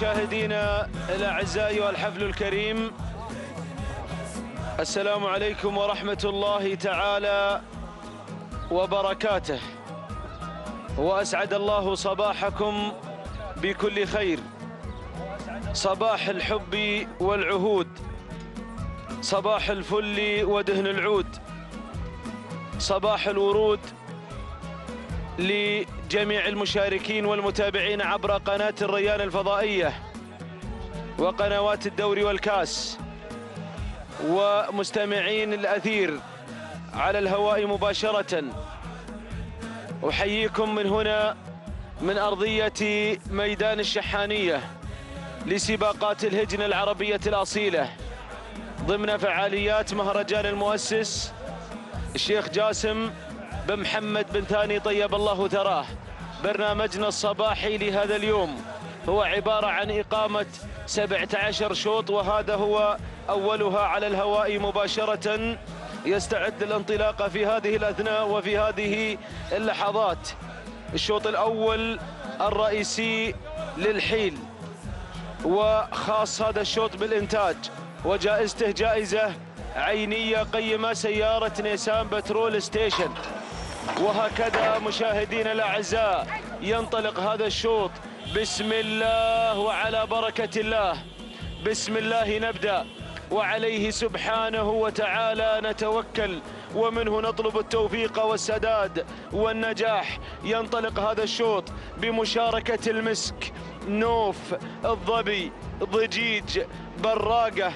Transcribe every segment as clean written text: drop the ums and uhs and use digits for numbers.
مشاهدينا الأعزاء والحفل الكريم، السلام عليكم ورحمة الله تعالى وبركاته، وأسعد الله صباحكم بكل خير. صباح الحب والعهود، صباح الفل ودهن العود، صباح الورود لجميع المشاركين والمتابعين عبر قناة الريان الفضائية وقنوات الدوري والكاس ومستمعين الأثير على الهواء مباشرة. أحييكم من هنا من أرضية ميدان الشحانية لسباقات الهجنة العربية الأصيلة ضمن فعاليات مهرجان المؤسس الشيخ جاسم بن محمد بن ثاني طيب الله ثراه. برنامجنا الصباحي لهذا اليوم هو عبارة عن إقامة 17 شوط، وهذا هو أولها على الهواء مباشرة، يستعد للانطلاق في هذه الأثناء وفي هذه اللحظات. الشوط الأول الرئيسي للحيل، وخاص هذا الشوط بالإنتاج، وجائزته جائزة عينية قيمة سيارة نيسان بترول ستيشن. وهكذا مشاهدينا الأعزاء ينطلق هذا الشوط. بسم الله وعلى بركة الله، بسم الله نبدأ وعليه سبحانه وتعالى نتوكل، ومنه نطلب التوفيق والسداد والنجاح. ينطلق هذا الشوط بمشاركة المسك، نوف، الظبي، ضجيج، براقة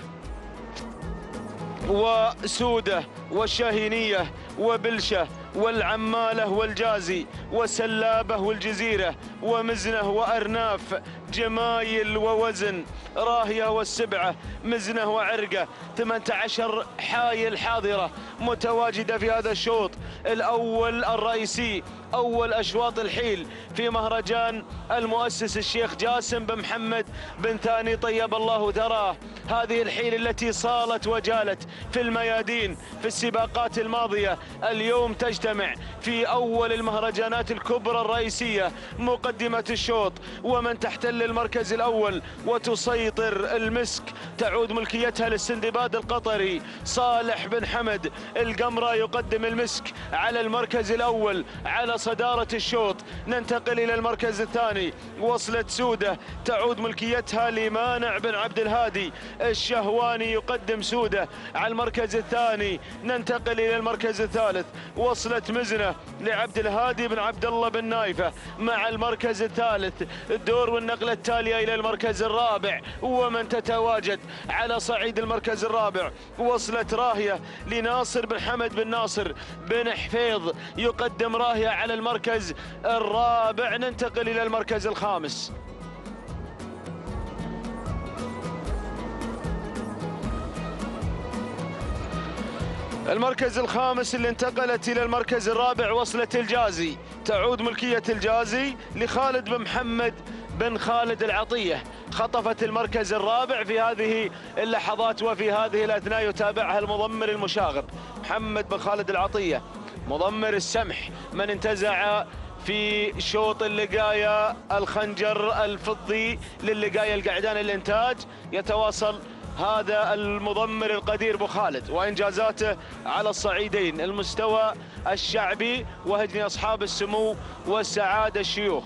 وسودة والشاهينية وبلشة والعمالة والجازي وسلابة والجزيرة ومزنة وأرناف، جمايل ووزن، راهية والسبعة، مزنة وعرقة. 18 حايل حاضرة متواجدة في هذا الشوط الأول الرئيسي، أول أشواط الحيل في مهرجان المؤسس الشيخ جاسم بن محمد بن ثاني طيب الله ثراه. هذه الحيل التي صالت وجالت في الميادين في السباقات الماضية اليوم تجتمع في أول المهرجانات الكبرى الرئيسية، مقدمة الشوط، ومن تحتل المركز الأول وتسيطر المسك تعود ملكيتها للسندباد القطري صالح بن حمد القمرة. يقدم المسك على المركز الأول على صدارة الشوط. ننتقل إلى المركز الثاني، وصلت سودة تعود ملكيتها لمانع بن عبد الهادي الشهواني، يقدم سودة على المركز الثاني. ننتقل إلى المركز الثالث، وصلت مزنة لعبد الهادي بن عبد الله بن نايفة مع المركز الثالث. الدور والنقلة التالية إلى المركز الرابع، ومن تتواجد على صعيد المركز الرابع وصلت راهية لناصر بن حمد بن ناصر بن حفيظ، يقدم راهية على المركز الرابع. ننتقل إلى المركز الخامس. المركز الخامس اللي انتقلت إلى المركز الرابع وصلت الجازي، تعود ملكية الجازي لخالد بن محمد بن خالد العطية. خطفت المركز الرابع في هذه اللحظات وفي هذه الأثناء يتابعها المضمر المشاغب محمد بن خالد العطية، مضمر السمح، من انتزع في شوط اللقاية الخنجر الفضي للقاية القعدان الإنتاج. يتواصل هذا المضمر القدير ابو خالد وانجازاته على الصعيدين، المستوى الشعبي وهجن اصحاب السمو والسعاده الشيوخ.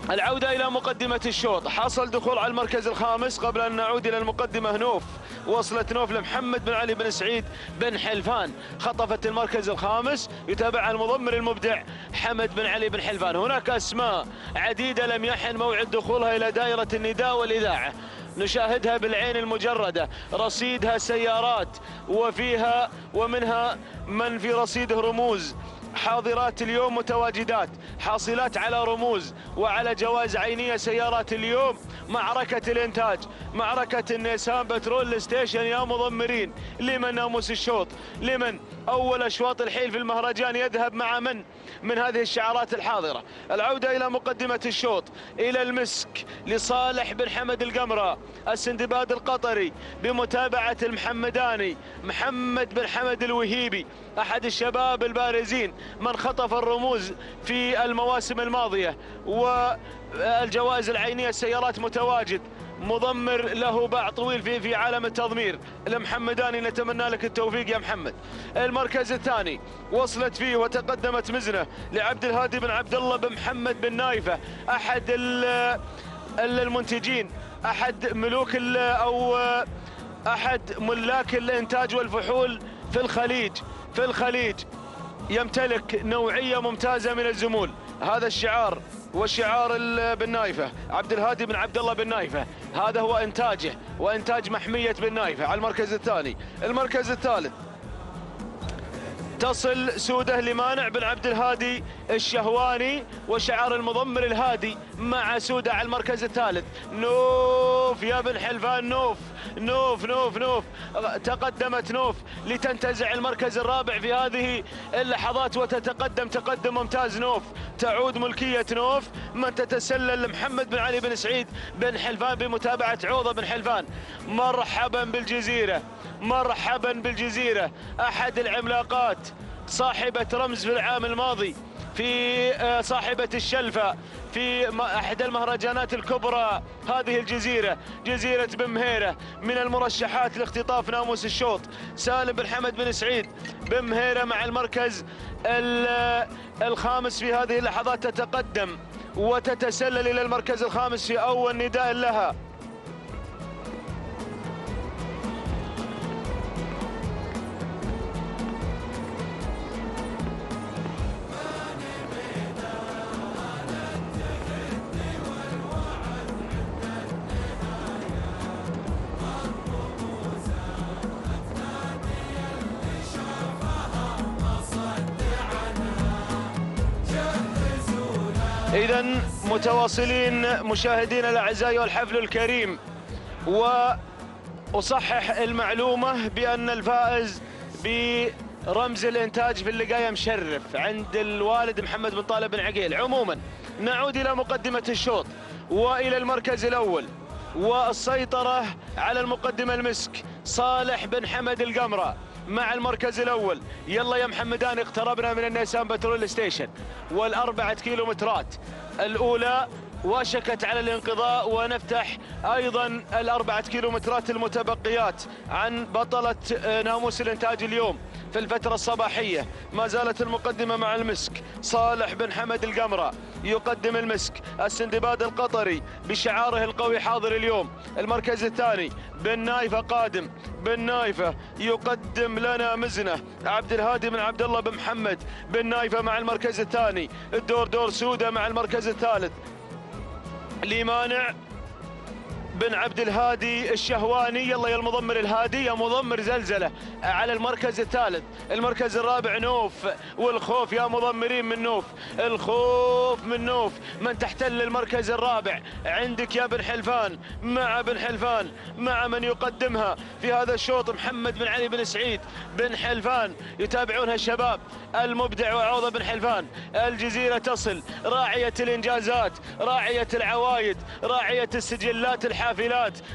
العوده الى مقدمه الشوط، حصل دخول على المركز الخامس. قبل ان نعود الى المقدمه، نوف، وصلت نوف لمحمد بن علي بن سعيد بن حلفان، خطفت المركز الخامس. يتابعها المضمر المبدع حمد بن علي بن حلفان. هناك اسماء عديده لم يحن موعد دخولها الى دائره النداء والاذاعه، نشاهدها بالعين المجردة، رصيدها سيارات وفيها ومنها من في رصيده رموز، حاضرات اليوم متواجدات، حاصلات على رموز وعلى جوائز عينية سيارات اليوم. معركة الإنتاج، معركة النيسان بترول ستيشن يا مضمرين. لمن ناموس الشوط؟ لمن أول أشواط الحيل في المهرجان يذهب مع من هذه الشعارات الحاضرة؟ العودة إلى مقدمة الشوط، إلى المسك لصالح بن حمد القمرة السندباد القطري بمتابعة المحمداني محمد بن حمد الوهيبي، أحد الشباب البارزين من خطف الرموز في المواسم الماضية والجوائز العينية السيارات متواجد، مضمر له باع طويل في عالم التضمير. المحمداني نتمنى لك التوفيق يا محمد. المركز الثاني وصلت فيه وتقدمت مزنة لعبد الهادي بن عبد الله بن محمد بن نايفة، أحد المنتجين، أحد ملوك أو أحد ملاك الإنتاج والفحول في الخليج يمتلك نوعية ممتازة من الزمول. هذا الشعار وشعار بن نايفة، عبد الهادي بن عبد الله بن نايفة، هذا هو إنتاجه وإنتاج محمية بن نايفة. على المركز الثاني. المركز الثالث تصل سودة لمانع بن عبد الهادي الشهواني وشعار المضمر الهادي مع سودة على المركز الثالث. نوف يا بن حلفان، نوف نوف نوف نوف. تقدمت نوف لتنتزع المركز الرابع في هذه اللحظات وتتقدم تقدم ممتاز. نوف تعود ملكية نوف، من تتسلل لمحمد بن علي بن سعيد بن حلفان بمتابعة عوضة بن حلفان. مرحبا بالجزيرة، مرحبا بالجزيرة، أحد العملاقات، صاحبة رمز في العام الماضي، في صاحبة الشلفة في أحد المهرجانات الكبرى. هذه الجزيرة جزيرة بن مهيرة من المرشحات لاختطاف ناموس الشوط. سالم بن حمد بن سعيد بن مهيرة مع المركز الخامس في هذه اللحظات، تتقدم وتتسلل إلى المركز الخامس في أول نداء لها. إذن متواصلين مشاهدينا الأعزاء والحفل الكريم، وأصحح المعلومة بأن الفائز برمز الإنتاج في اللقاية مشرف عند الوالد محمد بن طالب بن عقيل. عموما نعود إلى مقدمة الشوط وإلى المركز الأول، والسيطرة على المقدمة المسك صالح بن حمد القمرة مع المركز الأول. يلا يا محمدان، اقتربنا من النيسان بترول ستيشن والأربعة كيلومترات الأولى وشكت على الانقضاء، ونفتح أيضا الأربعة كيلومترات المتبقيات عن بطلة ناموس الإنتاج اليوم في الفترة الصباحية. ما زالت المقدمة مع المسك، صالح بن حمد القمرة يقدم المسك، السندباد القطري بشعاره القوي حاضر اليوم. المركز الثاني بن نايفة قادم، بن نايفة يقدم لنا مزنة، عبد الهادي بن عبد الله بن محمد بن نايفة مع المركز الثاني. الدور دور سودة مع المركز الثالث لمانع بن عبد الهادي الشهواني. يلا يا المضمر الهادي، يا مضمر زلزلة على المركز الثالث. المركز الرابع نوف، والخوف يا مضمرين من نوف، الخوف من نوف من تحتل المركز الرابع. عندك يا بن حلفان مع بن حلفان مع من يقدمها في هذا الشوط محمد بن علي بن سعيد بن حلفان، يتابعونها الشباب المبدع وعوضة بن حلفان. الجزيرة تصل، راعية الإنجازات، راعية العوايد، راعية السجلات الحافلات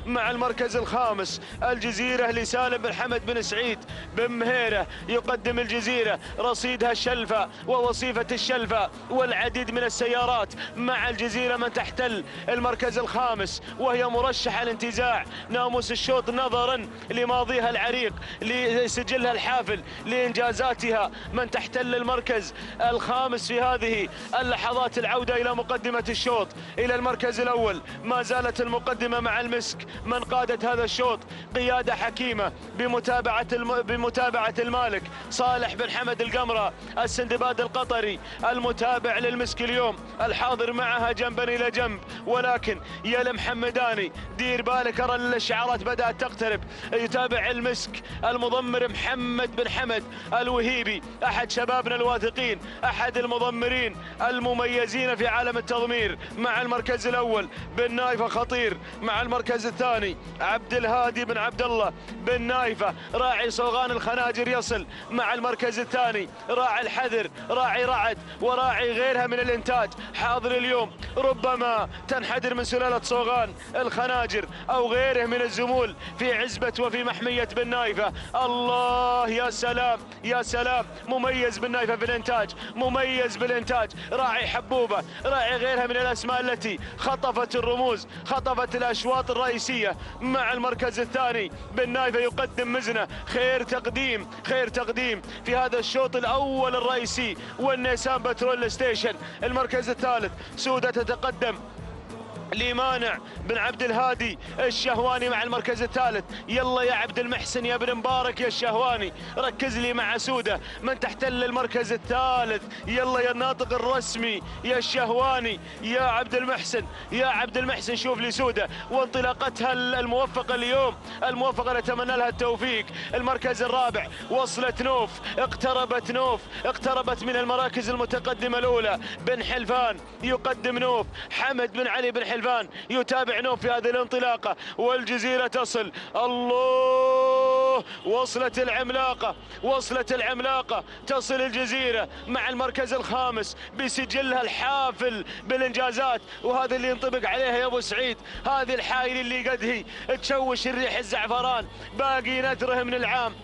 مع المركز الخامس. الجزيرة لسالم بن حمد بن سعيد بن مهيرة، يقدم الجزيرة رصيدها الشلفة ووصيفة الشلفة والعديد من السيارات مع الجزيرة من تحتل المركز الخامس، وهي مرشحة لانتزاع ناموس الشوط نظرا لماضيها العريق، لسجلها الحافل، لإنجازاتها. من تحتل المركز الخامس في هذه اللحظات. العودة إلى مقدمة الشوط إلى المركز الأول. ما زالت المقدمة مع المسك، من قادت هذا الشوط قيادة حكيمة بمتابعة المالك صالح بن حمد القمرة، السندباد القطري المتابع للمسك اليوم، الحاضر معها جنبا إلى جنب. ولكن يا المحمداني دير بالك، أرى الشعارات بدأت تقترب. يتابع المسك المضمر محمد بن حمد الوهيبي، أحد شبابنا الواثقين، أحد المضمرين المميزين في عالم التضمير مع المركز الأول. بن نايفة خطير مع المركز الثاني عبد الهادي بن عبد الله بن نايفة راعي صوغان الخناجر يصل مع المركز الثاني. راعي الحذر، راعي رعد، وراعي غيرها من الانتاج حاضر اليوم. ربما تنحدر من سلالة صوغان الخناجر او غيره من الزمول في عزبة وفي محمية بن نايفة. الله يا سلام يا سلام، مميز بن نايفة في الانتاج، مميز بالانتاج. راعي حبوبة، راعي غيرها من الاسماء التي خطفت الرموز، خطفت الاشواط الرئيسية مع المركز الثاني. بن نايفة يقدم مزنة، خير تقديم، خير تقديم في هذا الشوط الاول الرئيسي. والنيسان بترول ستيشن المركز الثالث. سودة تتقدم لمانع بن عبد الهادي الشهواني مع المركز الثالث. يلا يا عبد المحسن يا بن مبارك يا الشهواني، ركز لي مع سودة من تحتل المركز الثالث. يلا يا الناطق الرسمي يا الشهواني يا عبد المحسن، يا عبد المحسن شوف لي سودة وانطلاقتها الموفقة اليوم، الموفقة نتمنى لها التوفيق. المركز الرابع وصلت نوف، اقتربت نوف، اقتربت من المراكز المتقدمة الأولى. بن حلفان يقدم نوف، حمد بن علي بن حلفان يتابع نوف في هذه الانطلاقة. والجزيرة تصل، الله وصلت العملاقة، وصلت العملاقة، تصل الجزيرة مع المركز الخامس بسجلها الحافل بالانجازات. وهذا اللي ينطبق عليها يا ابو سعيد، هذه الحايل اللي قد هي تشوش الريح الزعفران، باقي ندره من العام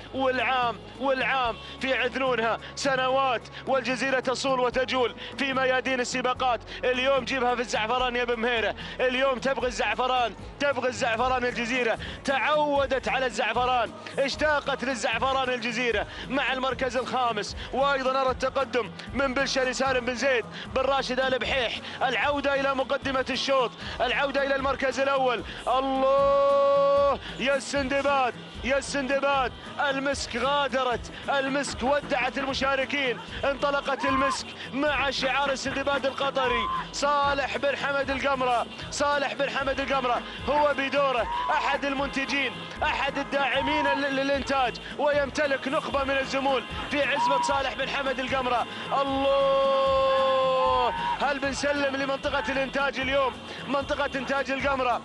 والعام في عذنونها سنوات. والجزيرة تصول وتجول في ميادين السباقات. اليوم جيبها في الزعفران يا ابن مهيرة، اليوم تبغي الزعفران، تبغي الزعفران. الجزيرة تعودت على الزعفران، اشتاقت للزعفران الجزيرة مع المركز الخامس. وايضا نرى التقدم من بلشري سالم بن زيد بن راشد آل بحيح. العودة الى مقدمة الشوط، العودة الى المركز الاول. الله يا السندباد، يا السندباد، المسك غادرت، المسك ودعت المشاركين. انطلقت المسك مع شعار السندباد القطري. صالح بن حمد القمرة، صالح بن حمد القمرة هو بدوره احد المنتجين، احد الداعمين للانتاج، ويمتلك نخبة من الزمول في عزبة صالح بن حمد القمرة. الله، هل بنسلم لمنطقة الانتاج اليوم، منطقة انتاج القمرة.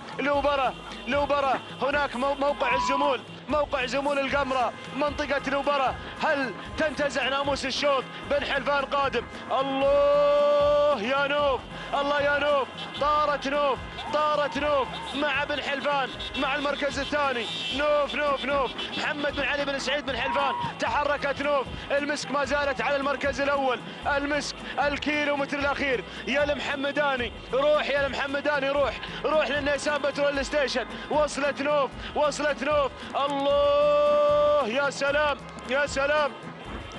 لوبرة هناك موقع الزمول، موقع زمول القمرة، منطقة لوبرة. هل تنتزع ناموس الشوط؟ بن حلفان قادم. الله يا نوف، الله يا نوف، طارت نوف، طارت نوف مع بن حلفان مع المركز الثاني. نوف محمد بن علي بن سعيد بن حلفان، تحركت نوف. المسك ما زالت على المركز الاول، المسك الكيلومتر الاخير. يا المحمداني روح، يا المحمداني روح للنيسان بترول ستيشن. وصلت نوف، وصلت نوف. الله يا سلام يا سلام،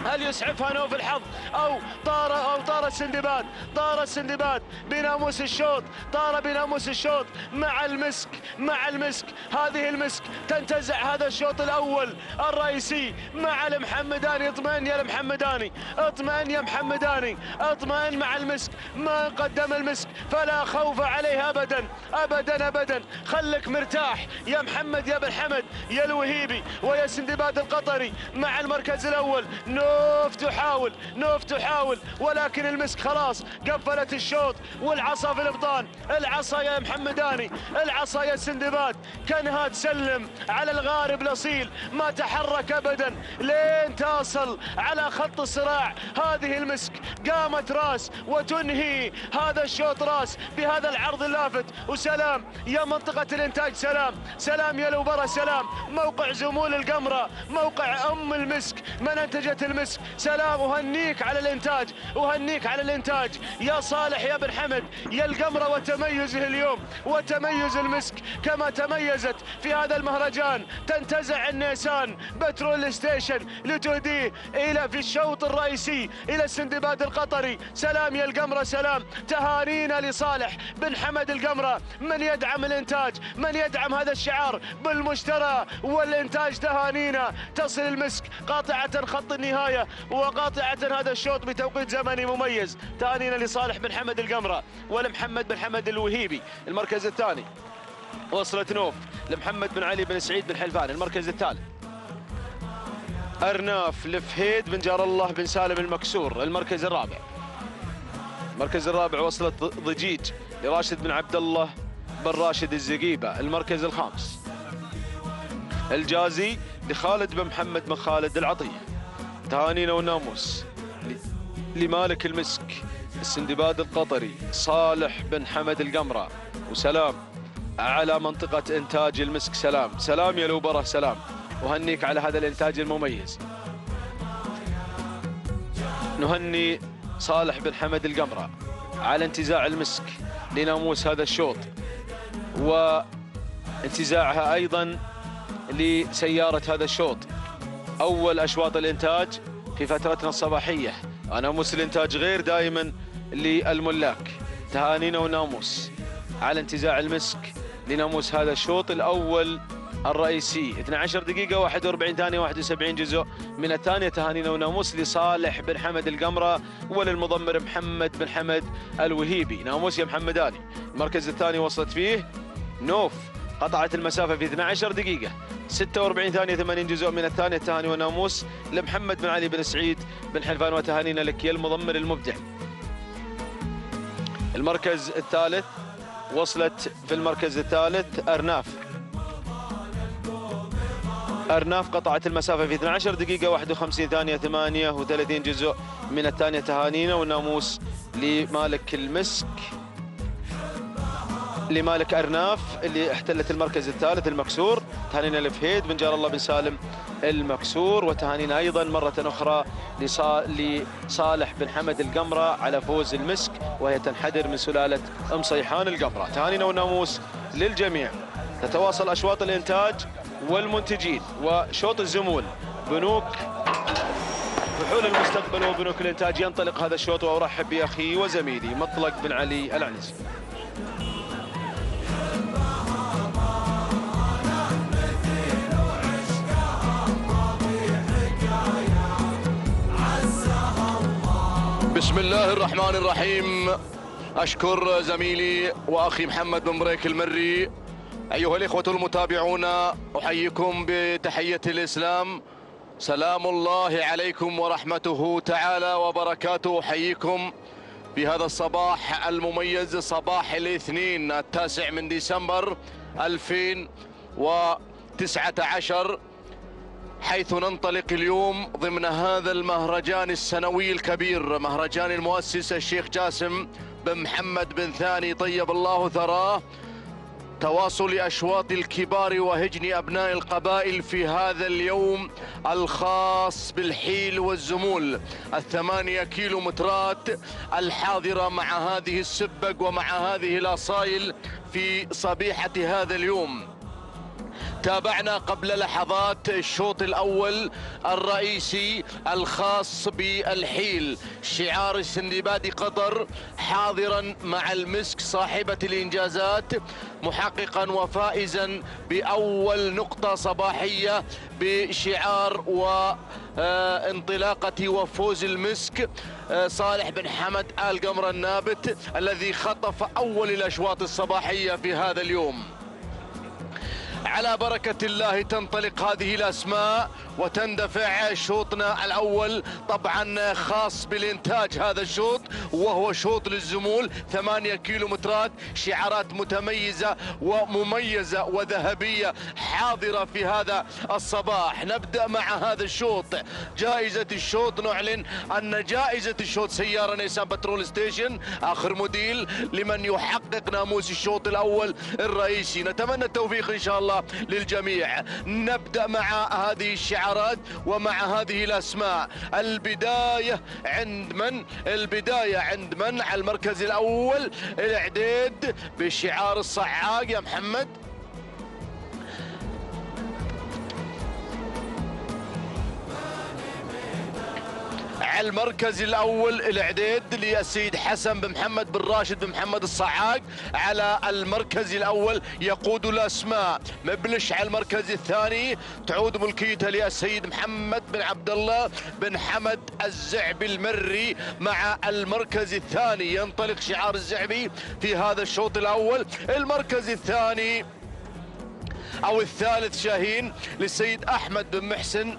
هل يسعفها نوف الحظ او طار السندباد، طار السندباد بناموس الشوط، طار بناموس الشوط مع المسك، مع المسك. هذه المسك تنتزع هذا الشوط الاول الرئيسي مع المحمداني. اطمئن يا المحمداني، اطمئن يا محمداني، اطمئن مع المسك. ما قدم المسك فلا خوف عليه ابدا ابدا ابدا. خلك مرتاح يا محمد يا بن حمد يا الوهيبي ويا السندباد القطري مع المركز الاول. نوف تحاول ولكن المسك خلاص قفلت الشوط. والعصا في الابطال، العصا يا محمداني، العصا يا السندباد، كانها تسلم على الغارب الاصيل، ما تحرك ابدا لين تصل على خط الصراع. هذه المسك قامت راس وتنهي هذا الشوط راس بهذا العرض اللافت. وسلام يا منطقة الانتاج، سلام يا لوبرة، سلام موقع زمول القمرة، موقع ام المسك من انتجت المسك. سلام، وهنيك على الانتاج، وهنيك على الانتاج يا صالح يا بن حمد يا القمرة وتميزه اليوم، وتميز المسك كما تميزت في هذا المهرجان. تنتزع النيسان بترول ستيشن لتهديه الى في الشوط الرئيسي الى السندباد القطري. سلام يا القمرة، سلام. تهانينا لصالح بن حمد القمرة، من يدعم الانتاج، من يدعم هذا الشعار بالمشترى والانتاج. تهانينا. تصل المسك قاطعة خط النهاية وقاطعة هذا الشوط بتوقيت زمني مميز. تهانينا لصالح بن حمد القمرة ولمحمد بن حمد الوهيبي. المركز الثاني وصلت نوف لمحمد بن علي بن سعيد بن حلفان. المركز الثالث أرناف لفهيد بن جار الله بن سالم المكسور. المركز الرابع، المركز الرابع وصلت ضجيج لراشد بن عبد الله بن راشد الزقيبة المركز الخامس. الجازي لخالد بن محمد بن خالد العطية. تهانينا والناموس لمالك المسك السندباد القطري صالح بن حمد القمرة، وسلام على منطقة إنتاج المسك. سلام يا لوبرة، سلام، وهنيك على هذا الإنتاج المميز. نهني صالح بن حمد القمرة على انتزاع المسك لناموس هذا الشوط، وانتزاعها أيضا لسيارة هذا الشوط. أول أشواط الإنتاج في فترتنا الصباحية، ناموس الإنتاج غير دائما للملاك. تهانينا وناموس على انتزاع المسك لناموس هذا الشوط الأول الرئيسي. 12 دقيقة 41 ثانية 71 جزء من الثانية. تهانينا وناموس لصالح بن حمد القمرة وللمضمر محمد بن حمد الوهيبي. ناموس يا محمد علي. المركز الثاني وصلت فيه نوف، قطعت المسافة في 12 دقيقة 46 ثانية 80 جزء من الثانية. تهاني وناموس لمحمد بن علي بن سعيد بن حلفان، وتهانينا لك يا المضمر المبدع. المركز الثالث وصلت في المركز الثالث أرناف، قطعت المسافة في 12 دقيقة 51 ثانية 38 جزء من الثانية. تهانينا والناموس لمالك المسك، لمالك أرناف اللي احتلت المركز الثالث المكسور. تهانينا لفهيد بن جار الله بن سالم المكسور، وتهانينا أيضا مرة أخرى لصالح بن حمد القمرة على فوز المسك، وهي تنحدر من سلالة أم صيحان القمرة. تهانينا والناموس للجميع. تتواصل أشواط الإنتاج والمنتجين وشوط الزمول. بنوك فحول المستقبل وبنوك الإنتاج ينطلق هذا الشوط، وأرحب بأخي وزميلي مطلق بن علي العنزي. بسم الله الرحمن الرحيم. أشكر زميلي وأخي محمد بن بريك المري. أيها الإخوة المتابعون، أحييكم بتحية الإسلام، سلام الله عليكم ورحمته تعالى وبركاته. أحييكم بهذا الصباح المميز، صباح الاثنين 9 من ديسمبر 2019، حيث ننطلق اليوم ضمن هذا المهرجان السنوي الكبير، مهرجان المؤسس الشيخ جاسم بن محمد بن ثاني طيب الله ثراه. تواصل أشواط الكبار وهجن أبناء القبائل في هذا اليوم الخاص بالحيل والزمول، 8 كيلومترات الحاضرة مع هذه السبق ومع هذه الأصايل في صبيحة هذا اليوم. تابعنا قبل لحظات الشوط الأول الرئيسي الخاص بالحيل، شعار السندباد قطر حاضرا مع المسك صاحبة الإنجازات، محققا وفائزا بأول نقطة صباحية بشعار وانطلاقة وفوز المسك صالح بن حمد آل قمر النابت، الذي خطف أول الأشواط الصباحية في هذا اليوم. على بركة الله تنطلق هذه الأسماء وتندفع شوطنا الأول، طبعا خاص بالإنتاج هذا الشوط، وهو شوط للزمول 8 كيلومترات، شعارات متميزة ومميزة وذهبية حاضرة في هذا الصباح. نبدأ مع هذا الشوط. جائزة الشوط، نعلن أن جائزة الشوط سيارة نيسان بترول ستيشن آخر موديل لمن يحقق ناموس الشوط الأول الرئيسي. نتمنى التوفيق إن شاء الله للجميع. نبدأ مع هذه الشعارات ومع هذه الأسماء. البداية عند من؟ البداية عند من؟ على المركز الأول الإعداد بشعار الصعاق يا محمد. على المركز الأول الإعداد للسيد حسن بن محمد بن راشد بن محمد الصعاق. على المركز الأول يقود الأسماء مبلش. على المركز الثاني تعود ملكيتها للسيد محمد بن عبد الله بن حمد الزعبي المري. مع المركز الثاني ينطلق شعار الزعبي في هذا الشوط الأول. المركز الثاني أو الثالث شاهين للسيد أحمد بن محسن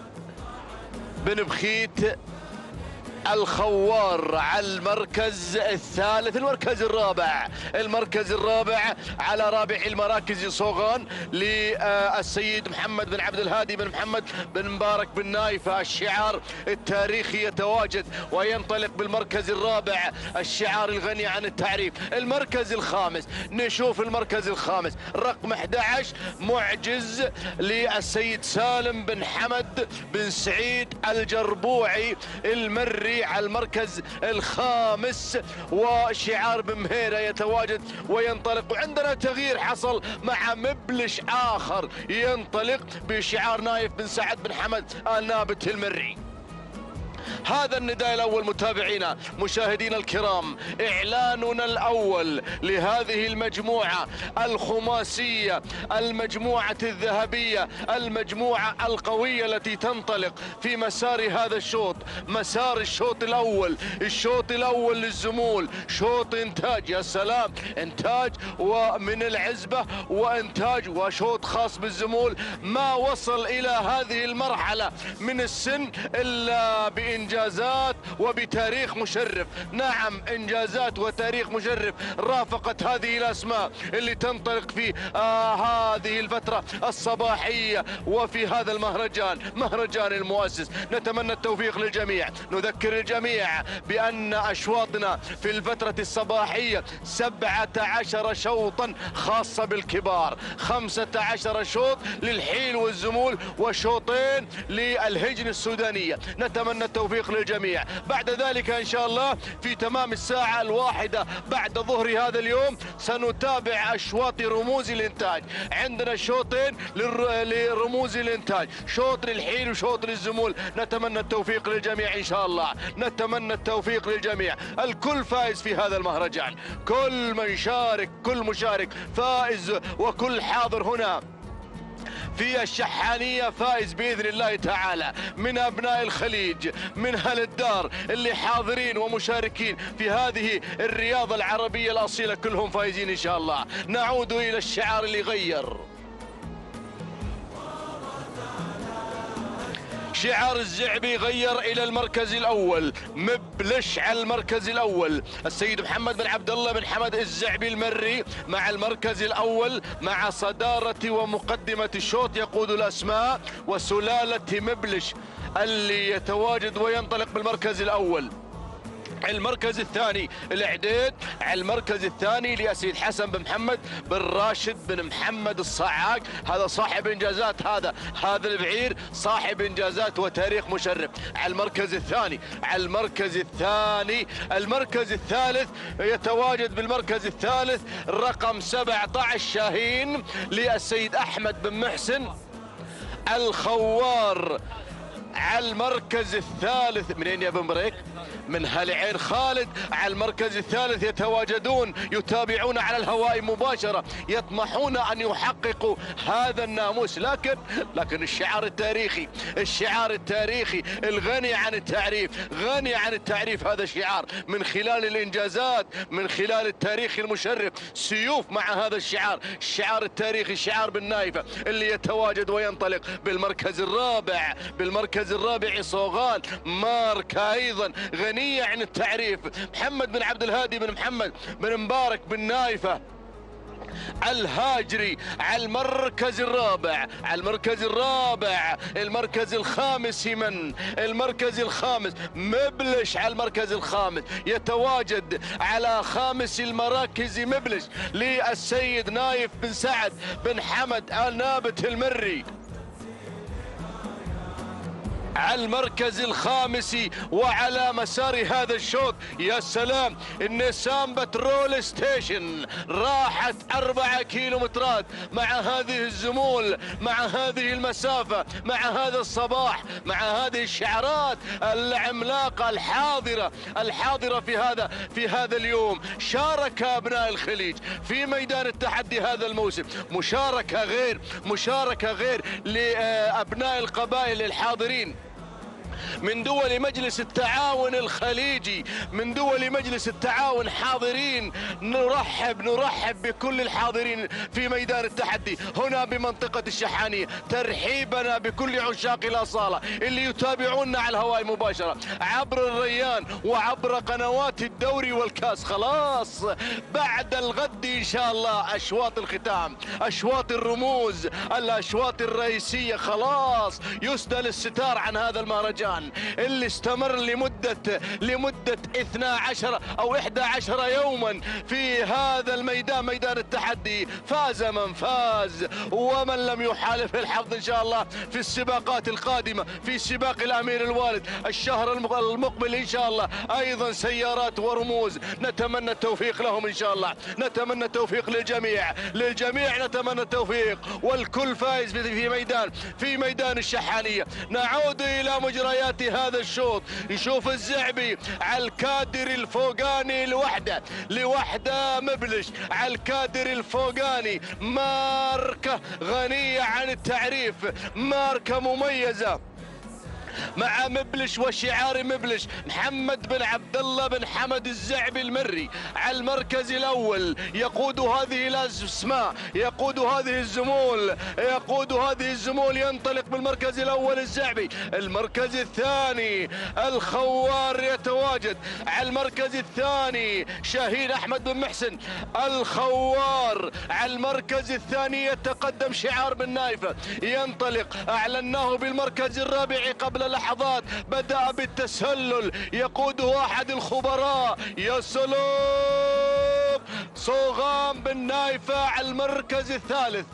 بن بخيت الخوار على المركز الثالث. المركز الرابع على رابع المراكز صوغان للسيد محمد بن عبد الهادي بن محمد بن مبارك بن نايفة. الشعار التاريخي يتواجد وينطلق بالمركز الرابع، الشعار الغني عن التعريف. المركز الخامس، نشوف المركز الخامس رقم 11 معجز للسيد سالم بن حمد بن سعيد الجربوعي المري على المركز الخامس، وشعار بمهيرة يتواجد وينطلق. وعندنا تغيير حصل مع مبلش آخر ينطلق بشعار نايف بن سعد بن حمد آل نابت المري. هذا النداء الأول متابعينا مشاهدينا الكرام، إعلاننا الأول لهذه المجموعة الخماسية، المجموعة الذهبية، المجموعة القوية التي تنطلق في مسار هذا الشوط، مسار الشوط الأول للزمول. شوط إنتاج، يا سلام، إنتاج ومن العزبة وإنتاج وشوط خاص بالزمول. ما وصل إلى هذه المرحلة من السن إلا بإنجازات وبتاريخ مشرف. نعم، إنجازات وتاريخ مشرف رافقت هذه الأسماء اللي تنطلق في هذه الفترة الصباحية وفي هذا المهرجان، مهرجان المؤسس. نتمنى التوفيق للجميع. نذكر الجميع بأن أشواطنا في الفترة الصباحية 17 شوطا خاصة بالكبار، 15 شوط للحيل والزمول وشوطين للهجن السودانية. نتمنى التوفيق للجميع. بعد ذلك إن شاء الله في تمام الساعة 1 بعد ظهر هذا اليوم سنتابع أشواط رموز الإنتاج. عندنا شوطين لرموز الإنتاج، شوط للحيل وشوط للزمول. نتمنى التوفيق للجميع إن شاء الله، نتمنى التوفيق للجميع. الكل فائز في هذا المهرجان، كل من شارك، كل مشارك فائز، وكل حاضر هنا في الشحانية فائز بإذن الله تعالى. من أبناء الخليج، من أهل الدار اللي حاضرين ومشاركين في هذه الرياضة العربية الأصيلة، كلهم فائزين إن شاء الله. نعود إلى الشعار اللي غير، شعار الزعبي غير إلى المركز الأول، مبلش على المركز الأول. السيد محمد بن عبد الله بن حمد الزعبي المري مع المركز الأول، مع صدارة ومقدمة الشوط يقود الأسماء وسلالة مبلش اللي يتواجد وينطلق بالمركز الأول. المركز الثاني العديد، على المركز الثاني للسيد حسن بن محمد بن راشد بن محمد الصعاق. هذا صاحب انجازات، هذا البعير صاحب انجازات وتاريخ مشرف. على المركز الثاني، على المركز الثالث يتواجد بالمركز الثالث رقم 17 شاهين للسيد احمد بن محسن الخوار. على المركز الثالث، منين يا بن بريك؟ من هالعين خالد. على المركز الثالث يتواجدون، يتابعون على الهواء مباشرة، يطمحون أن يحققوا هذا الناموس. لكن الشعار التاريخي الغني عن التعريف، غني عن التعريف. هذا الشعار من خلال الإنجازات، من خلال التاريخ المشرف، سيوف مع هذا الشعار التاريخي، الشعار بالنايفة اللي يتواجد وينطلق بالمركز الرابع صوغان. ماركة أيضا غنية عن التعريف، محمد بن عبد الهادي بن محمد بن مبارك بن نايفة الهاجري. على المركز الرابع، المركز الخامس، المركز الخامس مبلش. على المركز الخامس يتواجد على خامس المراكز مبلش للسيد نايف بن سعد بن حمد آل نابت المري. على المركز الخامس وعلى مسار هذا الشوط، يا سلام، النيسان بترول ستيشن راحت 4 كيلومترات مع هذه الزمول، مع هذه المسافة، مع هذا الصباح، مع هذه الشعارات العملاقة الحاضرة في هذا اليوم. شارك أبناء الخليج في ميدان التحدي هذا الموسم، مشاركة غير لأبناء القبائل الحاضرين من دول مجلس التعاون الخليجي، من دول مجلس التعاون حاضرين. نرحب بكل الحاضرين في ميدان التحدي هنا بمنطقة الشحانية. ترحيبنا بكل عشاق الأصالة اللي يتابعونا على الهواء مباشرة عبر الريان وعبر قنوات الدوري والكاس. خلاص بعد الغد إن شاء الله أشواط الختام، أشواط الرموز، الأشواط الرئيسية. خلاص يسدل الستار عن هذا المهرجان اللي استمر لمدة 12 أو 11 يوما في هذا الميدان، ميدان التحدي. فاز من فاز ومن لم يحالف الحظ إن شاء الله في السباقات القادمة، في سباق الأمير الوالد الشهر المقبل إن شاء الله أيضا سيارات ورموز. نتمنى التوفيق لهم إن شاء الله، نتمنى التوفيق للجميع نتمنى التوفيق والكل فائز في ميدان الشحانية. نعود إلى مجريات هذا الشوط. نشوف الزعبي على الكادر الفوقاني لوحده مبلش على الكادر الفوقاني. ماركة غنية عن التعريف، ماركة مميزة مع مبلش وشعار مبلش. محمد بن عبد الله بن حمد الزعبي المري على المركز الاول، يقود هذه الاسماء، يقود هذه الزمول، ينطلق بالمركز الاول الزعبي. المركز الثاني الخوار يتواجد على المركز الثاني، شاهين احمد بن محسن الخوار على المركز الثاني. يتقدم شعار بن نايفة ينطلق، اعلناه بالمركز الرابع قبل لحظات. بدأ بالتسلل، يقوده احد الخبراء. يا سلام، صوغان بن نايفة على المركز الثالث،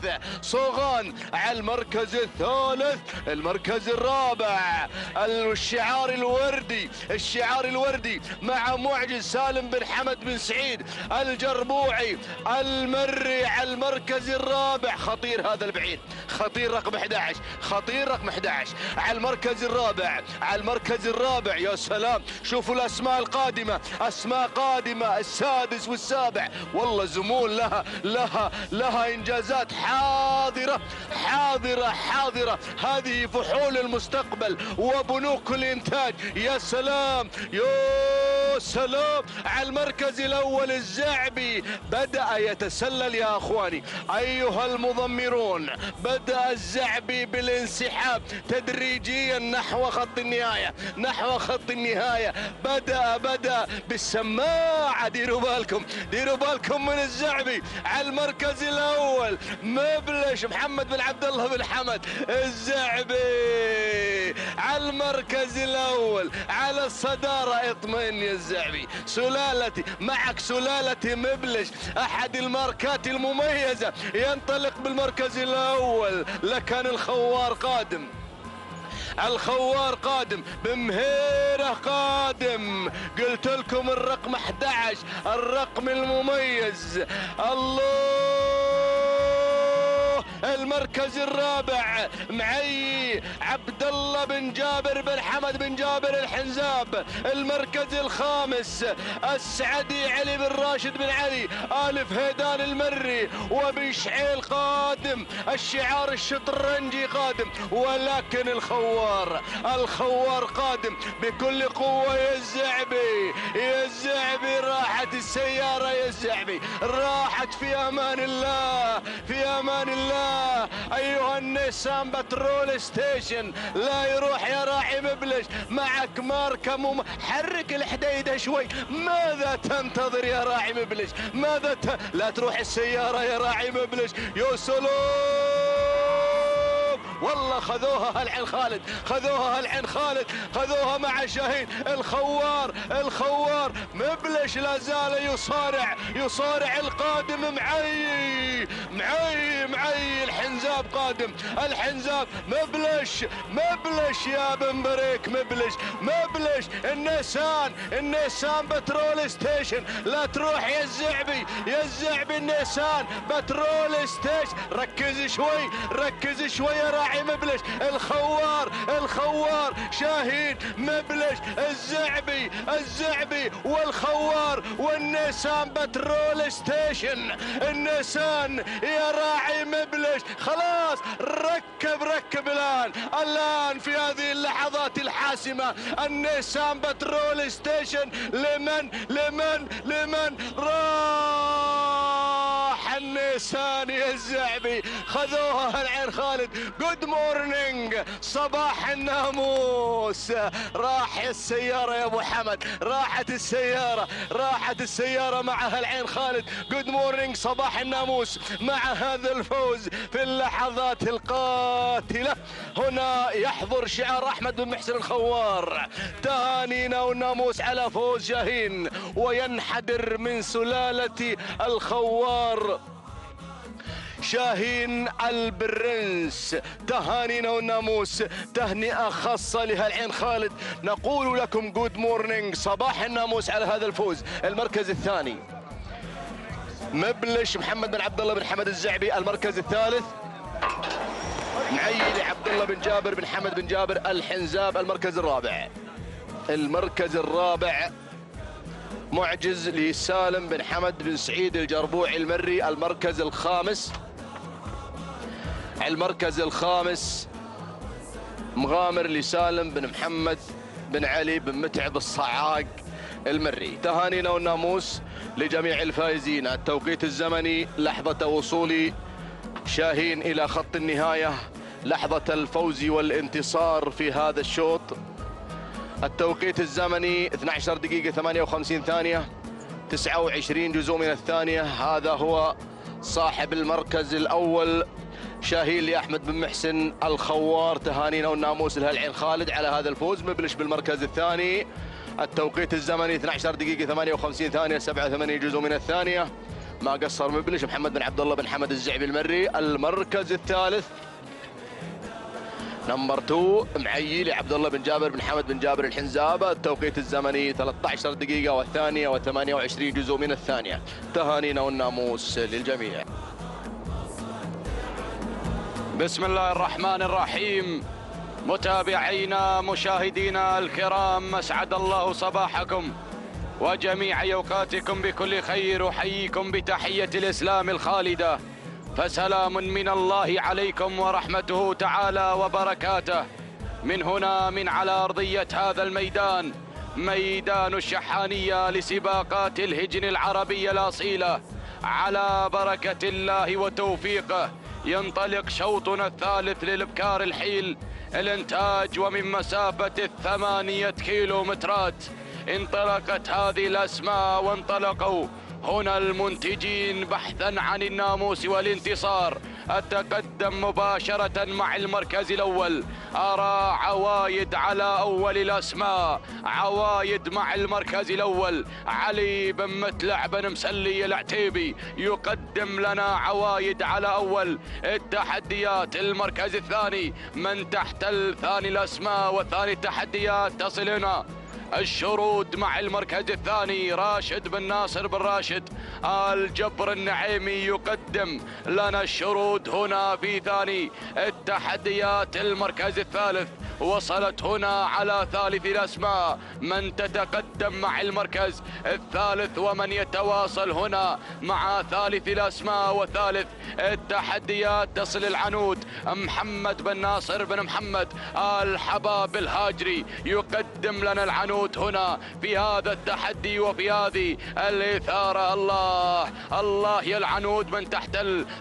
صوغان على المركز الثالث. المركز الرابع الشعار الوردي مع معجز سالم بن حمد بن سعيد الجربوعي المري على المركز الرابع. خطير هذا البعيد، خطير رقم 11، خطير رقم 11 على المركز الرابع. يا سلام، شوفوا الاسماء القادمة، اسماء قادمة السادس والسابع. والله زمول لها انجازات حاضرة. هذه فحول المستقبل وبنوك الانتاج. يا سلام على المركز الاول الزعبي. بدأ يتسلل يا اخواني ايها المضمرون، بدأ الزعبي بالانسحاب تدريجيا نحو خط النهاية. بدأ بالسماعة. ديروا بالكم من الزعبي على المركز الاول. مبلش محمد بن عبد الله بن حمد الزعبي على المركز الاول على الصدارة. اطمئن يا الزعبي، معك سلالتي مبلش احد الماركات المميزة، ينطلق بالمركز الاول. لكن الخوار قادم بمهيره قادم. قلت لكم الرقم 11 الرقم المميز. الله، المركز الرابع معي عبد الله بن جابر بن حمد بن جابر الحنزاب. المركز الخامس السعدي علي بن راشد بن علي آل فهيدان المري وبن شعيل قادم. الشعار الشطرنجي قادم، ولكن الخوار قادم بكل قوة. يا الزعبي راحت السيارة، يا الزعبي راحت في امان الله. ايها النيسان بترول ستيشن لا يروح يا راعي مبلش. معك ماركة حرك الحديدة شوي. ماذا تنتظر يا راعي مبلش؟ لا تروح السيارة يا راعي مبلش. يا سلام، والله خذوها العين خالد، خذوها مع شاهين. الخوار مبلش لا زال يصارع القادم. معي الحنزاب قادم. الحنزاب مبلش يا بن بريك، مبلش النيسان بترول ستيشن. لا تروح يا الزعبي النيسان بترول ستيشن. ركز شوي يا راعي مبلش. الخوار شاهين مبلش الزعبي والخوار والنيسان بترول ستيشن. النيسان يا راعي مبلش خلاص ركب الان في هذه اللحظة اللحظات الحاسمة. النيسان بترول ستيشن لمن راح النيسان يا الزعبي، خذوها العين خالد. جود مورنينج صباح الناموس. راح السيارة يا ابو حمد، راحت السيارة معها العين خالد. جود مورنينج صباح الناموس مع هذا الفوز في اللحظات القاتلة. هنا يحضر شعار احمد بن محسن الخوار. تهانينا والناموس على فوز شاهين، وينحدر من سلالة الخوار شاهين البرنس. تهانينا والناموس، تهنئة خاصة لهالعين خالد. نقول لكم جود مورنينج صباح الناموس على هذا الفوز. المركز الثاني مبلش محمد بن عبد الله بن حمد الزعبي. المركز الثالث معيلي عبد الله بن جابر بن حمد بن جابر الحنزاب. المركز الرابع معجز لسالم بن حمد بن سعيد الجربوعي المري. المركز الخامس مغامر لسالم بن محمد بن علي بن متعب الصعاق المري. تهانينا والناموس لجميع الفائزين. التوقيت الزمني لحظة وصول شاهين إلى خط النهاية، لحظة الفوز والانتصار في هذا الشوط. التوقيت الزمني 12 دقيقة 58 ثانية 29 جزء من الثانية. هذا هو صاحب المركز الأول شاهين لأحمد بن محسن الخوار. تهانينا والناموس لهالعين خالد على هذا الفوز. مبلش بالمركز الثاني، التوقيت الزمني 12 دقيقة 58 ثانية 87 جزء من الثانية. ما قصر مبلش محمد بن عبد الله بن حمد الزعبي المري. المركز الثالث نمبر 2 معيلي عبد الله بن جابر بن حمد بن جابر الحنزابة. التوقيت الزمني 13 دقيقة والثانية و28 جزء من الثانية. تهانينا والناموس للجميع. بسم الله الرحمن الرحيم. متابعينا مشاهدينا الكرام، أسعد الله صباحكم وجميع أوقاتكم بكل خير. أحييكم بتحية الإسلام الخالدة، فسلام من الله عليكم ورحمته تعالى وبركاته. من هنا من على أرضية هذا الميدان، ميدان الشحانية لسباقات الهجن العربية الأصيلة، على بركة الله وتوفيقه ينطلق شوطنا الثالث للإبكار الحيل الإنتاج. ومن مسافة 8 كيلومترات انطلقت هذه الأسماء، وانطلقوا هنا المنتجين بحثا عن الناموس والانتصار. أتقدم مباشرة مع المركز الأول. أرى عوايد على أول الأسماء، عوايد مع المركز الأول. علي بن متلع بن مسلي العتيبي يقدم لنا عوايد على أول التحديات. المركز الثاني من تحت الثاني الأسماء وثاني التحديات تصل هنا الشرود مع المركز الثاني. راشد بن ناصر بن راشد الجبر النعيمي يقدم لنا الشرود هنا في ثاني التحديات. المركز الثالث وصلت هنا على ثالث الأسماء من تتقدم مع المركز الثالث، ومن يتواصل هنا مع ثالث الأسماء وثالث التحديات تصل العنود محمد بن ناصر بن محمد الحباب الهاجري يقدم لنا العنود هنا في هذا التحدي وفي هذه الإثارة. الله يا العنود من تحت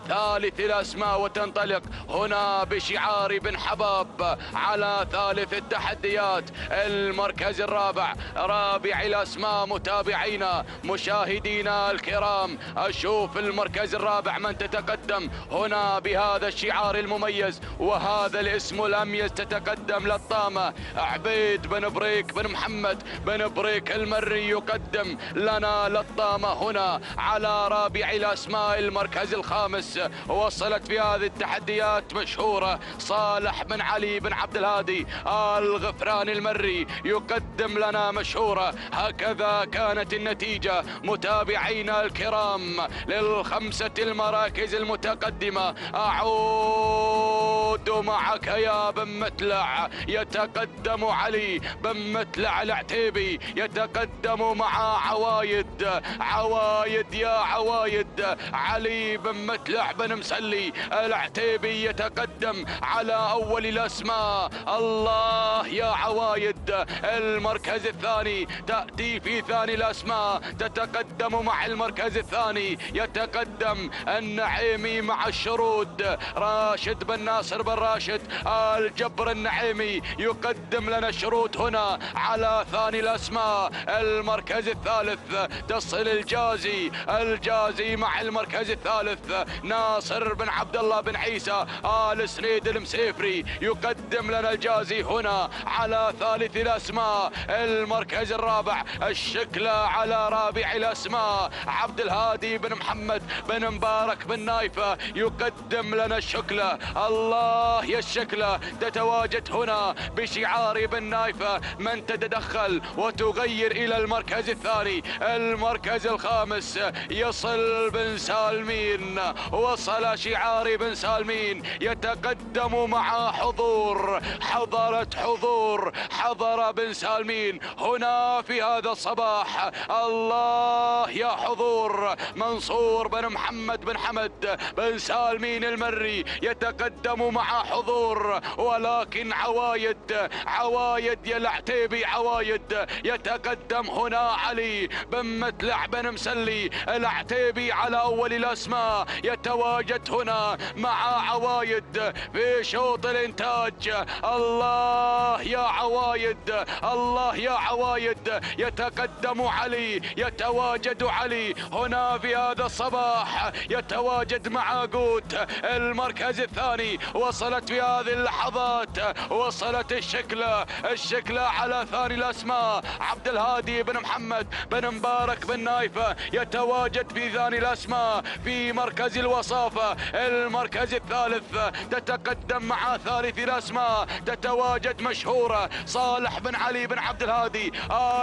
ثالث الأسماء، وتنطلق هنا بشعار بن حباب على ثالث التحديات. المركز الرابع رابع الأسماء. متابعينا مشاهدينا الكرام، أشوف المركز الرابع من تتقدم هنا بهذا الشعار المميز وهذا الاسم الأميز. تتقدم للطامة عبيد بن بريك بن محمد بن بريك المري يقدم لنا للطامة هنا على رابع الأسماء. المركز الخامس وصلت في هذه التحديات مشهورة صالح بن علي بن عبد الهادي الغفران المري يقدم لنا مشهورة. هكذا كانت النتيجة متابعينا الكرام للخمسة المراكز المتقدمة. أعود عود معك يا بن متلع. يتقدم علي بن متلع العتيبي، يتقدم مع عوايد. عوايد يا عوايد. علي بن متلع بن مسلي العتيبي يتقدم على أول الأسماء. الله يا عوايد. المركز الثاني تأتي في ثاني الأسماء، تتقدم مع المركز الثاني. يتقدم النعيمي مع الشرود. راشد بن ناصر بن راشد الجبر النعيمي يقدم لنا الشروط هنا على ثاني الأسماء. المركز الثالث تصل الجازي. الجازي مع المركز الثالث ناصر بن عبد الله بن عيسى آل سنيد المسيفري يقدم لنا الجازي هنا على ثالث الأسماء. المركز الرابع الشكلة على رابع الأسماء. عبد الهادي بن محمد بن مبارك بن نايفة يقدم لنا الشكلة. الله يا الشكلة تتواجد هنا بشعار بن نايفة من تتدخل وتغير إلى المركز الثاني. المركز الخامس يصل بن سالمين. وصل شعار بن سالمين يتقدم مع حضور. حضر بن سالمين هنا في هذا الصباح. الله يا حضور. منصور بن محمد بن حمد بن سالمين المري يتقدم مع حضور. ولكن عوايد يا العتيبي عوايد يتقدم هنا. علي بن متلع بن مسلي العتيبي على أول الأسماء يتواجد هنا مع عوايد في شوط الإنتاج. الله يا عوايد. الله يا عوايد. يتقدم علي. يتواجد علي هنا في هذا الصباح. يتواجد مع قوت. المركز الثاني وصلت في هذه اللحظات. وصلت الشكلة على ثاني الأسماء. عبد الهادي بن محمد بن مبارك بن نايفة يتواجد في ثاني الأسماء في مركز الوصافة. المركز الثالث تتقدم مع ثالث الأسماء. تتواجد مشهورة صالح بن علي بن عبد الهادي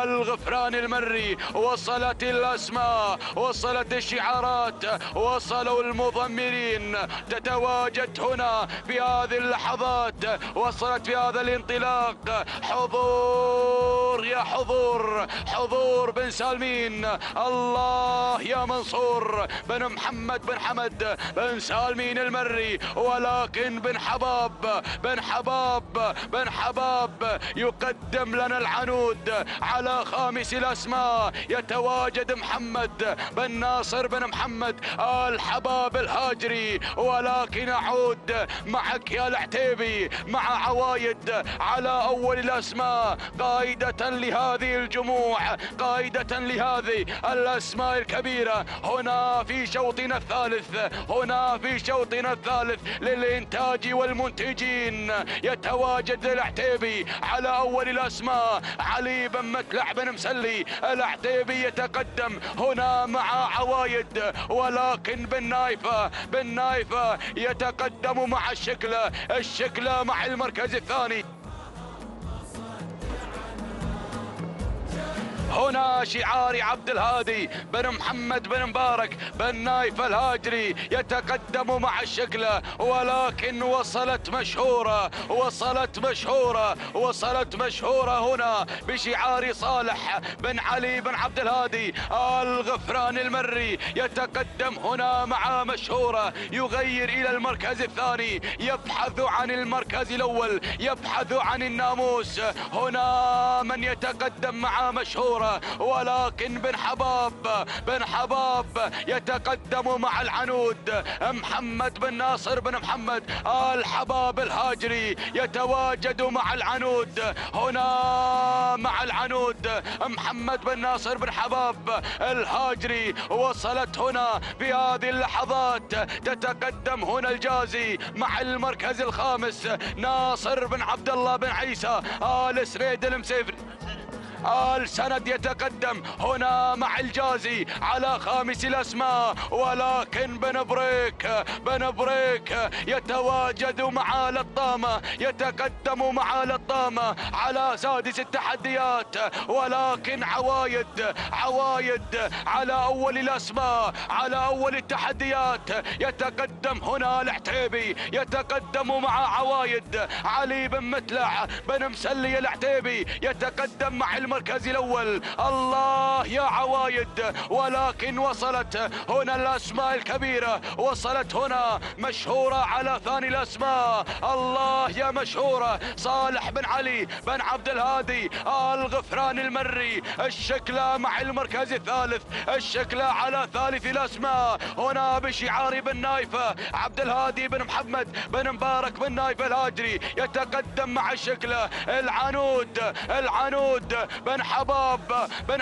الغفران المري. وصلت الأسماء، وصلت الشعارات، وصلوا المضمرين. تتواجد هنا في هذه اللحظات. وصلت في هذا الانطلاق. حضور يا حضور بن سالمين. الله يا منصور بن محمد بن حمد بن سالمين المري. ولكن بن حباب يقدم لنا العنود على خامس الأسماء. يتواجد محمد بن ناصر بن محمد الحباب الهاجري. ولكن أعود معك يا العتيبي مع عوايد على أول الأسماء قائدة لهذه الجموع، قائدة لهذه الأسماء الكبيرة. هنا في شوطنا الثالث للإنتاج والمنتجين يتواجد العتيبي على أول الأسماء. علي بن متلع بن مسلي العتيبي يتقدم هنا مع عوايد. ولكن بن نايفة يتقدم مع الشكلة مع المركز الثاني. هنا شعار عبد الهادي بن محمد بن مبارك بن نايف الهاجري يتقدم مع الشكلة. ولكن وصلت مشهورة هنا بشعار صالح بن علي بن عبد الهادي الغفران المري. يتقدم هنا مع مشهورة يغير إلى المركز الثاني، يبحث عن المركز الأول، يبحث عن الناموس. هنا من يتقدم مع مشهورة. ولكن بن حباب يتقدم مع العنود. محمد بن ناصر بن محمد الحباب الهاجري يتواجد مع العنود. هنا مع العنود محمد بن ناصر بن حباب الهاجري. وصلت هنا في هذه اللحظات. تتقدم هنا الجازي مع المركز الخامس ناصر بن عبد الله بن عيسى آل سنيد المسيفري. آل سند يتقدم هنا مع الجازي على خامس الأسماء، ولكن بن بريك يتواجد مع لطامة، يتقدم مع لطامة على سادس التحديات، ولكن عوايد على أول الأسماء، على أول التحديات. يتقدم هنا العتيبي، يتقدم مع عوايد. علي بن متلع بن مسلي العتيبي يتقدم مع المركز الأول. الله يا عوايد، ولكن وصلت هنا الأسماء الكبيرة، وصلت هنا مشهورة على ثاني الأسماء. الله يا مشهورة، صالح بن علي بن عبد الهادي الغفران المري. الشكلة مع المركز الثالث، الشكلة على ثالث الأسماء هنا بشعار بن نايفة عبد الهادي بن محمد بن مبارك بن نايفة الهاجري. يتقدم مع الشكلة العنود بن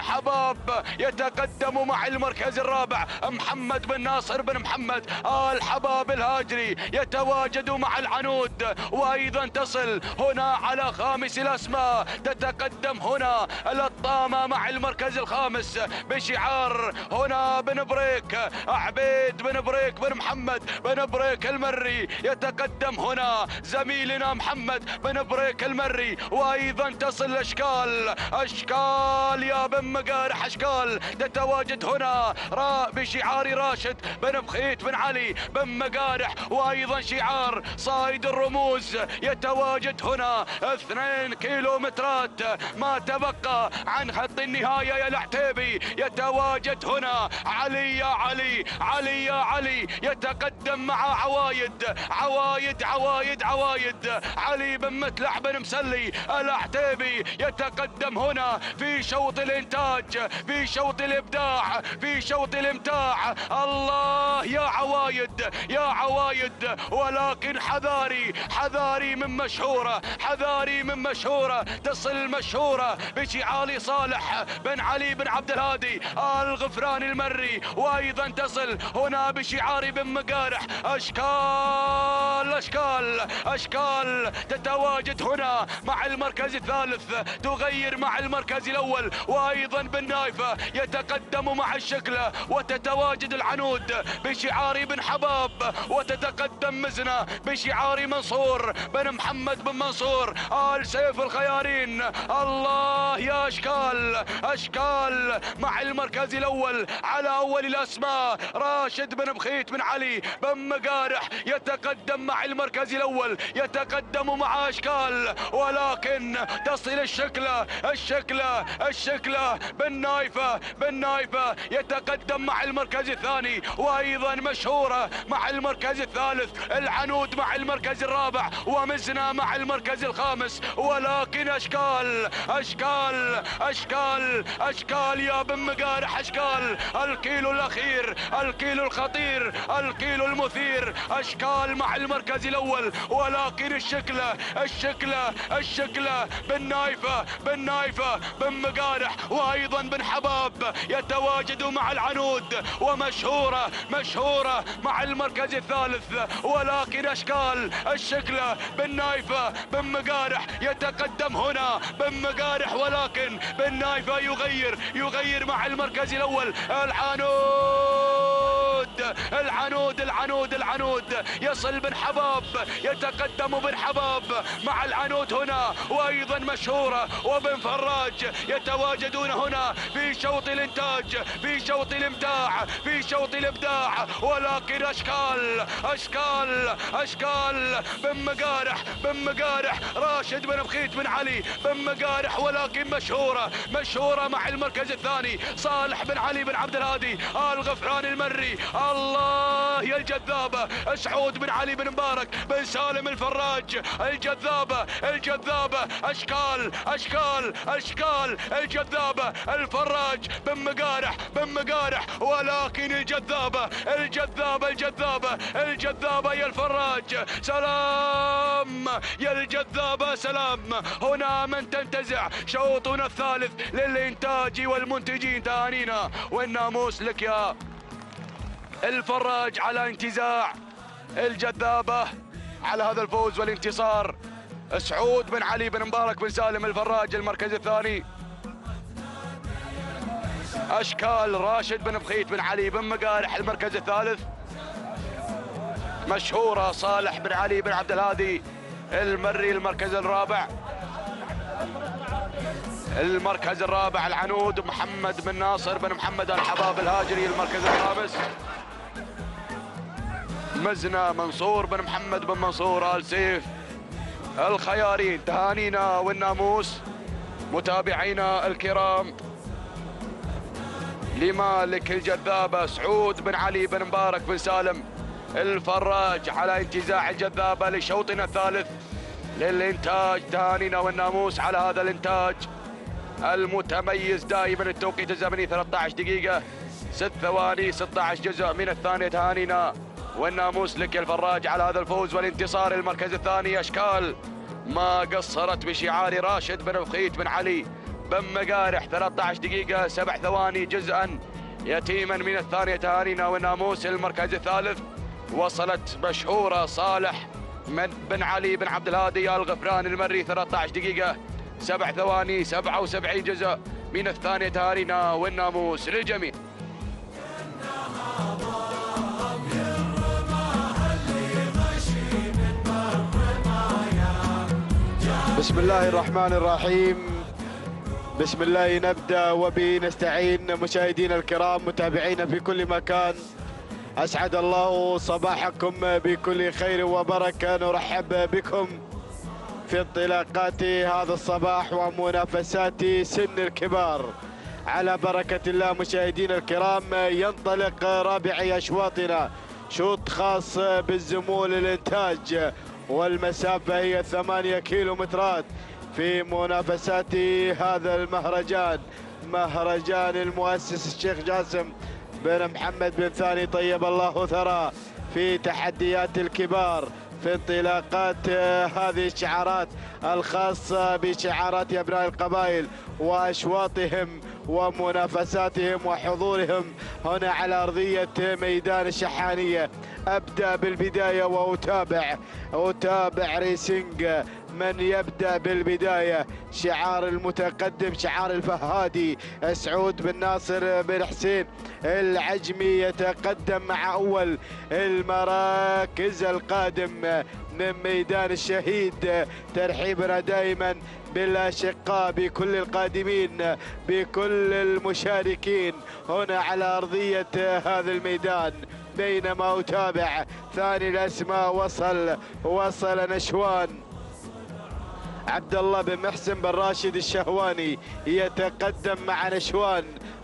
حباب يتقدم مع المركز الرابع. محمد بن ناصر بن محمد الحباب الهاجري يتواجد مع العنود. وايضا تصل هنا على خامس الاسماء، تتقدم هنا لطامة مع المركز الخامس بشعار هنا بن بريك، عبيد بن بريك بن محمد بن بريك المري. يتقدم هنا زميلنا محمد بن بريك المري. وايضا تصل اشكال يا بن مقارح، اشكال تتواجد هنا بشعار راشد بن بخيت بن علي بن مقارح. وايضا شعار صايد الرموز يتواجد هنا 2 كيلومترات ما تبقى عن خط النهاية يا العتيبي. يتواجد هنا علي يا علي، علي يا علي يتقدم مع عوايد. علي بن متلع بن مسلي العتيبي يتقدم هنا في شوط الانتاج، في شوط الابداع، في شوط الامتاع. الله يا عوايد، ولكن حذاري من مشهورة، تصل مشهورة بشعار صالح بن علي بن عبد الهادي الغفران المري. وايضا تصل هنا بشعار بن مقارح. اشكال تتواجد هنا مع المركز الثالث، تغير مع المركز الاول. وايضا بن نايفة يتقدم مع الشكلة، وتتواجد العنود بشعار بن حباب، وتتقدم مزنة بشعار منصور بن محمد بن منصور آل سيف الخيارين. الله يا اشكال مع المركز الاول على اول الاسماء راشد بن بخيت بن علي بن مقارح. يتقدم مع المركز الاول، يتقدم مع اشكال، ولكن تصل الشكلة بن نايفة يتقدم مع المركز الثاني. وايضا مشهورة مع المركز الثالث، العنود مع المركز الرابع، ومزنة مع المركز الخامس. ولكن اشكال يا بن مقارح، اشكال الكيلو الاخير، الكيلو الخطير، الكيلو المثير. اشكال مع المركز الاول، ولكن الشكلة بن نايفة بن مقارح، وايضا بن حباب يتواجد مع العنود. ومشهورة مع المركز الثالث، ولكن الشكلة بن نايفة بن مقارح يتقدم هنا بن مقارح، ولكن بن نايفة يغير مع المركز الاول. العنود يصل بن حباب، يتقدم بن حباب مع العنود هنا. وايضا مشهورة وبن فراج يتواجدون هنا في شوط الانتاج، في شوط الامتاع، في شوط الابداع. ولكن اشكال بن مقارح راشد بن بخيت بن علي بن مقارح، ولكن مشهورة مع المركز الثاني صالح بن علي بن عبد الهادي الغفران المري. الله يا الجذابة، سعود بن علي بن مبارك بن سالم الفراج. الجذابة اشكال الجذابة الفراج بن مقارح، ولكن الجذابة يا الفراج. سلام يا الجذابة، سلام. هنا من تنتزع شوطنا الثالث للإنتاج والمنتجين. تهانينا والناموس لك يا الفراج على انتزاع الجذابة، على هذا الفوز والانتصار. سعود بن علي بن مبارك بن سالم الفراج المركز الثاني، أشكال راشد بن بخيت بن علي بن مقارح المركز الثالث. مشهورة صالح بن علي بن عبد الهادي المري المركز الرابع. المركز الرابع العنود محمد بن ناصر بن محمد الحباب الهاجري المركز الخامس. مزنة منصور بن محمد بن منصور آل سيف الخيارين. تهانينا والناموس متابعينا الكرام لمالك الجذابة سعود بن علي بن مبارك بن سالم الفراج على انتزاع الجذابة لشوطنا الثالث للإنتاج. تهانينا والناموس على هذا الإنتاج المتميز دائما. التوقيت الزمني 13 دقيقة 6 ثواني 16 جزء من الثانية. تهانينا والناموس لك يا الفراج على هذا الفوز والانتصار. المركز الثاني أشكال ما قصرت بشعار راشد بن بخيت بن علي بن مقارح 13 دقيقة 7 ثواني جزءا يتيما من الثانية. تهانينا والناموس. المركز الثالث وصلت مشهورة صالح بن علي بن عبد الهادي الغفران المري 13 دقيقة 7 ثواني 77 جزء من الثانية. تهانينا والناموس للجميع. بسم الله الرحمن الرحيم. بسم الله نبدأ وبه نستعين. مشاهدينا الكرام متابعينا في كل مكان، أسعد الله صباحكم بكل خير وبركة. نرحب بكم في انطلاقات هذا الصباح ومنافسات سن الكبار. على بركة الله مشاهدينا الكرام ينطلق رابع أشواطنا، شوط خاص بالزمول الإنتاج والمسافة هي 8 كيلومترات في منافسات هذا المهرجان، مهرجان المؤسس الشيخ جاسم بن محمد بن ثاني طيب الله ثراه، في تحديات الكبار، في انطلاقات هذه الشعارات الخاصة بشعارات أبناء القبائل وأشواطهم ومنافساتهم وحضورهم هنا على أرضية ميدان الشحانية. أبدأ بالبداية وأتابع ريسينج. من يبدأ بالبداية؟ شعار المتقدم شعار الفهادي سعود بن ناصر بن حسين العجمي يتقدم مع أول المراكز القادم من ميدان الشهيد. ترحيبنا دائما بالأشقاء بكل القادمين بكل المشاركين هنا على أرضية هذا الميدان. بينما أتابع ثاني الأسماء وصل نشوان عبد الله بن محسن بن راشد الشهواني يتقدم مع نشوان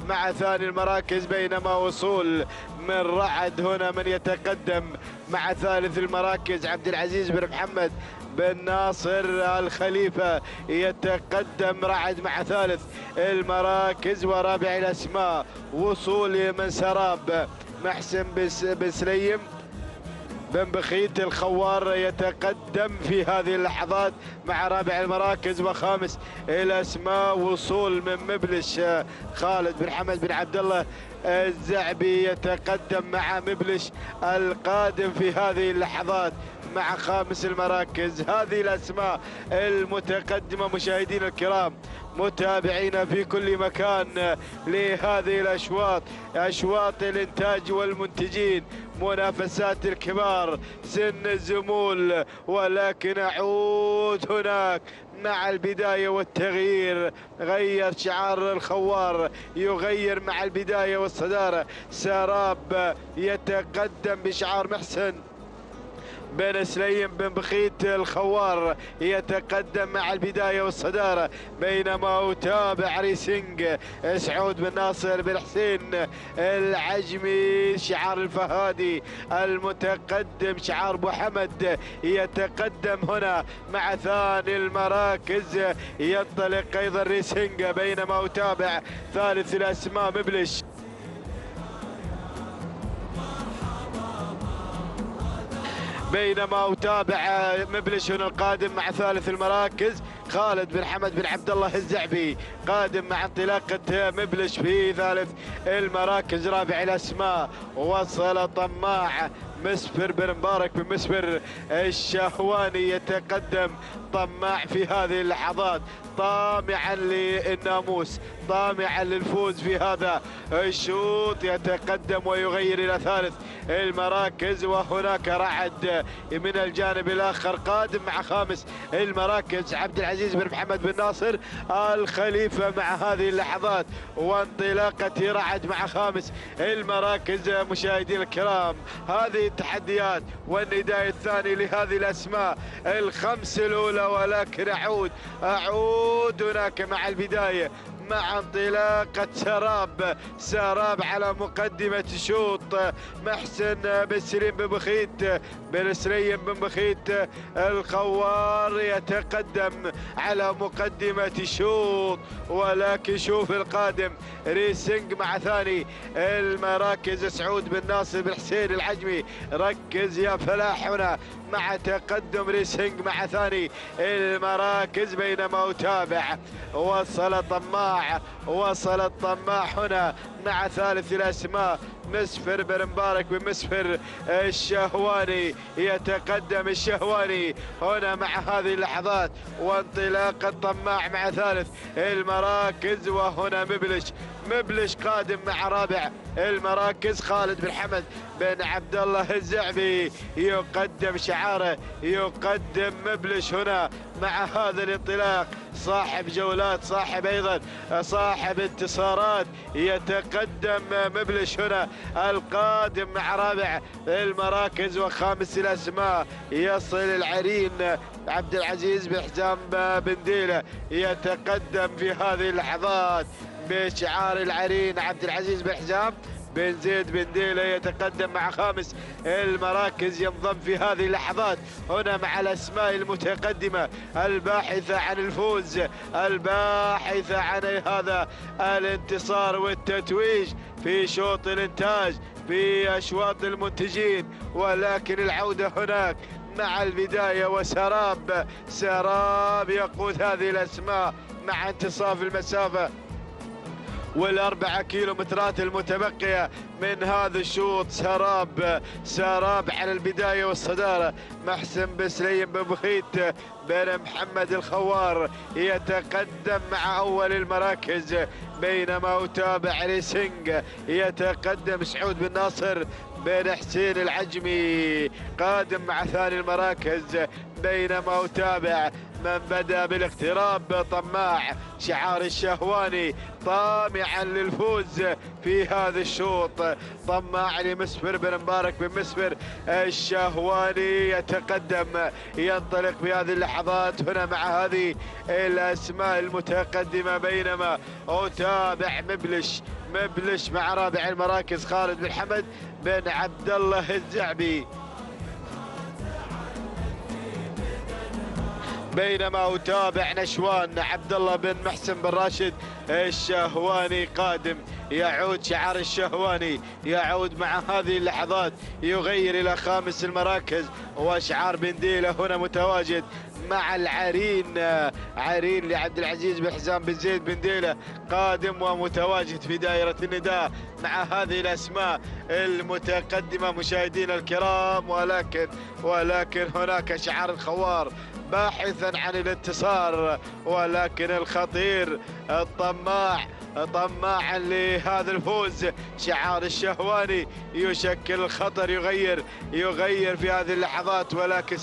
مع ثاني المراكز. بينما وصول من رعد هنا من يتقدم مع ثالث المراكز عبد العزيز بن محمد بن ناصر الخليفة يتقدم رعد مع ثالث المراكز. ورابع الأسماء وصول من سراب محسن بن سليم بن بخيت الخوار يتقدم في هذه اللحظات مع رابع المراكز. وخامس الأسماء وصول من مبلش خالد بن حمد بن عبد الله الزعبي يتقدم مع مبلش القادم في هذه اللحظات مع خامس المراكز. هذه الأسماء المتقدمة مشاهدينا الكرام متابعينا في كل مكان لهذه الأشواط، أشواط الإنتاج والمنتجين، منافسات الكبار سن الزمول. ولكن أعود هناك مع البداية والتغيير. غير شعار الخوار، يغير مع البداية والصدارة. سراب يتقدم بشعار محسن بن سليم بن بخيت الخوار يتقدم مع البداية والصدارة. بينما أتابع ريسينج سعود بن ناصر بن حسين العجمي شعار الفهادي المتقدم شعار أبو حمد يتقدم هنا مع ثاني المراكز. ينطلق أيضا ريسينج. بينما أتابع ثالث الأسماء مبلش. بينما أتابع مبلش هنا القادم مع ثالث المراكز خالد بن حمد بن عبد الله الزعبي قادم مع انطلاقة مبلش في ثالث المراكز. رابع الأسماء وصل طماع مسفر بن مبارك بن مسفر الشهواني يتقدم طماع في هذه اللحظات، طامعا للناموس، طامعا للفوز في هذا الشوط. يتقدم ويغير الى ثالث المراكز، وهناك رعد من الجانب الاخر قادم مع خامس المراكز عبد العزيز بن محمد بن ناصر الخليفه مع هذه اللحظات، وانطلاقه رعد مع خامس المراكز. مشاهدينا الكرام، هذه التحديات والنداء الثاني لهذه الاسماء الخمس الاولى، ولكن اعود هناك مع البدايه مع انطلاقة سراب على مقدمة الشوط. محسن بن سليم بن بخيت بن سليم بن بخيت الخوار يتقدم على مقدمة الشوط، ولكن شوف القادم ريسنج مع ثاني المراكز سعود بن ناصر بن حسين العجمي. ركز يا فلاح هنا مع تقدم ريسنج مع ثاني المراكز، بينما أتابع وصل الطماع هنا مع ثالث الأسماء مسفر بن مبارك بن مسفر الشهواني. يتقدم الشهواني هنا مع هذه اللحظات، وانطلاق الطماع مع ثالث المراكز. وهنا مبلش قادم مع رابع المراكز خالد بن حمد بن عبد الله الزعبي، يقدم شعاره، يقدم مبلش هنا مع هذا الانطلاق، صاحب جولات، صاحب انتصارات. يتقدم مبلش هنا القادم مع رابع المراكز وخامس الاسماء. يصل العرين عبد العزيز بن حزام بن ديله، يتقدم في هذه اللحظات بشعار العرين عبد العزيز بن حزام بن زيد بن ديله. يتقدم مع خامس المراكز، ينضم في هذه اللحظات هنا مع الاسماء المتقدمه الباحثه عن الفوز، الباحثه عن هذا الانتصار والتتويج في شوط الانتاج، في اشواط المنتجين. ولكن العوده هناك مع البدايه سراب يقود هذه الاسماء مع انتصاف المسافه والأربعة كيلومترات المتبقية من هذا الشوط. سراب على البداية والصدارة. محسن بن سليم بن بخيت بن محمد الخوار يتقدم مع أول المراكز، بينما أتابع ريسنج. يتقدم سعود بن ناصر بن حسين العجمي قادم مع ثاني المراكز، بينما أتابع من بدأ بالاقتراب طماع شعار الشهواني، طامعا للفوز في هذا الشوط. طماع لمسفر بن مبارك بن مسفر الشهواني يتقدم، ينطلق في هذه اللحظات هنا مع هذه الاسماء المتقدمه، بينما اتابع مبلش مع رابع المراكز خالد بن حمد بن عبد الله الزعبي، بينما أتابع نشوان عبد الله بن محسن بن راشد الشهواني قادم. يعود شعار الشهواني، يعود مع هذه اللحظات، يغير إلى خامس المراكز، وشعار بن ديله هنا متواجد مع العرين، عرين لعبد العزيز بن حزام بن زيد بن ديله قادم ومتواجد في دائرة النداء مع هذه الأسماء المتقدمة مشاهدينا الكرام. ولكن هناك شعار الخوار باحثا عن الانتصار، ولكن الخطير طماعا لهذا الفوز. شعار الشهواني يشكل الخطر، يغير في هذه اللحظات، ولكن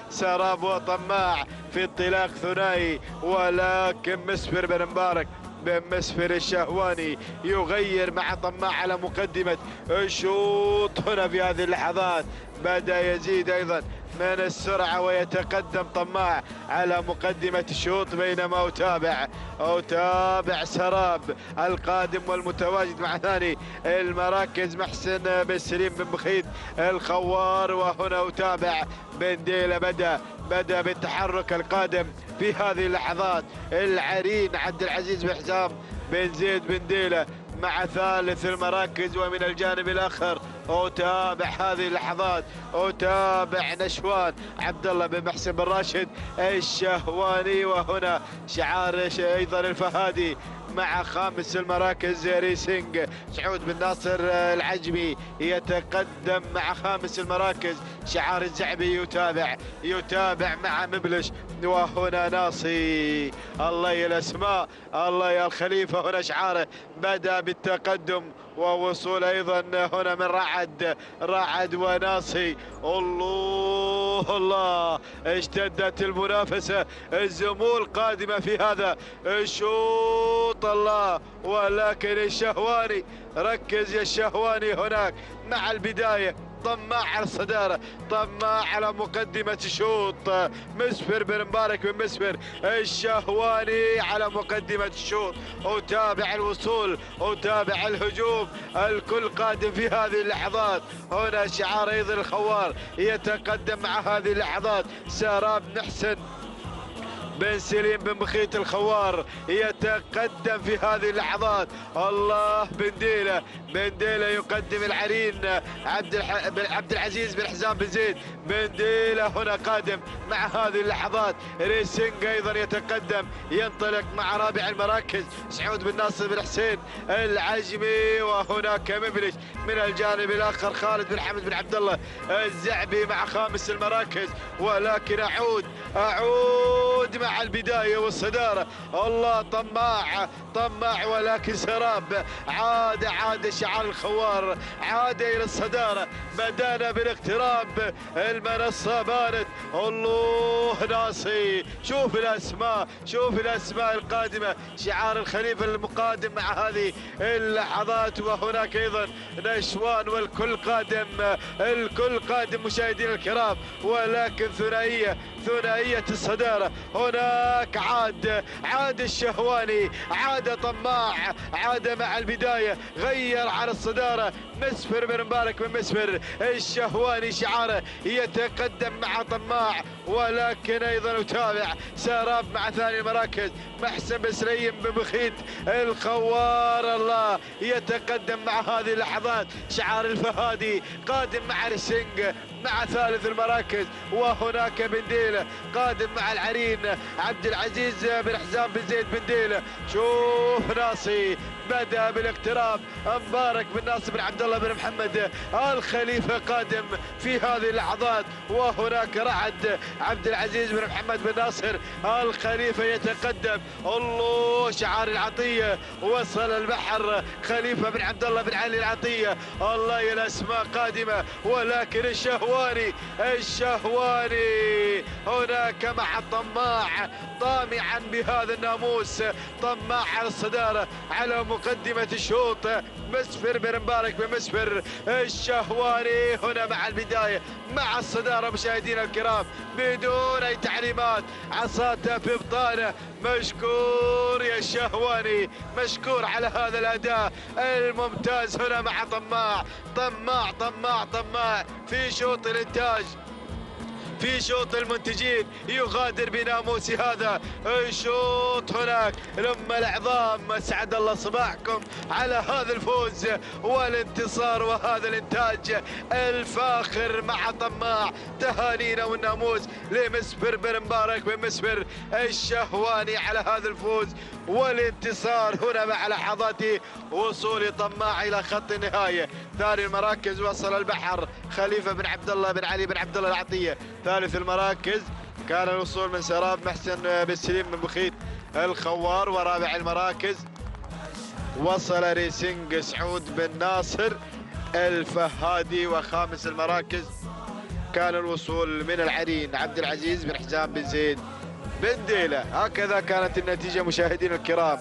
سراب وطماع في انطلاق ثنائي. ولكن مسفر بن مبارك بن مسفر الشهواني يغير مع طماع على مقدمة الشوط. هنا في هذه اللحظات بدأ يزيد أيضا من السرعة، ويتقدم طماع على مقدمة الشوط، بينما أتابع سراب القادم والمتواجد مع ثاني المراكز محسن بن سليم بن بخيت الخوار. وهنا أتابع بن ديله بدأ بالتحرك القادم في هذه اللحظات العرين عبد العزيز بن حزام بن زيد بن ديله مع ثالث المراكز. ومن الجانب الآخر أتابع هذه اللحظات، أتابع نشوان عبد الله بن محسن بن راشد الشهواني. وهنا شعار أيضا الفهادي مع خامس المراكز ريسينج سعود بن ناصر العجمي يتقدم مع خامس المراكز. شعار الزعبي يتابع مع مبلش، وهنا ناصي. الله يا الاسماء، الله يا الخليفه. هنا شعاره بدا بالتقدم ووصول ايضا هنا من رعد وناصي. الله اشتدت المنافسه، الزمول قادمه في هذا الشوط. الله، ولكن الشهواني، ركز يا الشهواني هناك مع البدايه. طماع على الصدارة، طماع على مقدمة الشوط. مسفر بن مبارك بن مسفر الشهواني على مقدمة الشوط، وتابع الوصول وتابع الهجوم. الكل قادم في هذه اللحظات. هنا شعار ايضا الخوار يتقدم مع هذه اللحظات. سراب محسن بن سليم بن بخيت الخوار يتقدم في هذه اللحظات. الله، بنديلة يقدم العرين. عبد العزيز بن حزام بن زيد. بنديلة هنا قادم مع هذه اللحظات. ريسينج ايضا يتقدم، ينطلق مع رابع المراكز سعود بن ناصر بن حسين العجمي. وهناك مبلش من الجانب الاخر خالد بن حمد بن عبد الله الزعبي مع خامس المراكز. ولكن اعود مع البداية والصدارة. الله، طماع ولكن سراب. عاد شعار الخوار، عاد إلى الصدارة. بدأنا بالاقتراب، المنصة بانت. الله، ناصي. شوف الأسماء القادمة. شعار الخليفة المقادم مع هذه اللحظات. وهناك أيضا نشوان والكل قادم مشاهدينا الكرام. ولكن ثنائية الصدارة. هناك عاد الشهواني، عاد طماع، عاد مع البداية، غير على الصدارة. مسفر بن مبارك بن مسفر الشهواني شعاره يتقدم مع طماع. ولكن ايضا يتابع سراب مع ثاني المراكز محسن بن سليم بن بخيت الخوار. الله، يتقدم مع هذه اللحظات. شعار الفهادي قادم مع ريسينج مع ثالث المراكز. وهناك بنديلة قادم مع العرين عبد العزيز بن حزام بن زيد. بنديلة، شوف ناصي بدأ بالاقتراب. مبارك بن ناصر بن عبد الله بن محمد الخليفة قادم في هذه اللحظات. وهناك رعد عبد العزيز بن محمد بن ناصر الخليفة يتقدم. الله، شعار العطية وصل البحر. خليفة بن عبد الله بن علي العطية. الله يا الاسماء قادمة. ولكن الشهواني هناك مع الطماع، طامعا بهذا الناموس، طماع على الصدارة على مقدمة الشوط. مسفر بن مبارك بن مسفر الشهواني هنا مع البداية مع الصدارة مشاهدينا الكرام بدون أي تعليمات. عصاته في بطانه. مشكور يا الشهواني، مشكور على هذا الأداء الممتاز هنا مع طماع في شوط الإنتاج، في شوط المنتجين. يغادر بناموس هذا الشوط. هناك لما العظام، اسعد الله صباحكم على هذا الفوز والانتصار وهذا الانتاج الفاخر مع طماع. تهانينا والناموس لمسفر بن مبارك بن مسفر الشهواني على هذا الفوز والانتصار. هنا مع لحظات وصول طماع الى خط النهايه. ثاني المراكز وصل البحر خليفه بن عبد الله بن علي بن عبد الله العطيه. ثالث المراكز كان الوصول من سراب محسن بن سليم بن بخيت الخوار. ورابع المراكز وصل ريسينج سعود بن ناصر الفهادي. وخامس المراكز كان الوصول من العرين عبد العزيز بن حزام بن زيد بن ديلة. هكذا كانت النتيجة مشاهدينا الكرام.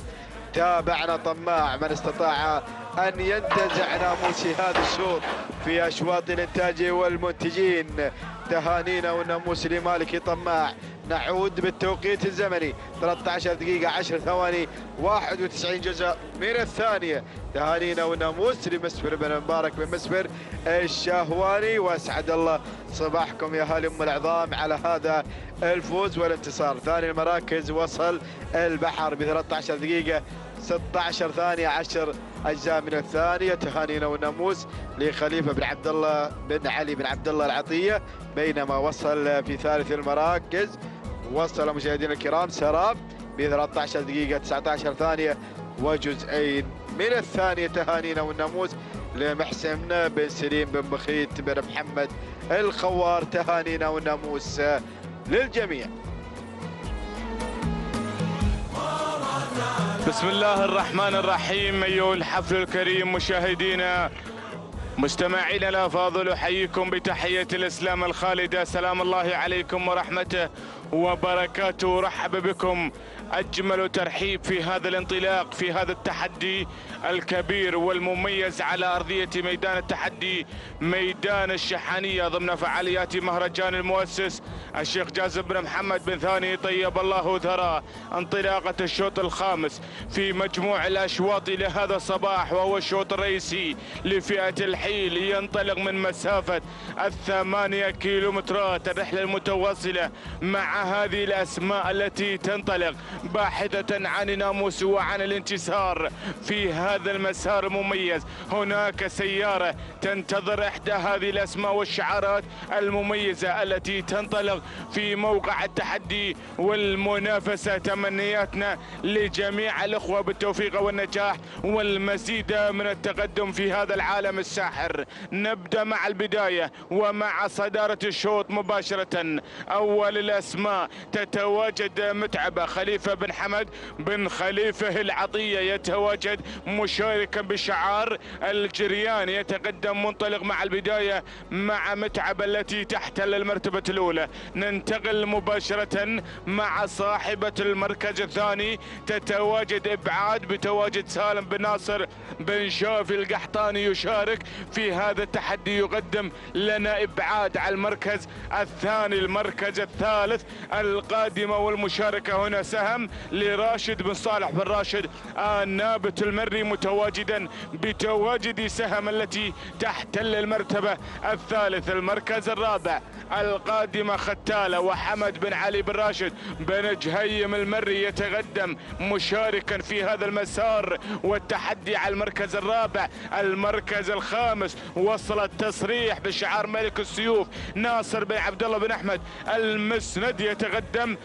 تابعنا طماع من استطاع أن ينتزع ناموس هذا الشوط في أشواط الإنتاج والمنتجين. تهانينا والناموس لمالك طماع. نعود بالتوقيت الزمني 13 دقيقة 10 ثواني 91 جزء من الثانية. تهانينا والناموس لمسفر بن مبارك بن مسفر الشهواني. واسعد الله صباحكم يا اهالي ام العظام على هذا الفوز والانتصار. ثاني المراكز وصل البحر ب 13 دقيقة 16 ثانية 10 أجزاء من الثانية. تهانينا والناموس لخليفة بن عبد الله بن علي بن عبد الله العطية. بينما وصل في ثالث المراكز وصل مشاهدينا الكرام سراب ب 13 دقيقة 19 ثانية وجزئين من الثانية. تهانينا والناموس لمحسن بن سليم بن بخيت بن محمد الخوار، تهانينا والناموس للجميع. بسم الله الرحمن الرحيم. أيها الحفل الكريم مشاهدينا مستمعينا الأفاضل، أحييكم بتحية الإسلام الخالدة، سلام الله عليكم ورحمته وبركاته. رحب بكم أجمل ترحيب في هذا الانطلاق، في هذا التحدي الكبير والمميز على أرضية ميدان التحدي، ميدان الشحانية، ضمن فعاليات مهرجان المؤسس الشيخ جازم بن محمد بن ثاني طيب الله ثراه. انطلاقة الشوط الخامس في مجموع الأشواط لهذا الصباح، وهو الشوط الرئيسي لفئة الحيل، ينطلق من مسافة 8 كيلومترات. الرحلة المتواصلة مع هذه الأسماء التي تنطلق باحثة عن الناموس وعن الانتصار في هذا المسار المميز. هناك سيارة تنتظر إحدى هذه الأسماء والشعارات المميزة التي تنطلق في موقع التحدي والمنافسة. تمنياتنا لجميع الأخوة بالتوفيق والنجاح والمزيد من التقدم في هذا العالم الساحر. نبدأ مع البداية ومع صدارة الشوط مباشرة. أول الأسماء تتواجد متعبة خليفة بن حمد بن خليفة العطية، يتواجد مشاركا بشعار الجريان، يتقدم منطلق مع البداية مع متعبة التي تحتل المرتبة الأولى. ننتقل مباشرة مع صاحبة المركز الثاني، تتواجد إبعاد بتواجد سالم بن ناصر بن شافي القحطاني، يشارك في هذا التحدي. يقدم لنا إبعاد على المركز الثاني. المركز الثالث القادمة والمشاركة هنا سهم لراشد بن صالح بن راشد النابت المري، متواجدا بتواجد سهم التي تحتل المرتبة الثالث. المركز الرابع القادمة ختالة وحمد بن علي بن راشد بن جهيم المري، يتقدم مشاركا في هذا المسار والتحدي على المركز الرابع. المركز الخامس وصل التصريح بشعار ملك السيوف ناصر بن عبد الله بن احمد المسند، يتقدم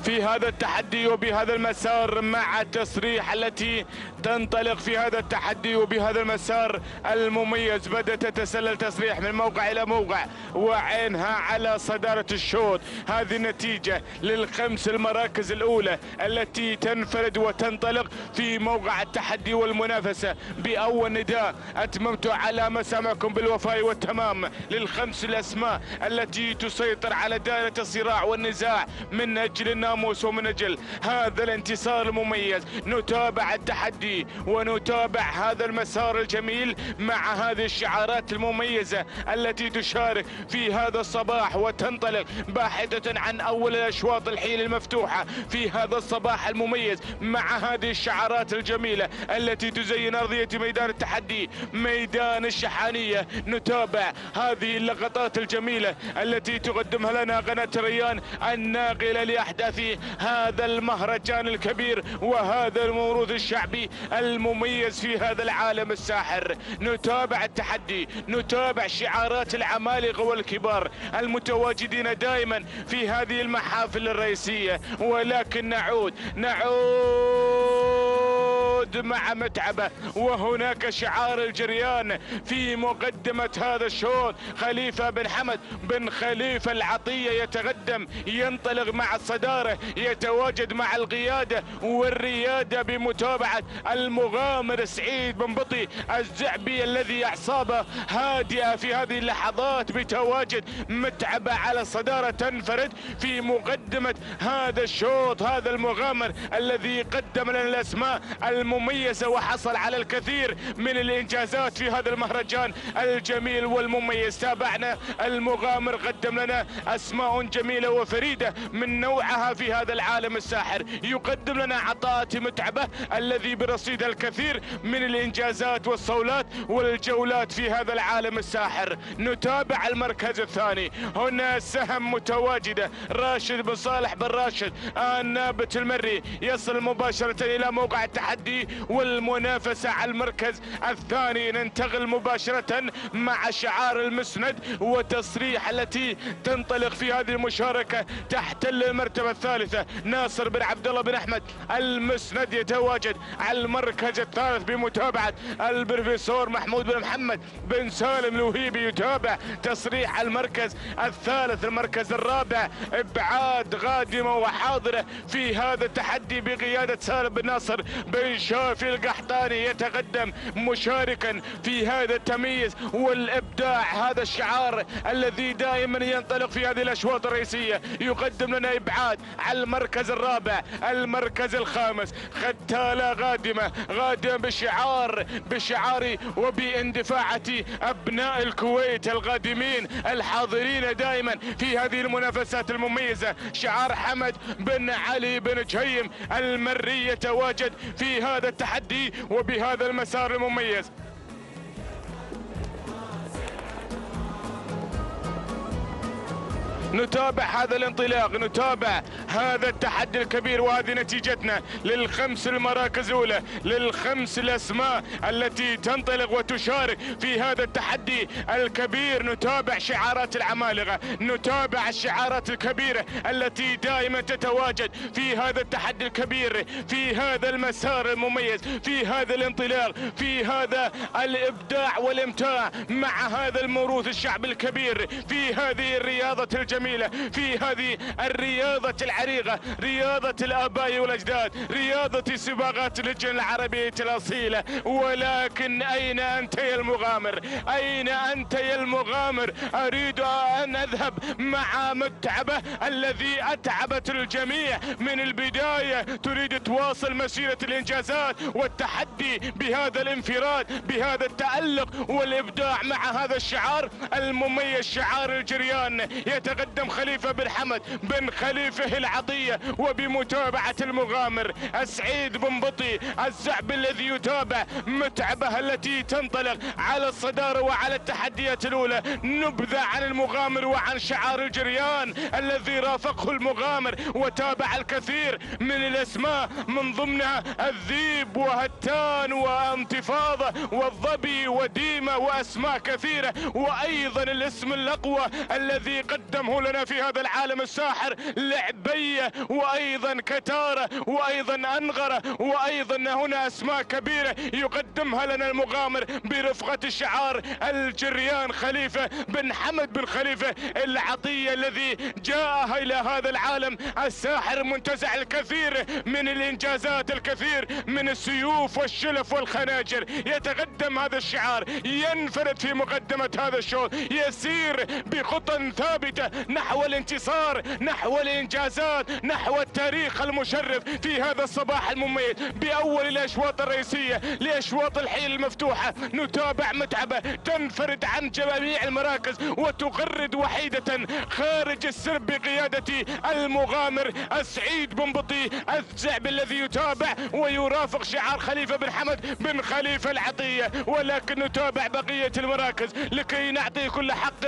في هذا التحدي وبهذا المسار مع التصريح التي تنطلق في هذا التحدي وبهذا المسار المميز. بدأت تتسلل تصريح من موقع إلى موقع وعينها على صدارة الشوط. هذه النتيجة للخمس المراكز الأولى التي تنفرد وتنطلق في موقع التحدي والمنافسة. بأول نداء أتممت على مسامعكم بالوفاء والتمام للخمس الأسماء التي تسيطر على دائرة الصراع والنزاع من أجل الناموس ومن أجل هذا الانتصار المميز. نتابع التحدي ونتابع هذا المسار الجميل مع هذه الشعارات المميزة التي تشارك في هذا الصباح وتنطلق باحثة عن أول الأشواط الحيل المفتوحة في هذا الصباح المميز مع هذه الشعارات الجميلة التي تزين أرضية ميدان التحدي، ميدان الشحانية. نتابع هذه اللقطات الجميلة التي تقدمها لنا قناة ريان الناقلة لأحداث هذا المهرجان الكبير وهذا الموروث الشعبي المميز في هذا العالم الساحر. نتابع التحدي، نتابع شعارات العمالقة والكبار المتواجدين دائما في هذه المحافل الرئيسية، ولكن نعود مع متعبة وهناك شعار الجريان في مقدمة هذا الشوط. خليفة بن حمد بن خليفة العطية يتقدم، ينطلق مع الصدارة، يتواجد مع القيادة والريادة بمتابعة المغامر سعيد بن بطي الزعبي الذي أعصابه هادئة في هذه اللحظات، بتواجد متعبة على الصدارة، تنفرد في مقدمة هذا الشوط. هذا المغامر الذي قدم لنا الأسماء المميزة وحصل على الكثير من الإنجازات في هذا المهرجان الجميل والمميز. تابعنا المغامر، قدم لنا أسماء جميلة وفريدة من نوعها في هذا العالم الساحر. يقدم لنا عطاءات متعبة الذي برصيد الكثير من الإنجازات والصولات والجولات في هذا العالم الساحر. نتابع المركز الثاني، هنا سهم متواجدة راشد بن صالح بن راشد النابت المري، يصل مباشرة إلى موقع التحدي والمنافسة على المركز الثاني. ننتقل مباشرة مع شعار المسند وتصريح التي تنطلق في هذه المشاركة. تحتل المرتبة الثالثة ناصر بن عبد الله بن أحمد المسند، يتواجد على المركز الثالث بمتابعة البروفيسور محمود بن محمد بن سالم الوهيبي. يتابع تصريح المركز الثالث. المركز الرابع ابعاد غادمة وحاضرة في هذا التحدي بقيادة سالم بن ناصر بن شافي القحطاني، يتقدم مشاركا في هذا التمييز والابداع. هذا الشعار الذي دائما ينطلق في هذه الاشواط الرئيسية. يقدم لنا ابعاد على المركز الرابع. المركز الخامس ختالة غادمة بشعاري وباندفاعة ابناء الكويت الغادمين الحاضرين دائما في هذه المنافسات المميزة. شعار حمد بن علي بن جهيم المري يتواجد في هذا التحدي وبهذا المسار المميز. نتابع هذا الانطلاق، نتابع هذا التحدي الكبير، وهذه نتيجتنا للخمس المراكز الأولى، للخمس الأسماء التي تنطلق وتشارك في هذا التحدي الكبير. نتابع شعارات العمالقة، نتابع الشعارات الكبيرة التي دائما تتواجد في هذا التحدي الكبير، في هذا المسار المميز، في هذا الانطلاق، في هذا الإبداع والإمتاع مع هذا الموروث الشعبي الكبير، في هذه الرياضة الجميلة، في هذه الرياضة العريقة، رياضة الآباء والأجداد، رياضة سباقات اللجنة العربية الأصيلة. ولكن أين أنت يا المغامر؟ أين أنت يا المغامر؟ أريد أن أذهب مع متعبة الذي أتعبت الجميع من البداية، تريد تواصل مسيرة الإنجازات والتحدي بهذا الانفراد، بهذا التألق والإبداع مع هذا الشعار المميز، شعار الجريان. يتقدم خليفة بن حمد بن خليفة العطية وبمتابعة المغامر سعيد بن بطي الزعب الذي يتابع متعبة التي تنطلق على الصدارة وعلى التحديات الأولى. نبذة عن المغامر وعن شعار الجريان الذي رافقه المغامر وتابع الكثير من الأسماء، من ضمنها الذيب وهتان وانتفاضة والظبي وديمة وأسماء كثيرة. وأيضا الاسم الأقوى الذي قدمه لنا في هذا العالم الساحر لعبية، وأيضا كتارة، وأيضا أنغرة، وأيضا هنا أسماء كبيرة يقدمها لنا المغامر برفقة الشعار الجريان خليفة بن حمد بن خليفة العطية الذي جاء إلى هذا العالم الساحر منتزع الكثير من الإنجازات، الكثير من السيوف والشلف والخناجر. يتقدم هذا الشعار، ينفرد في مقدمة هذا الشوط، يسير بخطى ثابتة نحو الانتصار، نحو الإنجازات، نحو التاريخ المشرف في هذا الصباح المميز بأول الأشواط الرئيسية لأشواط الحيل المفتوحة. نتابع متعبة تنفرد عن جميع المراكز وتغرد وحيدة خارج السرب بقيادة المغامر سعيد بن بطي الزعب الذي يتابع ويرافق شعار خليفة بن حمد بن خليفة العطية. ولكن نتابع بقية المراكز لكي نعطي كل حقه.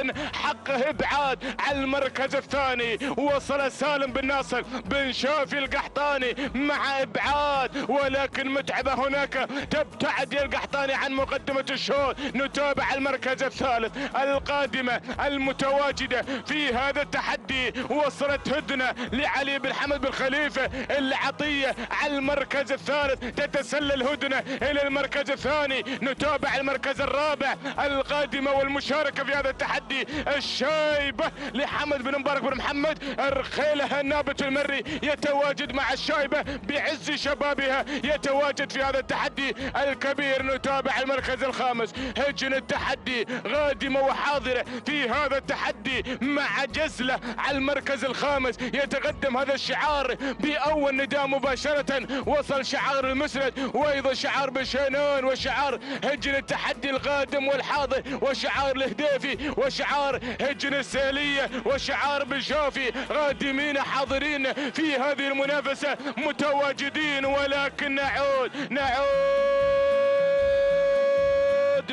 ابعاد على المركز الثاني وصل سالم بن ناصر بن شافي القحطاني مع ابعاد، ولكن متعبة هناك تبتعد يا القحطاني عن مقدمة الشوط. نتابع المركز الثالث القادمة المتواجدة في هذا التحدي. وصلت هدنة لعلي بن حمد بن خليفة العطية على المركز الثالث، تتسلل هدنة الى المركز الثاني. نتابع المركز الرابع القادمة والمشاركة في هذا التحدي، الشايبة لحمد بن مبارك بن محمد الرخيلة النابت المري يتواجد مع الشايبة بعز شبابها، يتواجد في هذا التحدي الكبير. نتابع المركز الخامس هجن التحدي غادمة وحاضرة في هذا التحدي مع جزلة على المركز الخامس. يتقدم هذا الشعار بأول نداء مباشرة، وصل شعار المسند وأيضا شعار بشينان وشعار هجن التحدي القادم والحاضر وشعار الهديفي وشعار هجن السيلية وشعار بالشافي غادمين حاضرين في هذه المنافسة متواجدين. ولكن نعود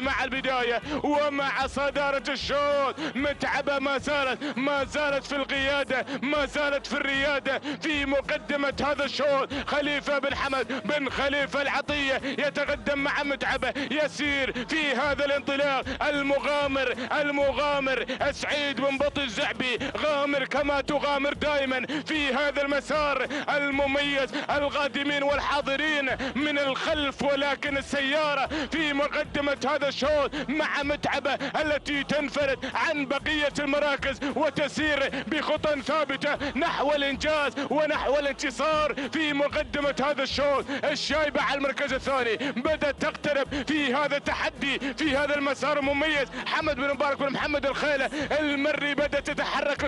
مع البداية ومع صدارة الشوط. متعبة ما زالت في القيادة، ما زالت في الريادة في مقدمة هذا الشوط. خليفة بن حمد بن خليفة العطية يتقدم مع متعبة، يسير في هذا الانطلاق المغامر سعيد بن بطي الزعبي، غامر كما تغامر دائما في هذا المسار المميز. القادمين والحاضرين من الخلف، ولكن السيارة في مقدمة هذا الشوط مع متعبة التي تنفرد عن بقية المراكز وتسير بخطى ثابتة نحو الإنجاز ونحو الانتصار في مقدمة هذا الشوط. الشايبة على المركز الثاني بدأت تقترب في هذا التحدي في هذا المسار المميز. حمد بن مبارك بن محمد الخيلة المري بدأت تتحرك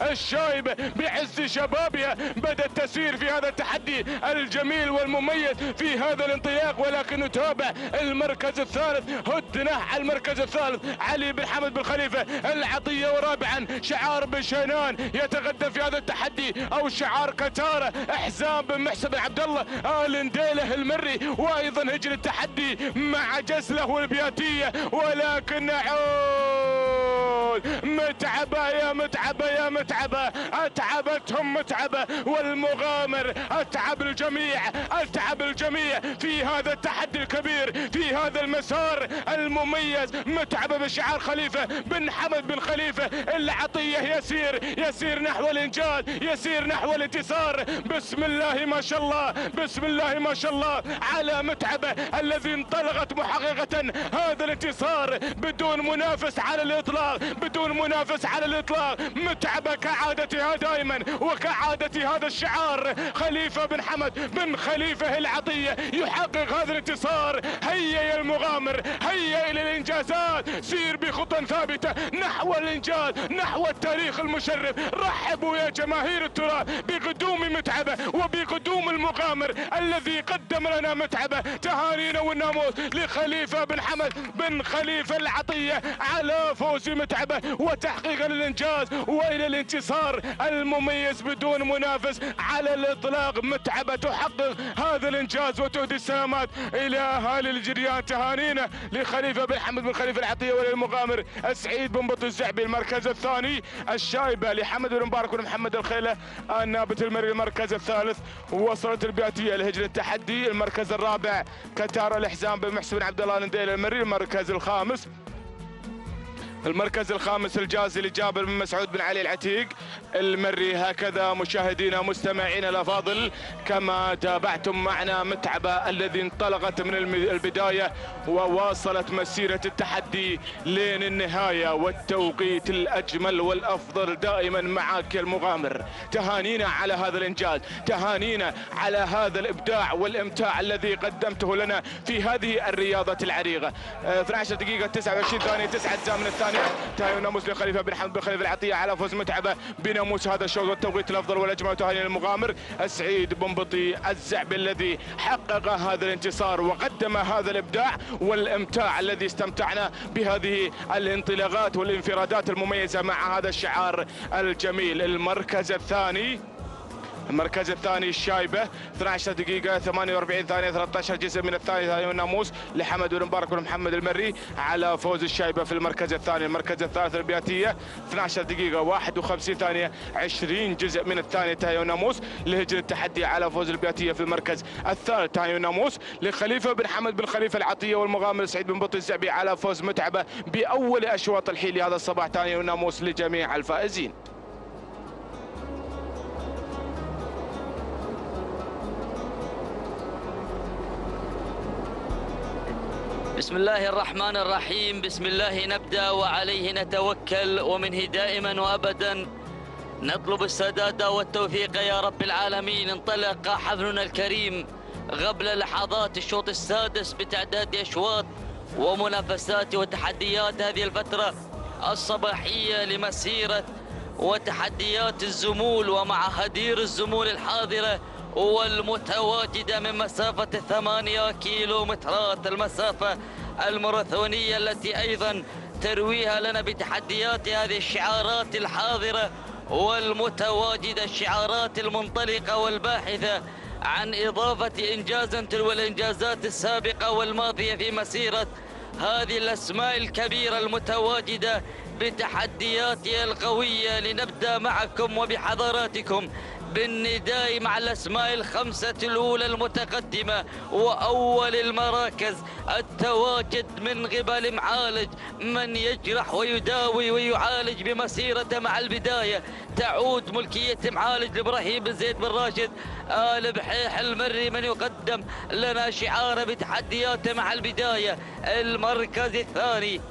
الشايبة بعز شبابها، بدأت تسير في هذا التحدي الجميل والمميز في هذا الانطلاق. ولكن نتابع المركز الثالث، هدنه على المركز الثالث علي بن حمد بن خليفة العطية، ورابعا شعار بن شينان يتقدم في هذا التحدي، او شعار كتارة حزام بن محسن بن عبد الله آل نديله المري، وايضا هجر التحدي مع جسله والبياتية. ولكن نعود متعبة يا متعبة اتعبتهم متعبة والمغامر، اتعب الجميع في هذا التحدي الكبير في هذا المسار المميز. متعبة بشعار خليفة بن حمد بن خليفة العطية يسير نحو الانجاز، يسير نحو الانتصار. بسم الله ما شاء الله على متعبة الذي انطلقت محققة هذا الانتصار بدون منافس على الاطلاق. متعبة كعادتها دائما وكعادة هذا الشعار، خليفة بن حمد بن خليفة العطية يحقق هذا الانتصار. هيا يا المغامر، هيا الى الانجازات، سير بخطى ثابتة نحو الانجاز، نحو التاريخ المشرف. رحبوا يا جماهير التراث بقدوم متعبة وبقدوم المغامر الذي قدم لنا متعبة. تهانينا والناموس لخليفة بن حمد بن خليفة العطية على فوز متعبة وتحقيق الانجاز والى الانتصار المميز بدون منافس على الاطلاق. متعبة تحقق هذا الانجاز وتهدي السلامات الى اهالي الجريان. تهانينا لخليفة بن حمد بن خليفة العطية وللمغامر سعيد بن بطي الزعبي المركز الثاني. الشايبة لحمد بن مبارك بن محمد الخيلة النابت المري المركز الثالث. وصلت البياتية لهجر التحدي المركز الرابع. كتار الحزام بن محسن بن عبد الله النديل المري المركز الخامس. المركز الخامس الجازي لجابر بن مسعود بن علي العتيق المري. هكذا مشاهدينا مستمعينا الافاضل كما تابعتم معنا متعبة الذي انطلقت من البداية وواصلت مسيرة التحدي لين النهاية، والتوقيت الأجمل والأفضل دائما معك يا المغامر. تهانينا على هذا الإنجاز، تهانينا على هذا الإبداع والإمتاع الذي قدمته لنا في هذه الرياضة العريقة. 12 دقيقة 29 ثانية 9 أجزاء من الثانية. تهاني ناموس لخليفة بن حمد بن خليفة العطية على فوز متعبة بناموس هذا الشوط والتوقيت الأفضل والأجمل. تهاني للمغامر سعيد بن بطي الزعبي الذي حقق هذا الانتصار وقدم هذا الإبداع والإمتاع الذي استمتعنا بهذه الانطلاقات والانفرادات المميزة مع هذا الشعار الجميل. المركز الثاني الشايبة 12 دقيقة 48 ثانية 13 جزء من الثانية. ثاني الناموس لحمد بن مبارك بن محمد المري على فوز الشايبة في المركز الثاني. المركز الثالث البياتية 12 دقيقة 51 ثانية 20 جزء من الثانية. تهاني الناموس لهجر التحدي على فوز البياتية في المركز الثالث. تهاني الناموس لخليفة بن حمد بن خليفة العطية والمغامر سعيد بن بطي الزعبي على فوز متعبة بأول أشواط الحيل هذا الصباح. تهاني الناموس لجميع الفائزين. بسم الله الرحمن الرحيم. بسم الله نبدأ وعليه نتوكل، ومنه دائما وأبدا نطلب السداد والتوفيق يا رب العالمين. انطلق حفلنا الكريم قبل لحظات الشوط السادس بتعداد أشواط ومنافسات وتحديات هذه الفترة الصباحية لمسيرة وتحديات الزمول ومع هدير الزمول الحاضرة والمتواجدة من مسافة 8 كيلومترات، المسافة الماراثونية التي أيضا ترويها لنا بتحديات هذه الشعارات الحاضرة والمتواجدة، الشعارات المنطلقة والباحثة عن إضافة إنجاز تلو الإنجازات السابقة والماضية في مسيرة هذه الأسماء الكبيرة المتواجدة بتحدياتها القوية. لنبدأ معكم وبحضراتكم بالنداء مع الأسماء الخمسة الأولى المتقدمة وأول المراكز. التواجد من قبل معالج، من يجرح ويداوي ويعالج بمسيرة. مع البداية تعود ملكية معالج إبراهيم بن زيد بن راشد آل بحيح المري، من يقدم لنا شعار بتحدياته. مع البداية المركز الثاني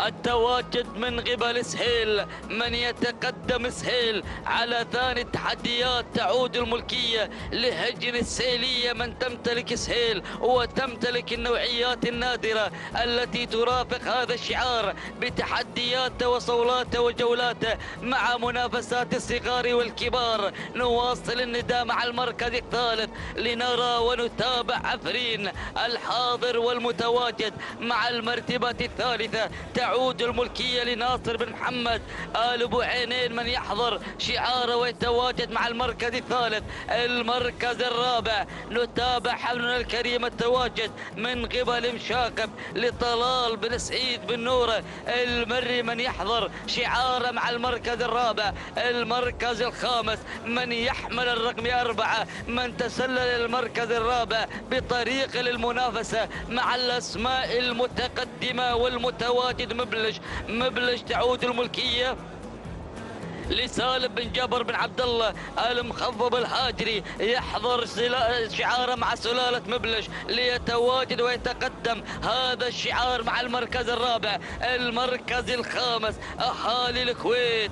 التواجد من قبل سهيل، من يتقدم سهيل على ثاني التحديات. تعود الملكية لهجن السيلية، من تمتلك سهيل وتمتلك النوعيات النادرة التي ترافق هذا الشعار بتحدياته وصولاته وجولاته مع منافسات الصغار والكبار. نواصل النداء مع المركز الثالث لنرى ونتابع عفرين الحاضر والمتواجد مع المرتبة الثالثة. تعود الملكية لناصر بن محمد آل أبو عينين، من يحضر شعاره ويتواجد مع المركز الثالث. المركز الرابع نتابع حملنا الكريم التواجد من قبل مشاقب لطلال بن سعيد بن نوره المري، من يحضر شعاره مع المركز الرابع. المركز الخامس من يحمل الرقم 4، من تسلل المركز الرابع بطريق للمنافسة مع الأسماء المتقدمة والمتواجد. مبلج تعود الملكية لسالم بن جبر بن عبد الله المخضب الهاجري، يحضر شعاره مع سلالة مبلج ليتواجد ويتقدم هذا الشعار مع المركز الرابع. المركز الخامس أهالي الكويت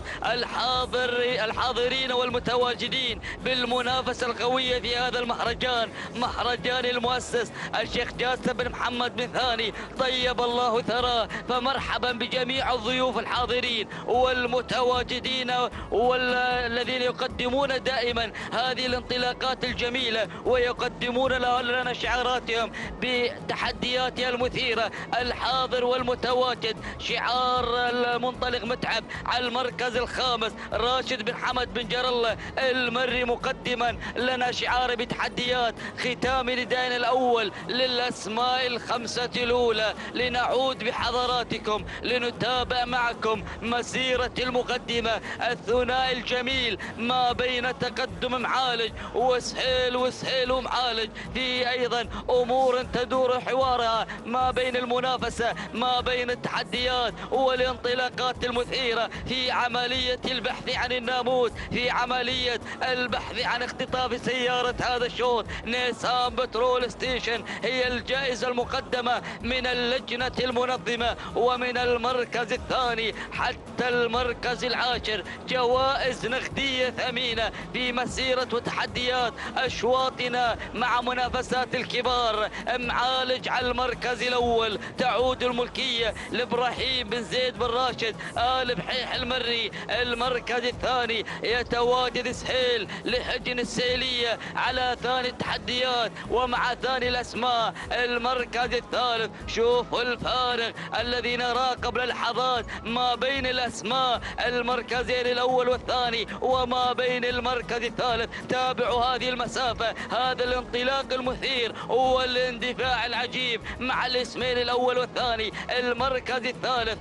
الحاضرين والمتواجدين بالمنافسة القوية في هذا المهرجان، مهرجان المؤسس الشيخ جاسم بن محمد بن ثاني طيب الله ثراه. فمرحبا بجميع الضيوف الحاضرين والمتواجدين والذين يقدمون دائما هذه الانطلاقات الجميلة ويقدمون لنا شعاراتهم بتحدياتها المثيرة. الحاضر والمتواجد شعار المنطلق متعب على المركز الخامس. راشد بن حمد بن جر الله المري مقدما لنا شعار بتحديات. ختام ندائنا الأول للأسماء الخمسة الأولى. لنعود بحضراتكم لنتابع معكم مسيرة المقدمة الثنائي الجميل ما بين تقدم معالج وسهيل ومعالج، في أيضا أمور تدور حوارها ما بين المنافسة، ما بين التحديات والانطلاقات المثيرة في عملية البحث عن الناموس، في عملية البحث عن اختطاف سيارة هذا الشوط. نيسان بترول ستيشن هي الجائزة المقدمة من اللجنة المنظمة، ومن المركز الثاني حتى المركز العاشر جوائز نقدية ثمينة في مسيرة وتحديات أشواطنا مع منافسات الكبار. معالج على المركز الأول. تعود الملكية لإبراهيم بن زيد بن راشد آل بحيح المري. المركز الثاني يتواجد سهيل لهجن السيلية على ثاني التحديات ومع ثاني الأسماء. المركز الثالث شوفوا الفارق الذي نراه قبل لحظات ما بين الأسماء المركزين الأول والثاني وما بين المركز الثالث. تابعوا هذه المسافة، هذا الانطلاق المثير والاندفاع العجيب مع الاسمين الأول والثاني. المركز الثالث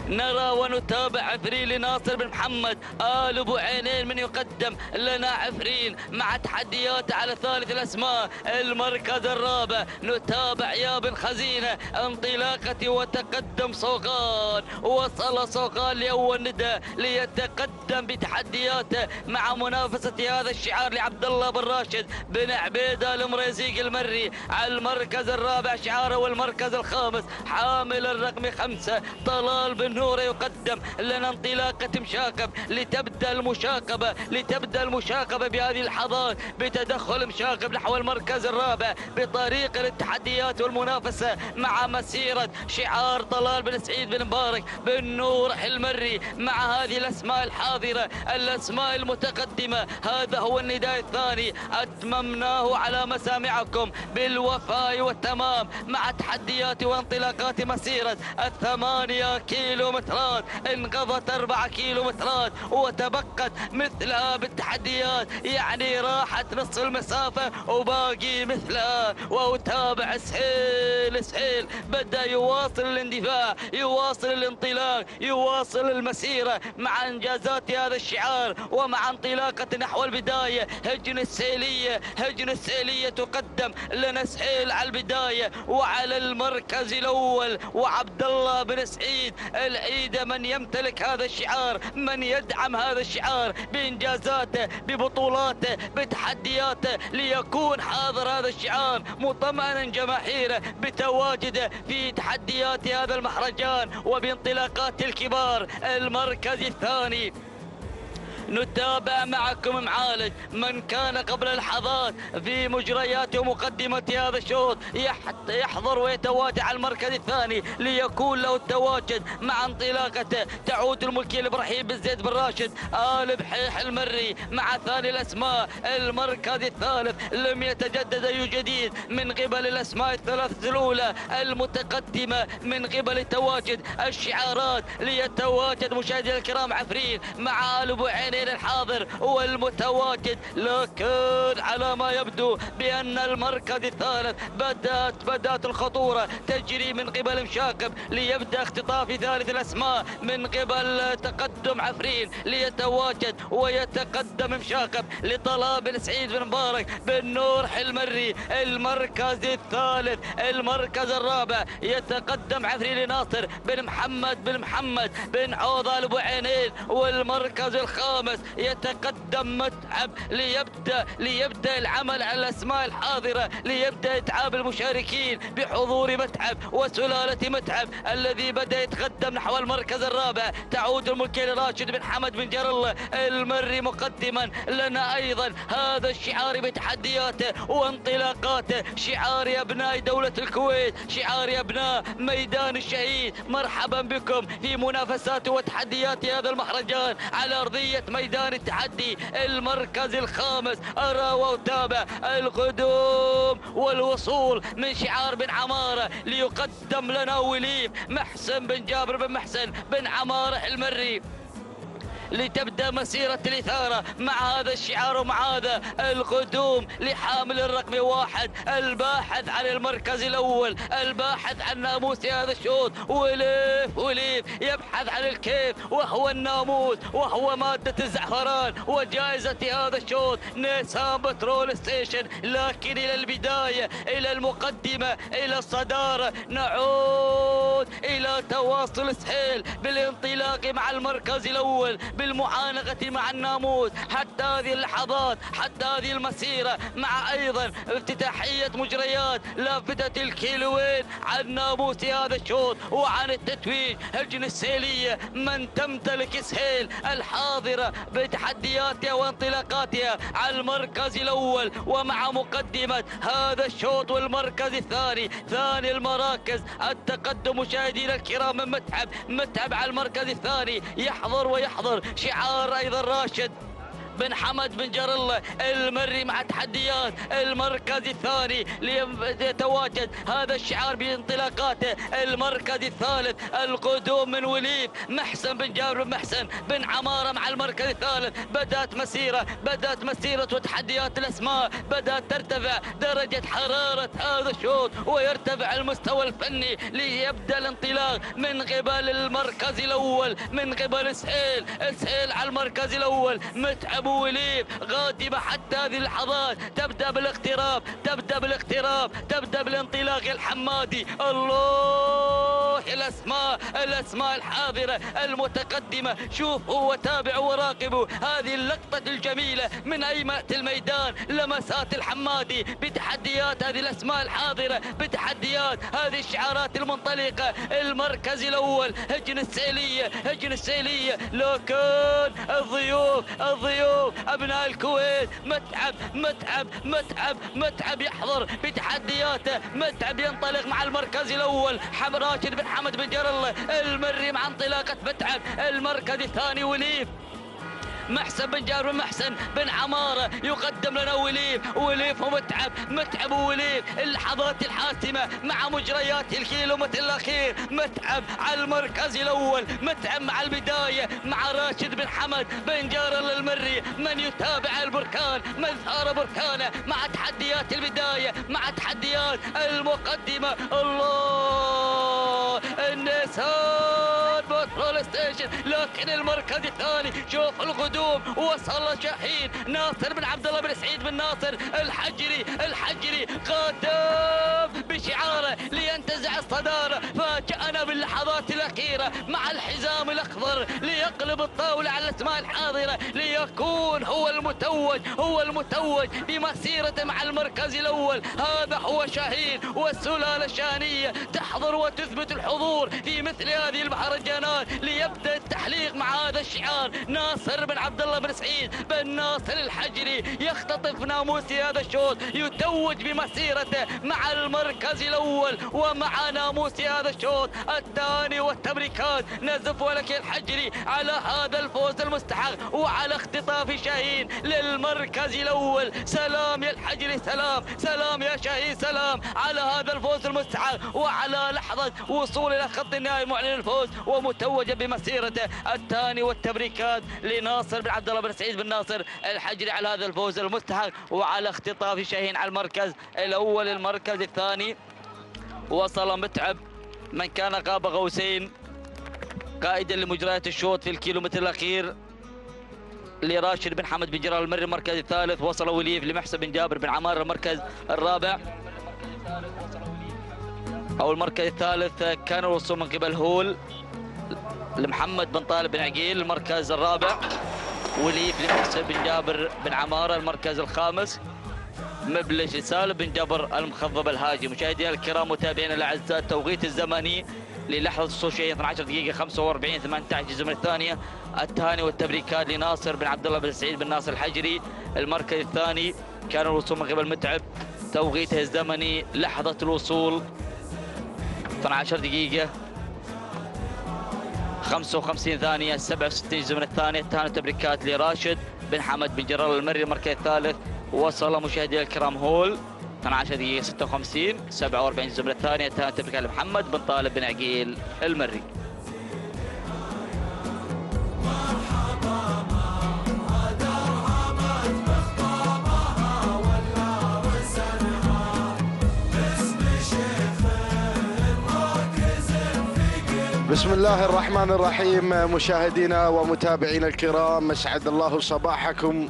نرى ونتابع عفرين لناصر بن محمد آل أبو عينين، من يقدم لنا عفرين مع تحديات على ثالث الأسماء. المركز الرابع نتابع يا بن خزينة انطلاقة وتقدم صوغان. وصل صوغان لأول نداء ليتقدم بتحدياته مع منافسة هذا الشعار لعبد الله بن راشد بن عبيدة المريزيق المري على المركز الرابع شعاره. والمركز الخامس حامل الرقم 5 طلال بن نور يقدم لنا انطلاقة مشاقب لتبدأ المشاقبة بهذه اللحظات بتدخل مشاقب نحو المركز الرابع بطريق التحديات والمنافسة مع مسيرة شعار طلال بن سعيد بن مبارك بن نور المري مع هذه الأسماء الحاضرة، الأسماء المتقدمة. هذا هو النداء الثاني أتممناه على مسامعكم بالوفاء والتمام مع تحديات وانطلاقات مسيرة 8 كيلو كيلومترات، انقضت 4 كيلومترات وتبقت مثلها بالتحديات، يعني راحت نصف المسافة وباقي مثلها. وأتابع سهيل سهيل بدأ يواصل الاندفاع، يواصل الانطلاق، يواصل المسيرة مع إنجازات هذا الشعار ومع انطلاقة نحو البداية. هجن السيلية، هجن السيلية تقدم لنا سهيل على البداية وعلى المركز الأول، وعبد الله بن سعيد العيدة من يمتلك هذا الشعار، من يدعم هذا الشعار بإنجازاته، ببطولاته، بتحدياته، ليكون حاضر هذا الشعار مطمئنا جماهيره بتواجده في تحديات هذا المهرجان وبانطلاقات الكبار. المركز الثاني نتابع معكم معالج من كان قبل لحظات في مجريات ومقدمة هذا الشوط يحضر ويتواجد على المركز الثاني ليكون له التواجد مع انطلاقته. تعود الملكية لإبراهيم بن زيد بن راشد آل بحيح المري مع ثاني الأسماء. المركز الثالث لم يتجدد أي جديد من قبل الأسماء الثلاثة الأولى المتقدمة من قبل تواجد الشعارات. ليتواجد مشاهدينا الكرام عفرين مع آل أبو عينين الحاضر والمتواجد، لكن على ما يبدو بأن المركز الثالث بدأت الخطورة تجري من قبل مشاقب. ليبدأ اختطاف ثالث الأسماء من قبل تقدم عفرين، ليتواجد ويتقدم مشاقب لطلال بن سعيد بن مبارك بن نور المري. المركز الثالث، المركز الرابع يتقدم عفرين لناصر بن محمد بن عوضة أبو عينين. والمركز الخامس يتقدم متعب ليبدأ العمل على الأسماء الحاضرة، ليبدأ إتعاب المشاركين بحضور متعب وسلالة متعب الذي بدأ يتقدم نحو المركز الرابع. تعود الملكية لراشد بن حمد بن جر الله المري مقدما لنا أيضا هذا الشعار بتحدياته وانطلاقاته. شعار يا أبناء دولة الكويت، شعار يا أبناء ميدان الشهيد، مرحبا بكم في منافسات وتحديات هذا المهرجان على أرضية ميدان التحدي. المركز الخامس أرى وأتابع القدوم والوصول من شعار بن عمارة ليقدم لنا وليف محسن بن جابر بن محسن بن عمارة المري، لتبدأ مسيرة الإثارة مع هذا الشعار ومع هذا القدوم لحامل الرقم 1 الباحث عن المركز الأول، الباحث عن ناموس هذا الشوط. وليف يبحث عن الكيف وهو الناموس وهو مادة الزعفران وجائزة هذا الشوط نيسان بترول ستيشن. لكن إلى البداية، إلى المقدمة، إلى الصدارة، نعود إلى تواصل سهيل بالانطلاق مع المركز الأول، بالمعانقة مع الناموس حتى هذه اللحظات، حتى هذه المسيرة، مع أيضا افتتاحية مجريات لافتة الكيلوين عن ناموس هذا الشوط وعن التتويج. هجن السيلية من تمتلك سهيل الحاضرة بتحدياتها وانطلاقاتها على المركز الأول ومع مقدمة هذا الشوط. والمركز الثاني، ثاني المراكز التقدم مشاهدينا الكرام من متعب على المركز الثاني. يحضر شعار أيضا راشد بن حمد بن جر الله المري مع تحديات المركز الثاني. ليتواجد هذا الشعار بانطلاقاته. المركز الثالث القدوم من وليف محسن بن جابر بن محسن بن عمارة مع المركز الثالث. بدأت مسيرة وتحديات الأسماء، بدأت ترتفع درجة حرارة هذا الشوط ويرتفع المستوى الفني ليبدأ الانطلاق من قبل المركز الأول، من قبل سهيل على المركز الأول. متعب وليف غادمة حتى هذه اللحظات، تبدأ بالاقتراب، تبدأ بالانطلاق الحمادي. الله، الأسماء الحاضرة المتقدمة. شوفوا وتابعوا وراقبوا هذه اللقطة الجميلة من أيمنة الميدان، لمسات الحمادي بتحديات هذه الأسماء الحاضرة، بتحديات هذه الشعارات المنطلقة. المركز الأول هجن السيلية، لكن الضيوف أبناء الكويت متعب يحضر بتحدياته. متعب ينطلق مع المركز الأول. راشد بن حمد بن جر الله المري مع انطلاقة متعب. المركز الثاني وليف محسن بن جابر بن محسن بن عمارة يقدم لنا وليف ومتعب ووليف. اللحظات الحاسمة مع مجريات الكيلومتر الأخير. متعب على المركز الأول، متعب مع البداية مع راشد بن حمد بن جارل المري. من يتابع البركان، من ثار بركانه مع تحديات البداية، مع تحديات المقدمة. الله، النيسان بترول ستيشن، لكن المركز الثاني شوف القدوم. وصل شاهين ناصر بن عبد الله بن سعيد بن ناصر الحجري قادم بشعاره لينتزع الصدارة. فاجأنا باللحظات الأخيرة مع الحزام الأخضر ليقلب الطاولة على الأسماء الحاضرة، ليكون هو المتوج بمسيرته مع المركز الأول. هذا هو شاهين، والسلالة الشانية تحضر وتثبت الحضور في مثل هذه المهرجانات ليبدأ التحليق مع هذا الشعار. ناصر بن عبد الله بن سعيد بن ناصر الحجري يختطف ناموس هذا الشوط، يتوج بمسيرته مع المركز الأول ومع ناموس هذا الشوط الثاني. والتبريكات نزف ولك الحجري على هذا الفوز المستحق وعلى اختطاف شاهين للمركز الأول. سلام يا الحجري، سلام يا شاهين، سلام على هذا الفوز المستحق وعلى لحظة وصول إلى خط النهائي معلن الفوز ومتوجا بمسيرته الثاني. والتبريكات لناصر بن عبد الله بن سعيد بن ناصر الحجري على هذا الفوز المستحق وعلى اختطاف شاهين على المركز الأول. المركز الثاني وصل متعب من كان قاب قوسين قائدا لمجريات الشوط في الكيلومتر الأخير لراشد بن حمد بن جرال المري. المركز الثالث وصل وليف لمحسن بن جابر بن عمار. المركز الرابع أو المركز الثالث كان الوصول من قبل هول لمحمد بن طالب بن عقيل. المركز الرابع وليف لمحسن بن جابر بن عمارة. المركز الخامس مبلش لسالم بن جبر المخضب الهاجي. مشاهدينا الكرام متابعينا الاعزاء، التوقيت الزمني للحظة وصول شاهين 12 دقيقة 45 18 جزء من الثانية. التهاني والتبريكات لناصر بن عبد الله بن سعيد بن ناصر الحجري. المركز الثاني كان الوصول من قبل متعب، توقيته الزمني لحظة الوصول 12 دقيقة 55 ثانية 67 جزء من الثانية. التهاني والتبريكات لراشد بن حمد بن جرال المري. المركز الثالث وصل مشاهدينا الكرام هول 12 دقيقة 56 47 جزء من الثانية. التهاني والتبريكات لمحمد بن طالب بن عقيل المري. بسم الله الرحمن الرحيم. مشاهدينا ومتابعينا الكرام، اسعد الله صباحكم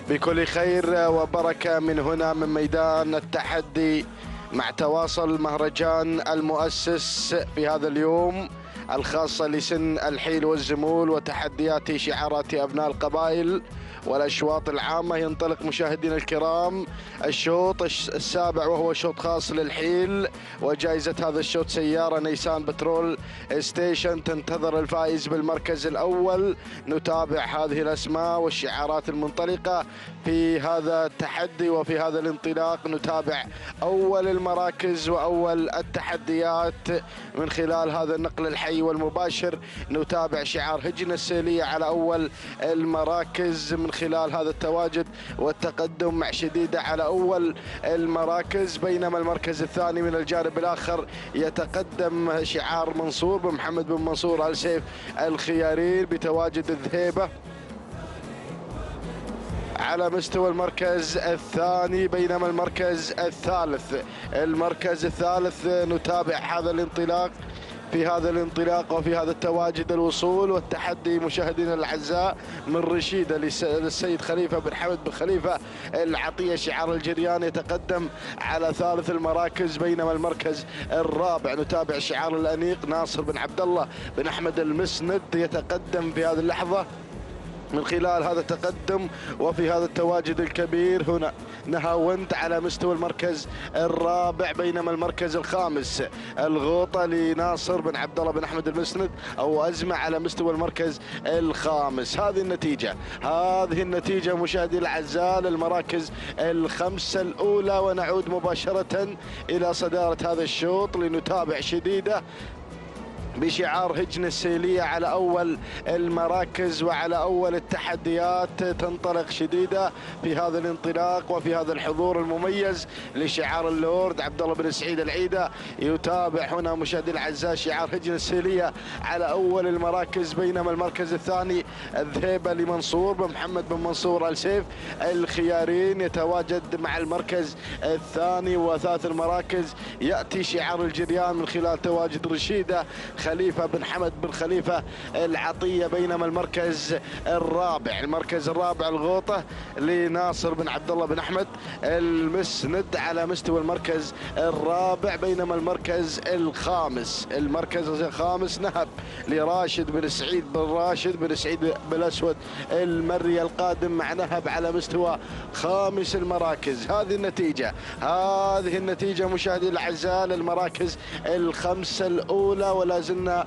بكل خير وبركة من هنا من ميدان التحدي مع تواصل مهرجان المؤسس في هذا اليوم الخاصة لسن الحيل والزمول وتحديات شعارات أبناء القبائل والأشواط العامة. ينطلق مشاهدينا الكرام الشوط السابع وهو شوط خاص للحيل، وجائزة هذا الشوط سيارة نيسان بترول ستيشن. تنتظر الفائز بالمركز الأول. نتابع هذه الأسماء والشعارات المنطلقة في هذا التحدي وفي هذا الانطلاق. نتابع أول المراكز وأول التحديات من خلال هذا النقل الحي والمباشر. نتابع شعار هجنة السيلية على أول المراكز من خلال هذا التواجد والتقدم مع شديدة على أول المراكز، بينما المركز الثاني من الجانب الآخر يتقدم شعار منصور بن محمد بن منصور آل سيف الخيارين بتواجد الذهيبة على مستوى المركز الثاني. بينما المركز الثالث نتابع هذا الانطلاق في هذا الانطلاق وفي هذا التواجد الوصول والتحدي مشاهدينا الاعزاء من رشيده للسيد خليفه بن حمد بن خليفه العطيه شعار الجريان يتقدم على ثالث المراكز. بينما المركز الرابع نتابع شعار الانيق ناصر بن عبد الله بن احمد المسند يتقدم في هذه اللحظه من خلال هذا التقدم وفي هذا التواجد الكبير. هنا نهاوند على مستوى المركز الرابع. بينما المركز الخامس الغوطة لناصر بن عبد الله بن احمد المسند او ازمة على مستوى المركز الخامس. هذه النتيجة مشاهدي الاعزاء للمراكز الخمسة الاولى، ونعود مباشرة الى صدارة هذا الشوط لنتابع شديدة بشعار هجن السيلية على أول المراكز وعلى أول التحديات. تنطلق شديدة في هذا الانطلاق وفي هذا الحضور المميز لشعار اللورد عبد الله بن سعيد العيدة. يتابع هنا مشاهدي الأعزاء شعار هجن السيلية على أول المراكز، بينما المركز الثاني الذهيبة لمنصور بن محمد بن منصور آل سيف. الخيارين يتواجد مع المركز الثاني، وثالث المراكز يأتي شعار الجريان من خلال تواجد رشيدة خليفة بن حمد بن خليفة العطية. بينما المركز الرابع الغوطة لناصر بن عبد الله بن أحمد المسند على مستوى المركز الرابع. بينما المركز الخامس نهب لراشد بن سعيد بن سعيد بالأسود المري القادم مع نهب على مستوى خامس المراكز. هذه النتيجة مشاهدي الأعزاء للمراكز الخمسة الأولى، ولا زلنا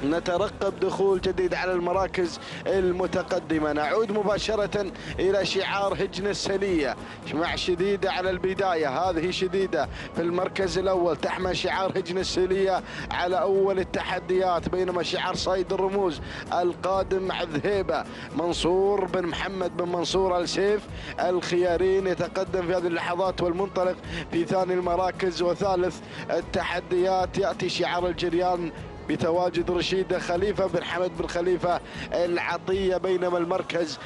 نترقب دخول جديد على المراكز المتقدمة. نعود مباشرة إلى شعار هجن السيلية مع شديدة على البداية. هذه شديدة في المركز الأول تحمل شعار هجن السيلية على أول التحديات، بينما شعار صيد الرموز القادم مع ذهيبة منصور بن محمد بن منصور آل سيف. الخيارين يتقدم في هذه اللحظات والمنطلق في ثاني المراكز. وثالث التحديات يأتي شعار الجريان بتواجد رشيدة خليفة بن حمد بن خليفة العطية. بينما المركز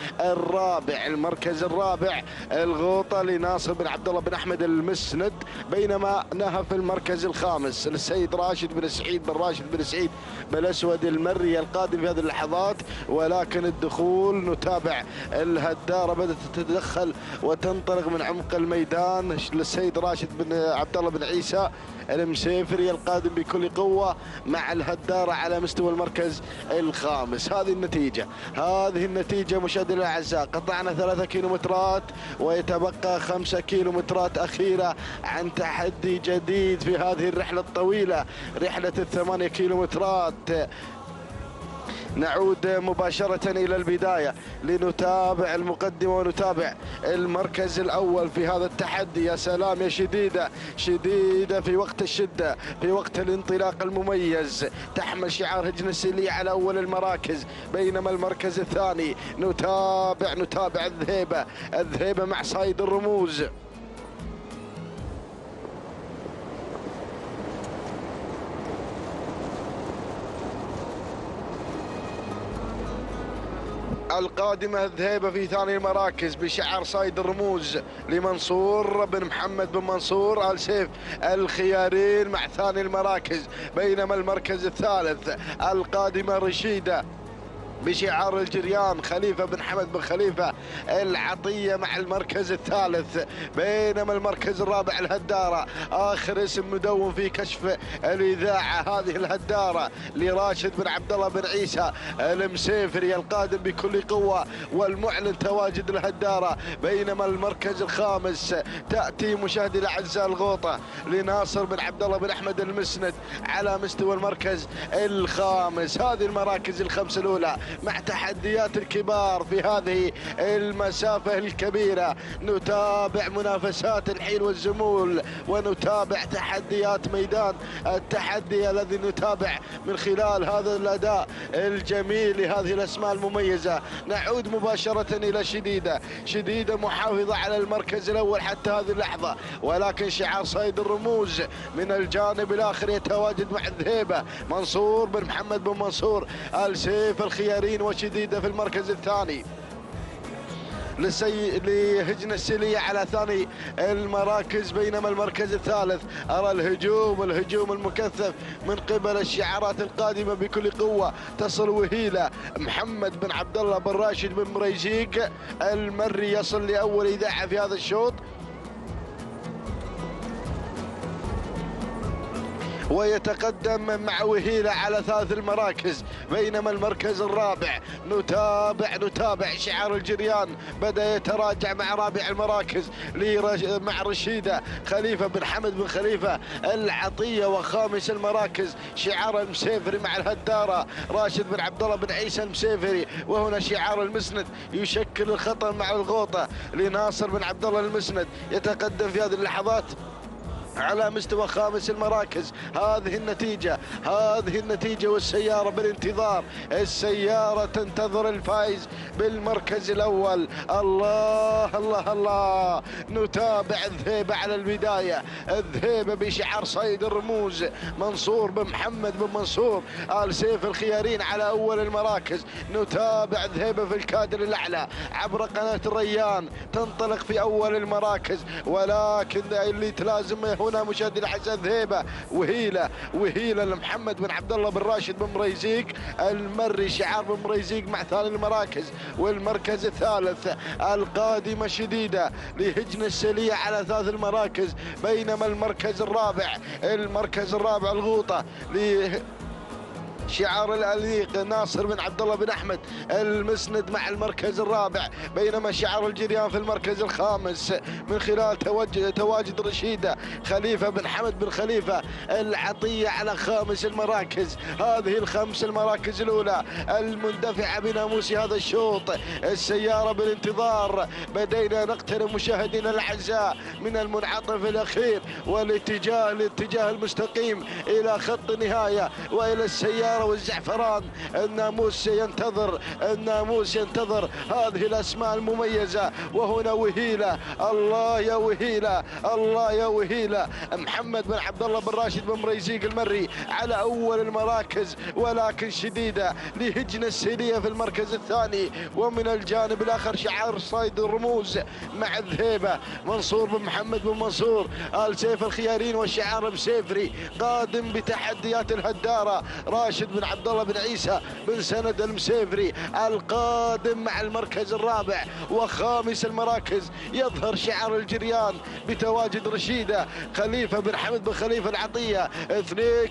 الرابع الغوطة لناصر بن عبد الله بن أحمد المسند. بينما نهى في المركز الخامس السيد راشد بن سعيد بالأسود المري القادم في هذه اللحظات. ولكن الدخول نتابع الهدارة بدأت تتدخل وتنطلق من عمق الميدان للسيد راشد بن عبد الله بن عيسى المسيفري القادم بكل قوة مع الهدارة على مستوى المركز الخامس. هذه النتيجة مشاهدينا الأعزاء. قطعنا 3 كيلومترات ويتبقى 5 كيلومترات أخيرة عن تحدي جديد في هذه الرحلة الطويلة، رحلة 8 كيلومترات. نعود مباشرة إلى البداية لنتابع المقدمة ونتابع المركز الأول في هذا التحدي. يا سلام يا شديدة في وقت الشدة، في وقت الانطلاق المميز، تحمل شعار هجن السيلية على أول المراكز. بينما المركز الثاني نتابع الذهيبة مع صيد الرموز. القادمة الذهيبة في ثاني المراكز بشعار صيد الرموز لمنصور بن محمد بن منصور آل سيف. الخيارين مع ثاني المراكز. بينما المركز الثالث القادمة رشيدة بشعار الجريان خليفة بن حمد بن خليفة العطية مع المركز الثالث. بينما المركز الرابع الهدارة، آخر اسم مدون في كشف الإذاعة، هذه الهدارة لراشد بن عبد الله بن عيسى المسيفري القادم بكل قوة والمعلن تواجد الهدارة. بينما المركز الخامس تأتي مشاهدي الأعزاء الغوطة لناصر بن عبد الله بن أحمد المسند على مستوى المركز الخامس. هذه المراكز الخمسة الأولى مع تحديات الكبار في هذه المسافة الكبيرة. نتابع منافسات الحيل والزمول ونتابع تحديات ميدان التحدي الذي نتابع من خلال هذا الأداء الجميل لهذه الأسماء المميزة. نعود مباشرة إلى شديدة محافظة على المركز الأول حتى هذه اللحظة، ولكن شعار صيد الرموز من الجانب الآخر يتواجد مع الذهيبة منصور بن محمد بن منصور آل سيف الخيارين. وشديدة في المركز الثاني لهجن السيلية على ثاني المراكز. بينما المركز الثالث أرى الهجوم المكثف من قبل الشعارات القادمة بكل قوة. تصل وهيلة محمد بن عبد الله بن راشد بن مريزيق المري يصل لأول إذاعة في هذا الشوط ويتقدم مع وهيلة على ثالث المراكز. بينما المركز الرابع نتابع شعار الجريان بدأ يتراجع مع رابع المراكز مع رشيدة خليفة بن حمد بن خليفة العطية. وخامس المراكز شعار المسيفري مع الهدارة راشد بن عبد الله بن عيسى المسيفري. وهنا شعار المسند يشكل الخطر مع الغوطة لناصر بن عبد الله المسند. يتقدم في هذه اللحظات على مستوى خامس المراكز. هذه النتيجة والسيارة بالانتظار، السيارة تنتظر الفائز بالمركز الأول. الله الله الله، نتابع الذهيبة على البداية، الذهيبة بشعار صيد الرموز منصور بن محمد بن منصور آل سيف الخيارين على أول المراكز. نتابع الذهيبة في الكادر الأعلى عبر قناة الريان تنطلق في أول المراكز، ولكن اللي تلازم هنا مشاهدي الأعزاء الذهيبة وهيلة لمحمد بن عبد الله بن راشد بن مريزيق المري شعار بن مريزيق مع ثاني المراكز. والمركز الثالث القادمة شديدة لهجن السلية على ثالث المراكز، بينما المركز الرابع الغوطة شعار الأليق ناصر بن عبد الله بن أحمد المسند مع المركز الرابع، بينما شعار الجريان في المركز الخامس من خلال تواجد رشيدة خليفة بن حمد بن خليفة العطية على خامس المراكز. هذه الخمس المراكز الأولى المندفعة بناموس هذا الشوط. السيارة بالانتظار، بدينا نقترب مشاهدينا الأعزاء من المنعطف الأخير والاتجاه المستقيم إلى خط النهاية وإلى السيارة والزعفران. الناموس ينتظر هذه الأسماء المميزة. وهنا وهيلة، الله يا وهيلة محمد بن عبد الله بن راشد بن مريزيق المري على أول المراكز، ولكن شديدة لهجن السيلية في المركز الثاني. ومن الجانب الآخر شعار صيد الرموز مع الذهيبة منصور بن محمد بن منصور آل سيف الخيارين والشعار بسيفري قادم بتحديات الهدارة راشد بن عبد الله بن عيسى بن سند المسيفري القادم مع المركز الرابع. وخامس المراكز يظهر شعار الجريان بتواجد رشيدة خليفة بن حمد بن خليفة العطية. 2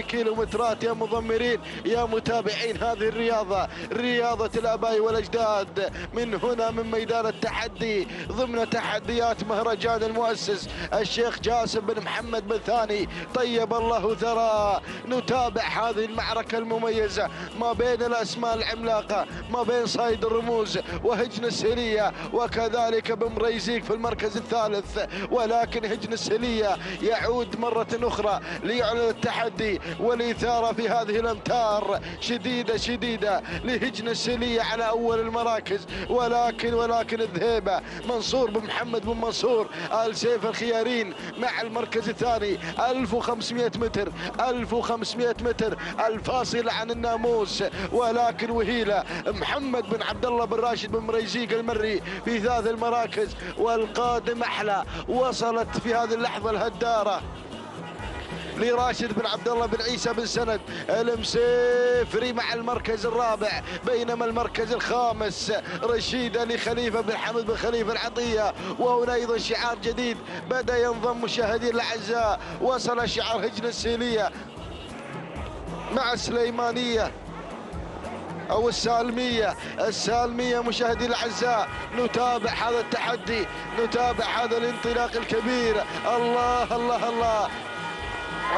كيلومترات يا مضمرين يا متابعين هذه الرياضة، رياضة الآباء والأجداد، من هنا من ميدان التحدي ضمن تحديات مهرجان المؤسس الشيخ جاسم بن محمد بن ثاني طيب الله ثراه. نتابع هذه المعركة المميزة ما بين الأسماء العملاقة، ما بين صيد الرموز وهجن السلية، وكذلك بن مريزيق في المركز الثالث. ولكن هجن السلية يعود مرة أخرى ليعلن التحدي والإثارة في هذه الأمتار. شديدة لهجن السلية على أول المراكز. ولكن الذهيبة منصور بن محمد بن منصور آل سيف الخيارين مع المركز الثاني 1500 متر الفاصل عن الناموس. ولكن وهيلة محمد بن عبد الله بن راشد بن مريزيق المري في ثالث المراكز، والقادم أحلى. وصلت في هذه اللحظة الهدارة لراشد بن عبد الله بن عيسى بن سند المسيفري مع المركز الرابع، بينما المركز الخامس رشيدة لخليفة بن حمد بن خليفة العطية. وهنا أيضا شعار جديد بدأ ينضم مشاهدين الأعزاء، وصل شعار هجن السيلية مع السليمانية أو السالمية مشاهدي الأعزاء. نتابع هذا التحدي، نتابع هذا الانطلاق الكبير. الله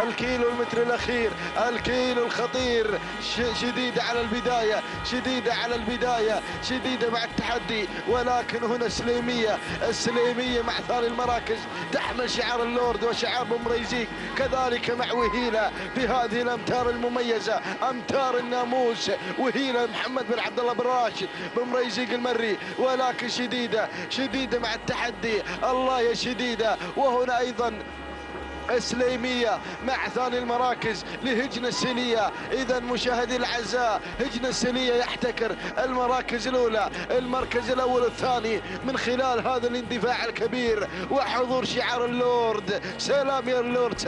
الكيلو المتر الأخير، الكيلو الخطير. شديدة على البداية، شديدة مع التحدي. ولكن هنا السليمية مع ثاني المراكز تحمل شعار اللورد وشعار بن مريزيق، كذلك مع وهيلة في هذه الأمتار المميزة أمتار الناموس. وهيلة محمد بن عبد الله بن راشد بن مريزيق المري، ولكن شديدة مع التحدي. الله يا شديدة. وهنا أيضا السليمية مع ثاني المراكز لهجن السلية. إذا مشاهدي الأعزاء هجن السلية يحتكر المراكز الأولى، المركز الأول والثاني من خلال هذا الاندفاع الكبير وحضور شعار اللورد. سلام يا اللورد،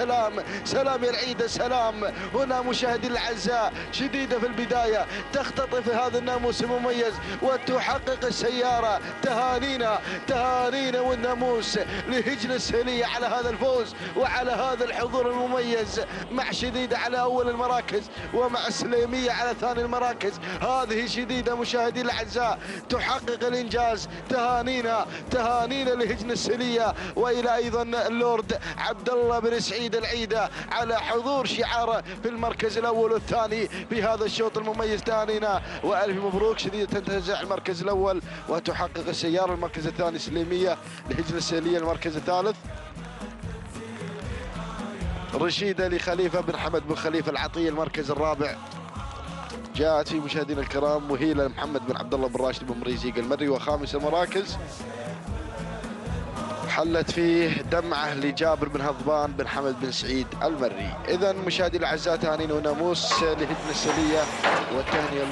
سلام يا العيدة، سلام. هنا مشاهدي الأعزاء شديدة في البداية تختطف هذا الناموس المميز وتحقق السيارة. تهانينا والناموس لهجن السلية على هذا الفوز وعلى هذا الحضور المميز، مع شديدة على أول المراكز ومع السليمية على ثاني المراكز. هذه شديدة مشاهدي الأعزاء تحقق الإنجاز. تهانينا لهجن السلية، وإلى أيضا اللورد عبد الله بن سعيد العيدة على حضور شعاره في المركز الأول والثاني في هذا الشوط المميز. تهانينا وألف مبروك. شديدة تنتزع المركز الأول وتحقق السيارة. المركز الثاني سليمية لهجن السلية المركز الثالث. رشيدة لخليفة بن حمد بن خليفة العطية المركز الرابع. جاءت في مشاهدينا الكرام مهيلة محمد بن عبد الله بن راشد بن مريزيق المري. وخامس المراكز حلت فيه دمعة لجابر بن هضبان بن حمد بن سعيد المري. إذا مشاهدينا الأعزاء تهانينا وناموس لهجنة السلية والتهنئة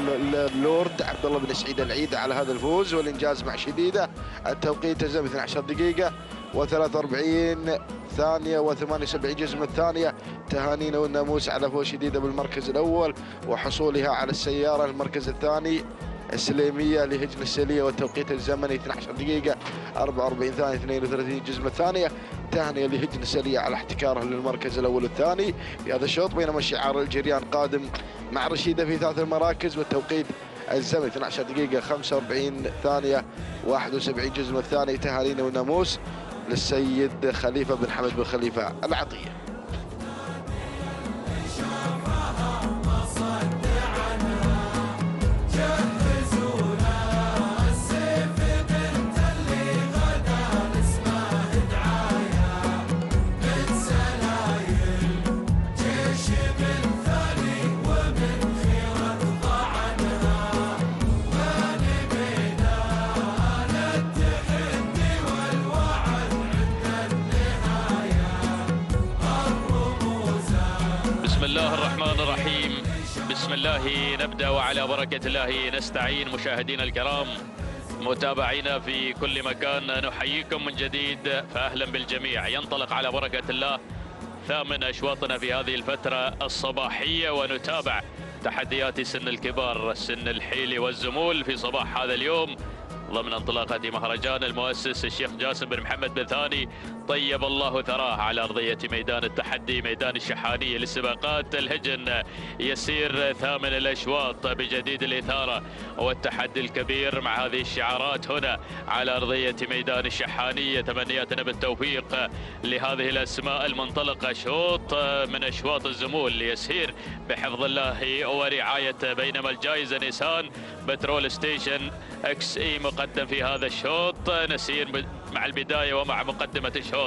اللورد عبد الله بن سعيد العيد على هذا الفوز والإنجاز مع شديدة. التوقيت الزمن 12 دقيقة و43 ثانية و78 جزم الثانية. تهانينا والناموس على فوز شديدة بالمركز الأول وحصولها على السيارة المركز الثاني السليمية لهجنة السلية والتوقيت الزمني 12 دقيقة 44 ثانية 32 جزم الثانية. تهنئة لهجنة السلية على احتكارها للمركز الأول والثاني في هذا الشوط. بينما شعار الجريان قادم مع رشيدة في ثلاث المراكز والتوقيت الزمني 12 دقيقة 45 ثانية 71 جزم الثاني. تهانينا والناموس للسيد خليفة بن حمد بن خليفة العطية. بسم الله نبدأ وعلى بركة الله نستعين. مشاهدينا الكرام متابعينا في كل مكان نحييكم من جديد، فأهلا بالجميع. ينطلق على بركة الله ثامن أشواطنا في هذه الفترة الصباحية ونتابع تحديات سن الكبار، سن الحيل والزمول في صباح هذا اليوم ضمن انطلاقة مهرجان المؤسس الشيخ جاسم بن محمد بن ثاني طيب الله ثراه على أرضية ميدان التحدي ميدان الشحانية للسباقات. الهجن يسير ثامن الأشواط بجديد الإثارة والتحدي الكبير مع هذه الشعارات هنا على أرضية ميدان الشحانية. تمنياتنا بالتوفيق لهذه الأسماء المنطلقة. شوط من أشواط الزمول يسير بحفظ الله ورعايته، بينما الجائزة نيسان بترول ستيشن اكس اي مقدم في هذا الشوط. نسير مع البداية ومع مقدمة الشوط.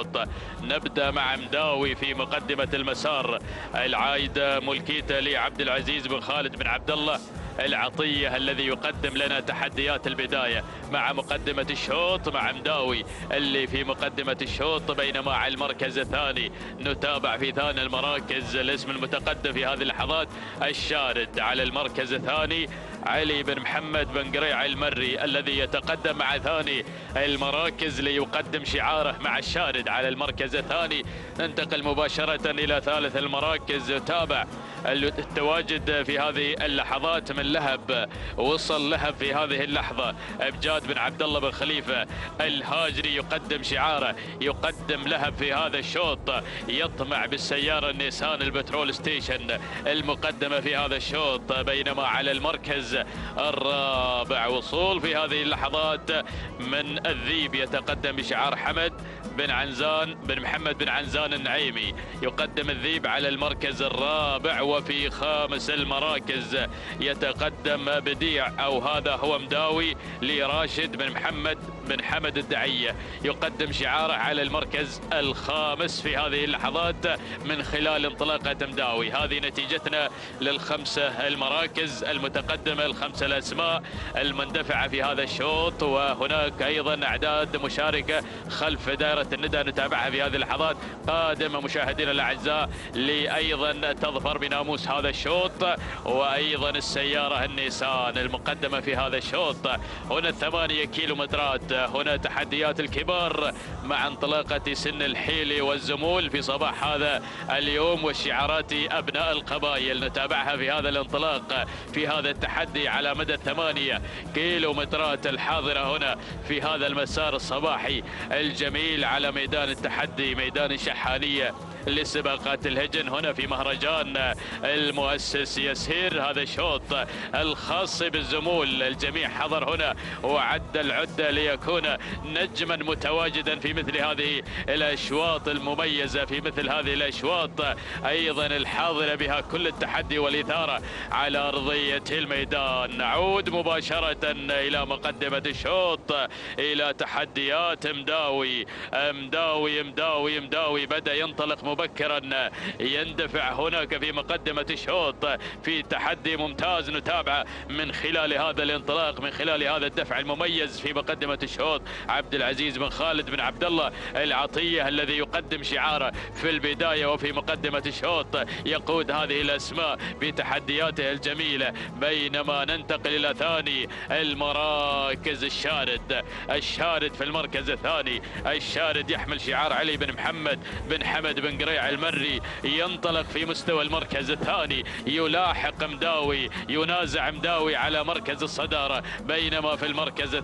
نبدأ مع مداوي في مقدمة المسار العايدة ملكيته لعبد العزيز بن خالد بن عبد الله العطية الذي يقدم لنا تحديات البداية مع مقدمة الشوط مع مداوي اللي في مقدمة الشوط. بينما على المركز الثاني نتابع في ثاني المراكز الاسم المتقدم في هذه اللحظات الشارد. على المركز الثاني علي بن محمد بن قريع المري الذي يتقدم مع ثاني المراكز ليقدم شعاره مع الشارد على المركز الثاني. ننتقل مباشرة إلى ثالث المراكز. تابع التواجد في هذه اللحظات من لهب. وصل لهب في هذه اللحظة أبجاد بن عبد الله بن خليفة الهاجري يقدم شعاره، يقدم لهب في هذا الشوط، يطمع بالسيارة النيسان البترول ستيشن المقدمة في هذا الشوط. بينما على المركز الرابع وصول في هذه اللحظات من الذيب يتقدم بشعار حمد بن عنزان بن محمد بن عنزان النعيمي. يقدم الذيب على المركز الرابع. وفي خامس المراكز يتقدم بديع او هذا هو مداوي لراشد بن محمد بن حمد الدعية، يقدم شعاره على المركز الخامس في هذه اللحظات من خلال انطلاقة مداوي. هذه نتيجتنا للخمسة المراكز المتقدمة، الخمسة الأسماء المندفعة في هذا الشوط. وهناك أيضا أعداد مشاركة خلف دائرة الندى نتابعها في هذه اللحظات قادمة مشاهدينا الأعزاء لأيضا تظفر بناموس هذا الشوط. وأيضا السيارة النيسان المقدمة في هذا الشوط. هنا 8 كيلومترات، هنا تحديات الكبار مع انطلاقة سن الحيل والزمول في صباح هذا اليوم والشعارات أبناء القبائل نتابعها في هذا الانطلاق في هذا التحدي على مدى 8 كيلومترات الحاضرة هنا في هذا المسار الصباحي الجميل على ميدان التحدي ميدان الشحانية لسباقات الهجن هنا في مهرجان المؤسس. يسير هذا الشوط الخاص بالزمول، الجميع حضر هنا وعد العدة ليكون نجما متواجدا في مثل هذه الأشواط المميزة، في مثل هذه الأشواط أيضا الحاضرة بها كل التحدي والإثارة على أرضية الميدان. نعود مباشرة إلى مقدمة الشوط، إلى تحديات مداوي. مداوي بدأ ينطلق مبكرا يندفع هناك في مقدمة الشوط في تحدي ممتاز نتابعه من خلال هذا الانطلاق، من خلال هذا الدفع المميز في مقدمة الشوط. عبد العزيز بن خالد بن عبد الله العطية الذي يقدم شعاره في البداية وفي مقدمة الشوط، يقود هذه الأسماء بتحدياته الجميلة. بينما ننتقل إلى ثاني المراكز الشارد في المركز الثاني. الشارد يحمل شعار علي بن محمد بن حمد بن قريع المري، ينطلق في مستوى المركز الثاني، يلاحق مداوي، ينازع مداوي على مركز الصدارة. بينما في المركز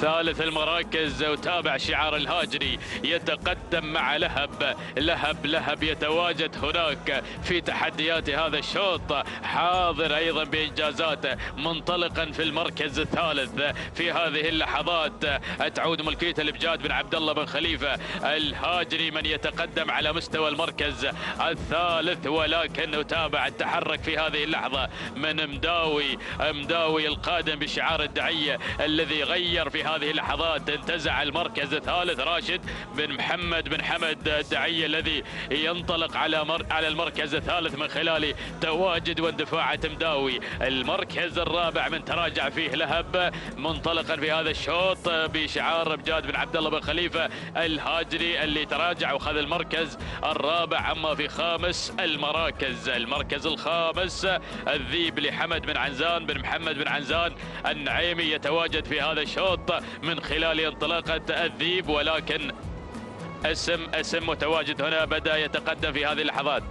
ثالث المراكز وتابع شعار الهاجري يتقدم مع لهب يتواجد هناك في تحديات هذا الشوط، حاضر ايضا بانجازاته، منطلقا في المركز الثالث في هذه اللحظات. تعود ملكية الابجاد بن عبد الله بن خليفة. الهاجري من يتقدم على مستوى المركز الثالث، ولكن نتابع التحرك في هذه اللحظة من مداوي القادم بشعار الدعية الذي غير في هذه اللحظات، انتزع المركز الثالث. راشد بن محمد بن حمد الدعية الذي ينطلق على المركز الثالث من خلال تواجد واندفاع مداوي. المركز الرابع من تراجع فيه لهب منطلقا في هذا الشوط بشعار ابجاد بن عبد الله بن خليفة. الهاجري اللي تراجع وخذ المركز الرابع. اما في خامس المركز الخامس الذيب لحمد بن عنزان بن محمد بن عنزان النعيمي يتواجد في هذا الشوط من خلال انطلاقة الذيب، ولكن اسم متواجد هنا بدأ يتقدم في هذه اللحظات.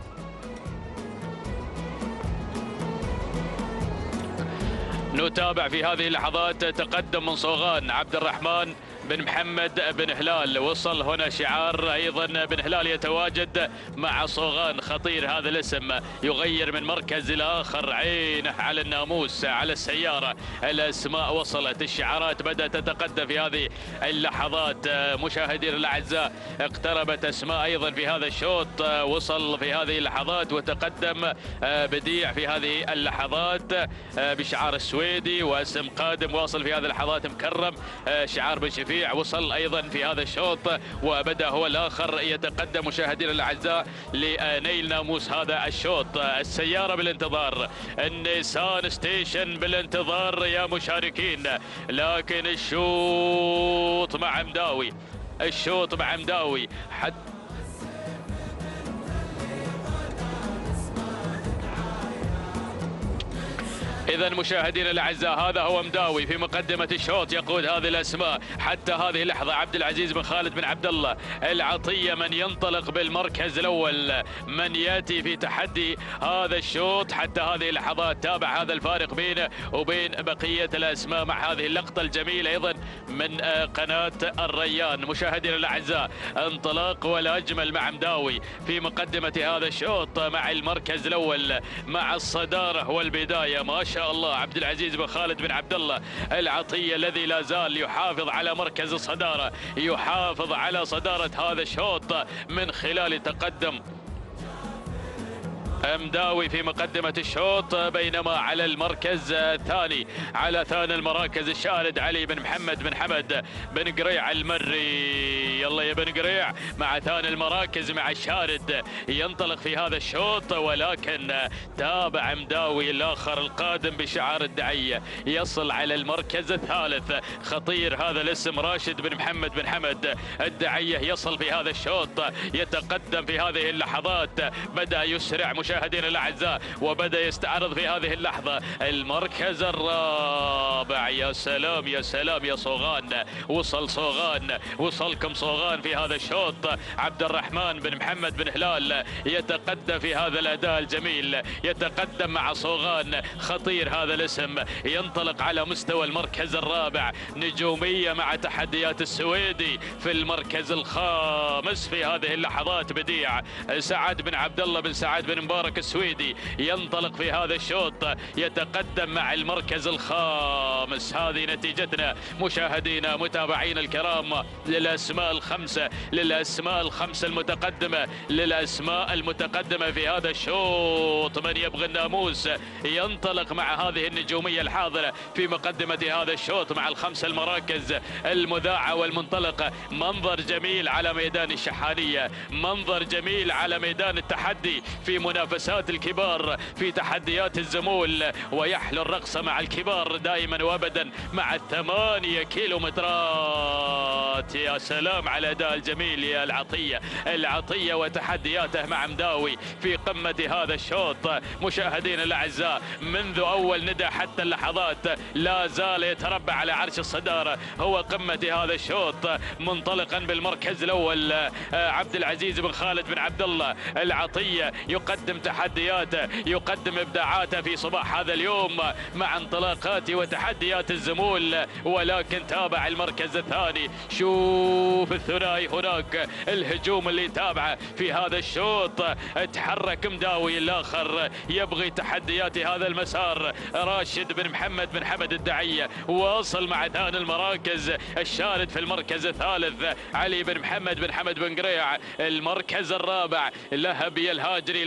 نتابع في هذه اللحظات تقدم من صوغان عبد الرحمن بن محمد بن هلال. وصل هنا شعار ايضا بن هلال يتواجد مع صوغان. خطير هذا الاسم، يغير من مركز الى اخر، عينه على الناموس على السياره. الاسماء وصلت، الشعارات بدات تتقدم في هذه اللحظات. مشاهدينا الاعزاء اقتربت اسماء ايضا في هذا الشوط، وصل في هذه اللحظات وتقدم بديع في هذه اللحظات بشعار السويدي، واسم قادم واصل في هذه اللحظات مكرم شعار بن شفيع وصل ايضا في هذا الشوط، وبدا هو الاخر يتقدم. مشاهدينا الاعزاء لنيل ناموس هذا الشوط. السياره بالانتظار، النيسان ستيشن بالانتظار يا مشاركين، لكن الشوط مع مداوي حتى إذا مشاهدينا الأعزاء هذا هو مداوي في مقدمة الشوط، يقود هذه الأسماء حتى هذه اللحظة. عبد العزيز بن خالد بن عبد الله العطية من ينطلق بالمركز الأول، من يأتي في تحدي هذا الشوط حتى هذه اللحظات. تابع هذا الفارق بينه وبين بقية الأسماء مع هذه اللقطة الجميلة أيضا من قناة الريان. مشاهدينا الأعزاء انطلاق ولا أجمل مع مداوي في مقدمة هذا الشوط مع المركز الأول، مع الصدارة والبداية. ما شاء الله عبد العزيز بن خالد بن عبد الله العطية الذي لا زال يحافظ على مركز الصدارة، يحافظ على صدارة هذا الشوط من خلال تقدم مداوي في مقدمة الشوط. بينما على المركز الثاني، على ثاني المراكز الشارد علي بن محمد بن حمد بن قريع المري. يلا يا بن قريع مع ثاني المراكز مع الشارد ينطلق في هذا الشوط، ولكن تابع مداوي الآخر القادم بشعار الدعية يصل على المركز الثالث. خطير هذا الاسم راشد بن محمد بن حمد الدعية يصل في هذا الشوط، يتقدم في هذه اللحظات، بدأ يسرع مشاهدينا الاعزاء وبدا يستعرض في هذه اللحظه المركز الرابع. يا سلام يا سلام يا صوغان، وصلكم صوغان في هذا الشوط. عبد الرحمن بن محمد بن هلال يتقدم في هذا الاداء الجميل، يتقدم مع صوغان. خطير هذا الاسم، ينطلق على مستوى المركز الرابع، نجوميه مع تحديات السويدي في المركز الخامس في هذه اللحظات. بديع سعد بن عبد الله بن سعد بن مبارك مبارك السويدي ينطلق في هذا الشوط، يتقدم مع المركز الخامس. هذه نتيجتنا مشاهدينا متابعينا الكرام للأسماء الخمسة المتقدمة، للأسماء المتقدمة في هذا الشوط. من يبغى الناموس ينطلق مع هذه النجومية الحاضرة في مقدمة هذا الشوط مع الخمسة المراكز المذاعة والمنطلقة. منظر جميل على ميدان الشحانية، منظر جميل على ميدان التحدي في منافسات الكبار، في تحديات الزمول، ويحلو الرقص مع الكبار دائما وابدا مع 8 كيلومترات. يا سلام على الأداء الجميل يا العطية وتحدياته مع مداوي في قمة هذا الشوط. مشاهدينا الأعزاء منذ أول ندى حتى اللحظات لا زال يتربع على عرش الصدارة، هو قمة هذا الشوط. منطلقا بالمركز الأول عبد العزيز بن خالد بن عبد الله العطية، يقدم تحدياته، يقدم إبداعاته في صباح هذا اليوم مع انطلاقات وتحديات الزمول. ولكن تابع المركز الثاني، شوف الثنائي هناك، الهجوم اللي تابعه في هذا الشوط. تحرك مداوي الآخر يبغي تحديات هذا المسار، راشد بن محمد بن حمد الدعية واصل مع ثاني المراكز. الشارد في المركز الثالث علي بن محمد بن حمد بن قريع. المركز الرابع لهب يا الهاجري،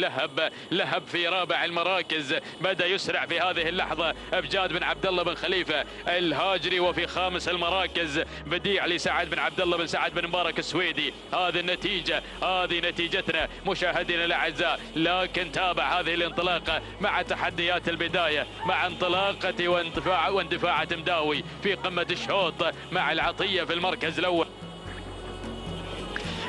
لهب في رابع المراكز، بدأ يسرع في هذه اللحظة أبجاد بن عبد الله بن خليفة الهاجري. وفي خامس المراكز بديع لسعد بن عبد الله بن سعد بن مبارك السويدي. هذه النتيجة، هذه نتيجتنا مشاهدينا الأعزاء. لكن تابع هذه الانطلاقة مع تحديات البداية، مع انطلاقة واندفاعة مداوي في قمة الشوط مع العطية في المركز الأول.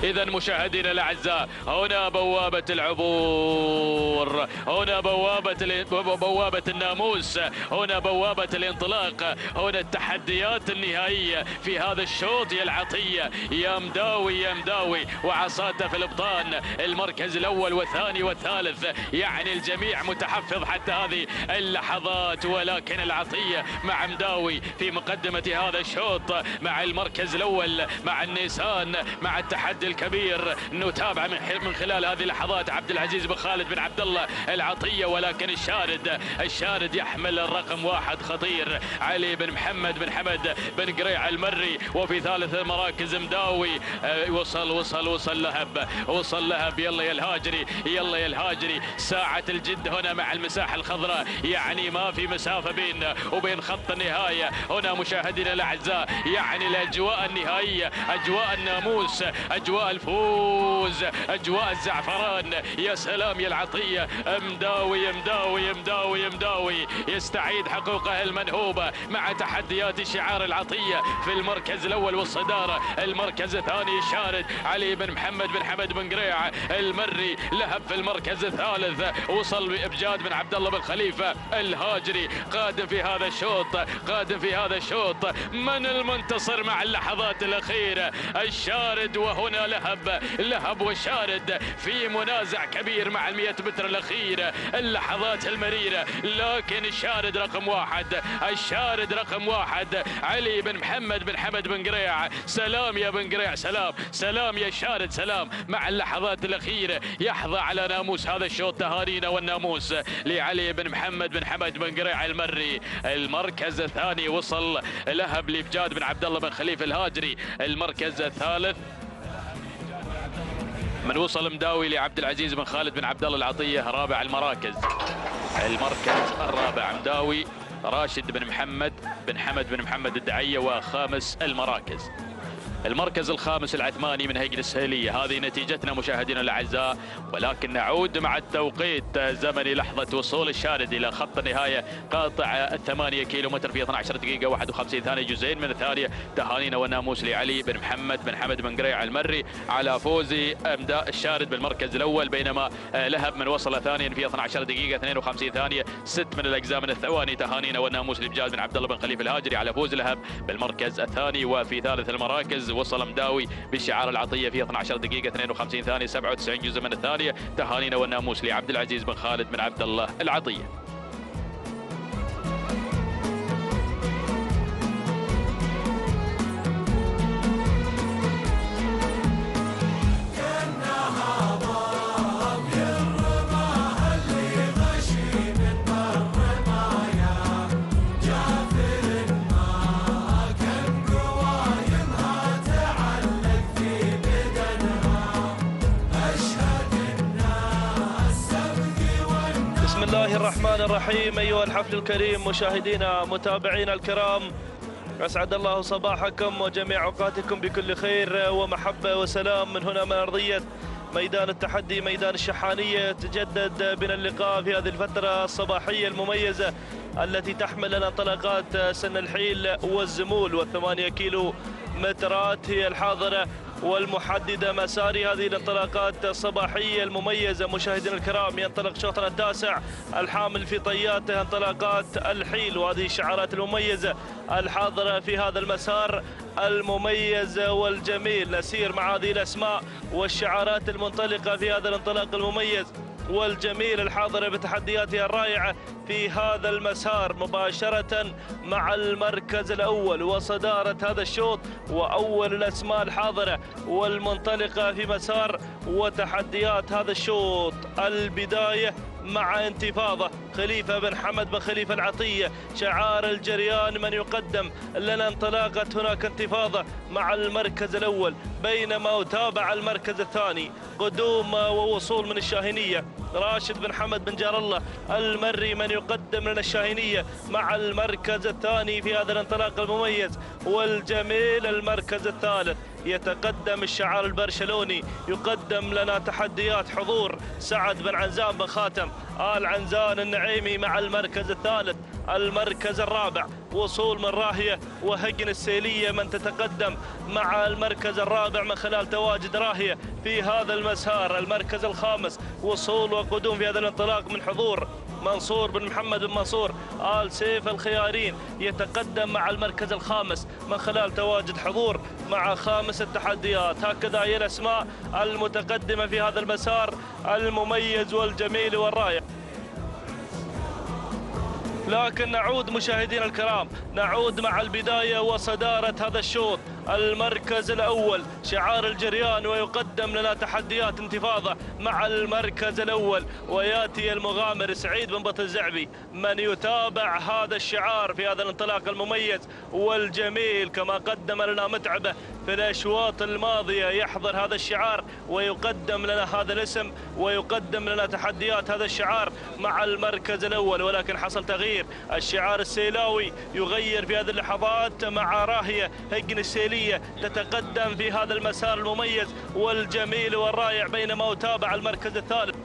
إذا مشاهدينا الأعزاء هنا بوابة العبور، هنا بوابة الناموس، هنا بوابة الانطلاق، هنا التحديات النهائية في هذا الشوط. يا العطية يا مداوي وعصاته في الابطان، المركز الأول والثاني والثالث، يعني الجميع متحفظ حتى هذه اللحظات. ولكن العطية مع مداوي في مقدمة هذا الشوط مع المركز الأول، مع النيسان، مع التحدي الكبير. نتابع من خلال هذه اللحظات عبد العزيز بن خالد بن عبد الله العطية. ولكن الشارد يحمل الرقم 1 خطير، علي بن محمد بن حمد بن قريع المري. وفي ثالث المراكز مداوي. وصل لهب. يلا يا الهاجري، ساعة الجد هنا مع المساحة الخضراء، يعني ما في مسافة بيننا وبين خط النهاية. هنا مشاهدينا الأعزاء يعني الأجواء النهائية، أجواء الناموس، أجواء الفوز، أجواء الزعفران. يا سلام يا العطية، مداوي يستعيد حقوقه المنهوبة مع تحديات شعار العطية في المركز الأول والصدارة. المركز الثاني الشارد علي بن محمد بن حمد بن قريع المري. لهب في المركز الثالث، وصل بإبجاد بن عبد الله بن خليفة الهاجري. قادم في هذا الشوط. من المنتصر مع اللحظات الأخيرة؟ الشارد. وهنا لهب والشارد في منازع كبير مع 100 متر الأخيرة، اللحظات المريرة. لكن الشارد رقم 1، الشارد رقم 1 علي بن محمد بن حمد بن قريع. سلام يا بن قريع، سلام يا الشارد، سلام مع اللحظات الأخيرة. يحظى على ناموس هذا الشوط. تهانينا والناموس لعلي بن محمد بن حمد بن قريع المري. المركز الثاني وصل لهب لإبجاد بن عبد الله بن خليفة الهاجري. المركز الثالث من وصل مداوي لعبد العزيز بن خالد بن عبد الله العطية. رابع المراكز، المركز الرابع مداوي راشد بن محمد بن حمد بن محمد الدعية. وخامس المراكز المركز الخامس العثماني من هيئة السهيلية. هذه نتيجتنا مشاهدينا الأعزاء. ولكن نعود مع التوقيت زمني لحظة وصول الشارد إلى خط النهاية، قاطع 8 كيلومتر في 12 دقيقة 51 ثانية، جزئين من الثانية. تهانينا والناموس لعلي بن محمد بن حمد بن قريع المري على فوز الشارد بالمركز الأول، بينما لهب من وصل ثانيا في 12 دقيقة 52 ثانية 6 من الأجزاء من الثواني. تهانينا والناموس لإبجاد بن عبد الله بن خليفة الهاجري على فوز لهب بالمركز الثاني. وفي ثالث المراكز وصل مداوي بشعار العطية في 12 دقيقة 52 ثانية 97 جزء من الثانية. تهانينا والناموس لعبد العزيز بن خالد بن عبد الله العطية. الله الرحمن الرحيم. أيها الحفل الكريم مشاهدينا متابعينا الكرام، أسعد الله صباحكم وجميع أوقاتكم بكل خير ومحبة وسلام من هنا من أرضية ميدان التحدي، ميدان الشحانية. يتجدد بنا اللقاء في هذه الفترة الصباحية المميزة التي تحمل لنا انطلاقات سن الحيل والزمول، والثمانية كيلو مترات هي الحاضرة والمحددة مسار هذه الانطلاقات الصباحية المميزة. مشاهدينا الكرام، ينطلق شوطنا التاسع الحامل في طياته انطلاقات الحيل، وهذه الشعارات المميزة الحاضرة في هذا المسار المميز والجميل. نسير مع هذه الأسماء والشعارات المنطلقة في هذا الانطلاق المميز والجميل الحاضرة بتحدياتها الرائعة في هذا المسار، مباشرة مع المركز الأول وصدارة هذا الشوط وأول الأسماء الحاضرة والمنطلقة في مسار وتحديات هذا الشوط. البداية مع انتفاضة خليفة بن حمد بن خليفة العطية، شعار الجريان من يقدم لنا انطلاقة هناك انتفاضة مع المركز الأول، بينما أتابع المركز الثاني قدوم ووصول من الشاهينية راشد بن حمد بن جار الله المري من يقدم لنا الشاهينية مع المركز الثاني في هذا الانطلاق المميز والجميل. المركز الثالث يتقدم الشعار البرشلوني، يقدم لنا تحديات حضور سعد بن عنزان بن خاتم آل عنزان النعيمي مع المركز الثالث. المركز الرابع وصول من راهية وهجن السيلية من تتقدم مع المركز الرابع من خلال تواجد راهية في هذا المسار. المركز الخامس وصول وقدوم في هذا الانطلاق من حضور منصور بن محمد بن منصور آل سيف الخيارين، يتقدم مع المركز الخامس من خلال تواجد حضور مع خامس التحديات. هكذا هي الأسماء المتقدمة في هذا المسار المميز والجميل والرائع. لكن نعود مشاهدينا الكرام، نعود مع البداية وصدارة هذا الشوط. المركز الأول شعار الجريان ويقدم لنا تحديات انتفاضة مع المركز الأول، وياتي المغامر سعيد بن بطل الزعبي من يتابع هذا الشعار في هذا الانطلاق المميز والجميل، كما قدم لنا متعبة في الأشواط الماضية يحضر هذا الشعار ويقدم لنا هذا الاسم ويقدم لنا تحديات هذا الشعار مع المركز الأول. ولكن حصل تغيير، الشعار السيلاوي يغير في هذه اللحظات مع راهية هجن السيلية تتقدم في هذا المسار المميز والجميل والرائع، بينما أتابع المركز الثالث.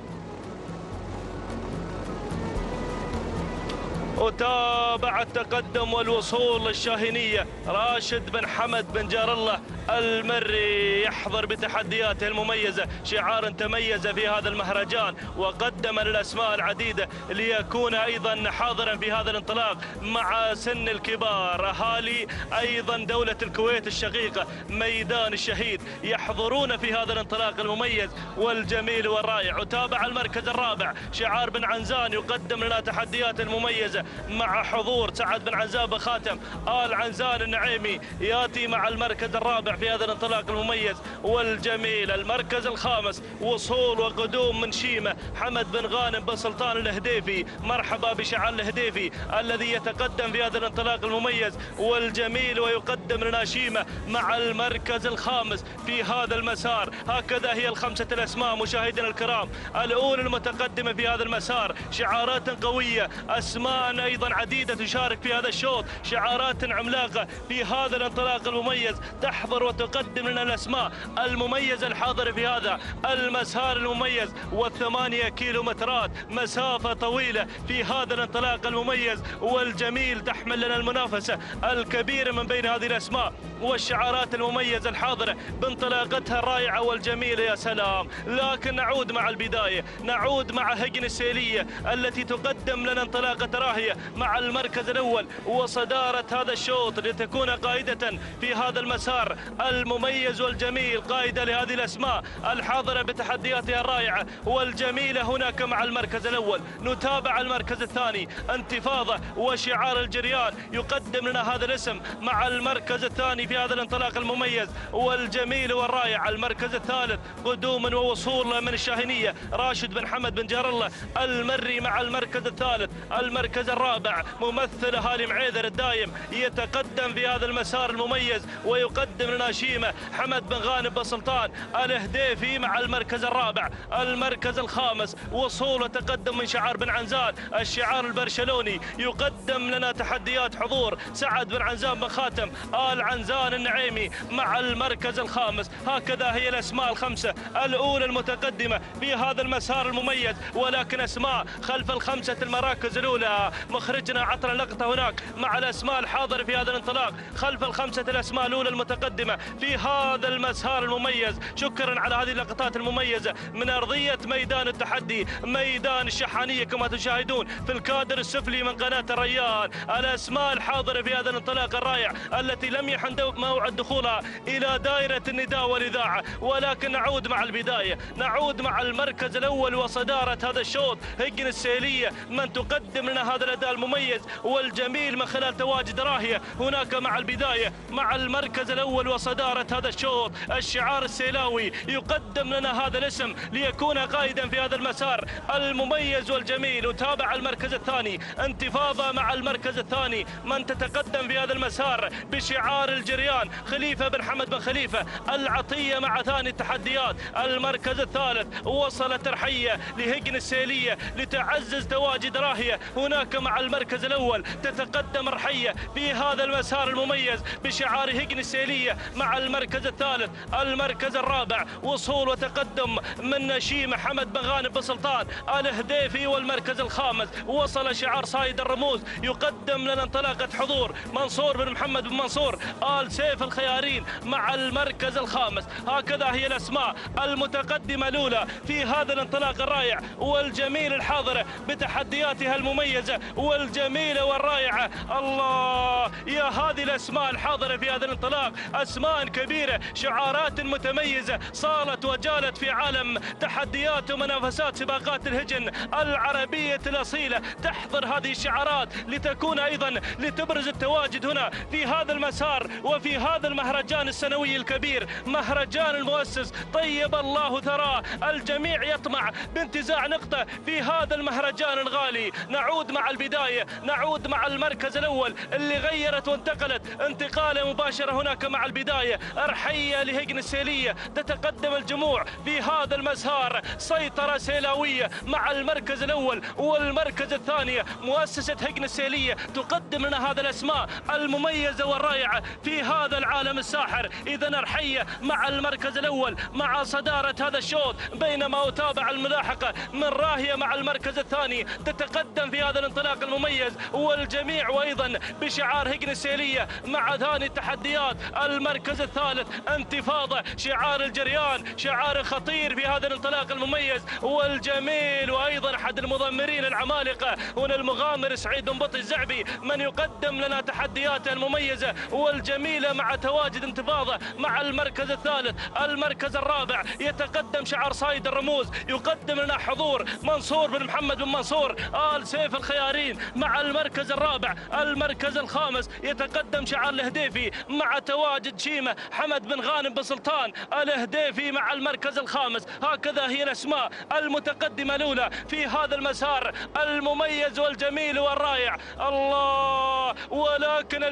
أتابع التقدم والوصول للشاهينية راشد بن حمد بن جار الله المري يحضر بتحدياته المميزة، شعار تميز في هذا المهرجان وقدم للأسماء العديدة ليكون أيضا حاضرا في هذا الانطلاق مع سن الكبار. أهالي أيضا دولة الكويت الشقيقة ميدان الشهيد يحضرون في هذا الانطلاق المميز والجميل والرائع. أتابع المركز الرابع شعار بن عنزان يقدم لنا تحديات المميزة مع حضور سعد بن عنزان بن خاتم آل عنزان النعيمي، ياتي مع المركز الرابع في هذا الانطلاق المميز والجميل. المركز الخامس وصول وقدوم من شيمة حمد بن غانم بن سلطان الهديفي، مرحبا بشعار الهديفي الذي يتقدم في هذا الانطلاق المميز والجميل ويقدم لنا شيمة مع المركز الخامس في هذا المسار. هكذا هي الخمسة الأسماء مشاهدينا الكرام الأولى المتقدمة في هذا المسار، شعارات قوية، أسماء أيضا عديدة تشارك في هذا الشوط، شعارات عملاقة في هذا الانطلاق المميز تحضر وتقدم لنا الأسماء المميزة الحاضرة في هذا المسار المميز. والثمانية كيلومترات مسافة طويلة في هذا الانطلاق المميز والجميل تحمل لنا المنافسة الكبيرة من بين هذه الأسماء والشعارات المميزة الحاضرة بانطلاقتها الرائعة والجميلة. يا سلام. لكن نعود مع البداية، نعود مع هجن السيلية التي تقدم لنا انطلاقة راهية مع المركز الأول وصدارة هذا الشوط لتكون قائدة في هذا المسار المميز والجميل، قائدة لهذه الأسماء الحاضرة بتحدياتها الرائعة والجميلة هناك مع المركز الأول. نتابع المركز الثاني انتفاضة وشعار الجريان يقدم لنا هذا الاسم مع المركز الثاني في هذا الانطلاق المميز والجميل والرائع. المركز الثالث قدوما ووصول من الشاهينية راشد بن حمد بن جار الله المري مع المركز الثالث. المركز الرابع ممثل اهالي معيذر الدايم يتقدم في هذا المسار المميز ويقدم لنا شيمة حمد بن غانم بن سلطان الهديفي مع المركز الرابع. المركز الخامس وصول وتقدم من شعار بن عنزان الشعار البرشلوني يقدم لنا تحديات حضور سعد بن عنزان بن خاتم آل عنزان النعيمي مع المركز الخامس. هكذا هي الأسماء الخمسة الأولى المتقدمة في هذا المسار المميز، ولكن أسماء خلف الخمسة المراكز الأولى. مخرجنا عطر اللقطة هناك مع الأسماء الحاضرة في هذا الانطلاق خلف الخمسة الأسماء الأولى المتقدمة في هذا المسار المميز. شكرا على هذه اللقطات المميزة من أرضية ميدان التحدي، ميدان الشحانية كما تشاهدون في الكادر السفلي من قناة الريان. الأسماء الحاضرة في هذا الانطلاق الرائع التي لم يحن موعد دخولها إلى دائرة النداء والإذاعة، ولكن نعود مع البداية، نعود مع المركز الأول وصدارة هذا الشوط هجن السيلية من تقدم لنا هذا الأداء المميز والجميل من خلال تواجد راهية هناك مع البداية مع المركز الأول وصدارة هذا الشوط. الشعار السيلاوي يقدم لنا هذا الاسم ليكون قائدا في هذا المسار المميز والجميل. وتابع المركز الثاني انتفاضة مع المركز الثاني من تتقدم في هذا المسار بشعار الجريان خليفة بن حمد بن خليفة العطية مع ثاني التحديات. المركز الثالث وصلت رحية لهجن السيلية لتعزز تواجد راهية هناك مع المركز الأول. تتقدم رحية في هذا المسار المميز بشعار هجن السيلية مع المركز الثالث. المركز الرابع وصول وتقدم من نشيم حمد بن غانم بن سلطان الهديفي. والمركز الخامس وصل شعار صايد الرموز يقدم لنا انطلاقة حضور منصور بن محمد بن منصور آل سيف الخيارين مع المركز الخامس. هكذا هي الأسماء المتقدمة الأولى في هذا الانطلاق الرائع والجميل الحاضرة بتحدياتها المميزة والجميلة والرائعة. الله يا هذه الأسماء الحاضرة في هذا الانطلاق، أسماء كبيرة، شعارات متميزة صالت وجالت في عالم تحديات ومنافسات سباقات الهجن العربية الأصيلة. تحضر هذه الشعارات لتكون أيضا لتبرز التواجد هنا في هذا المسار وفي هذا المهرجان السنوي الكبير، مهرجان المؤسس طيب الله ثراه. الجميع يطمع بانتزاع نقطة في هذا المهرجان الغالي. نعود مع البداية، نعود مع المركز الأول اللي غيرت وانتقلت انتقالة مباشرة هناك مع البداية. أرحية لهجن السيلية تتقدم الجموع في هذا المسار، سيطرة سيلاوية مع المركز الأول والمركز الثاني. مؤسسة هجن السيلية تقدم لنا هذا الأسماء المميزة والرائعة في هذا العالم الساحر. إذا أرحية مع المركز الأول مع صدارة هذا الشوط، بينما أتابع الملاحقة من راهية مع المركز الثاني تتقدم في هذا الانطلاق المميز والجميع، وأيضا بشعار هجن السيلية مع ثاني التحديات. المركز الثالث انتفاضة شعار الجريان، شعار خطير في هذا الانطلاق المميز والجميل، وأيضا أحد المضمرين العمالقة هنا المغامر سعيد بن بطي الزعبي من يقدم لنا تحدياته المميزة والجميلة مع تواجد انتفاضة مع المركز الثالث. المركز الرابع يتقدم شعار صايد الرموز يقدم لنا حضور منصور بن محمد بن منصور آل سيف الخيارين مع المركز الرابع. المركز الخامس يتقدم شعار الهديفي مع تواجد شيمة حمد بن غانم بن سلطان الهديفي مع المركز الخامس. هكذا هي الأسماء المتقدمة الأولى في هذا المسار المميز والجميل والرائع. الله، ولكن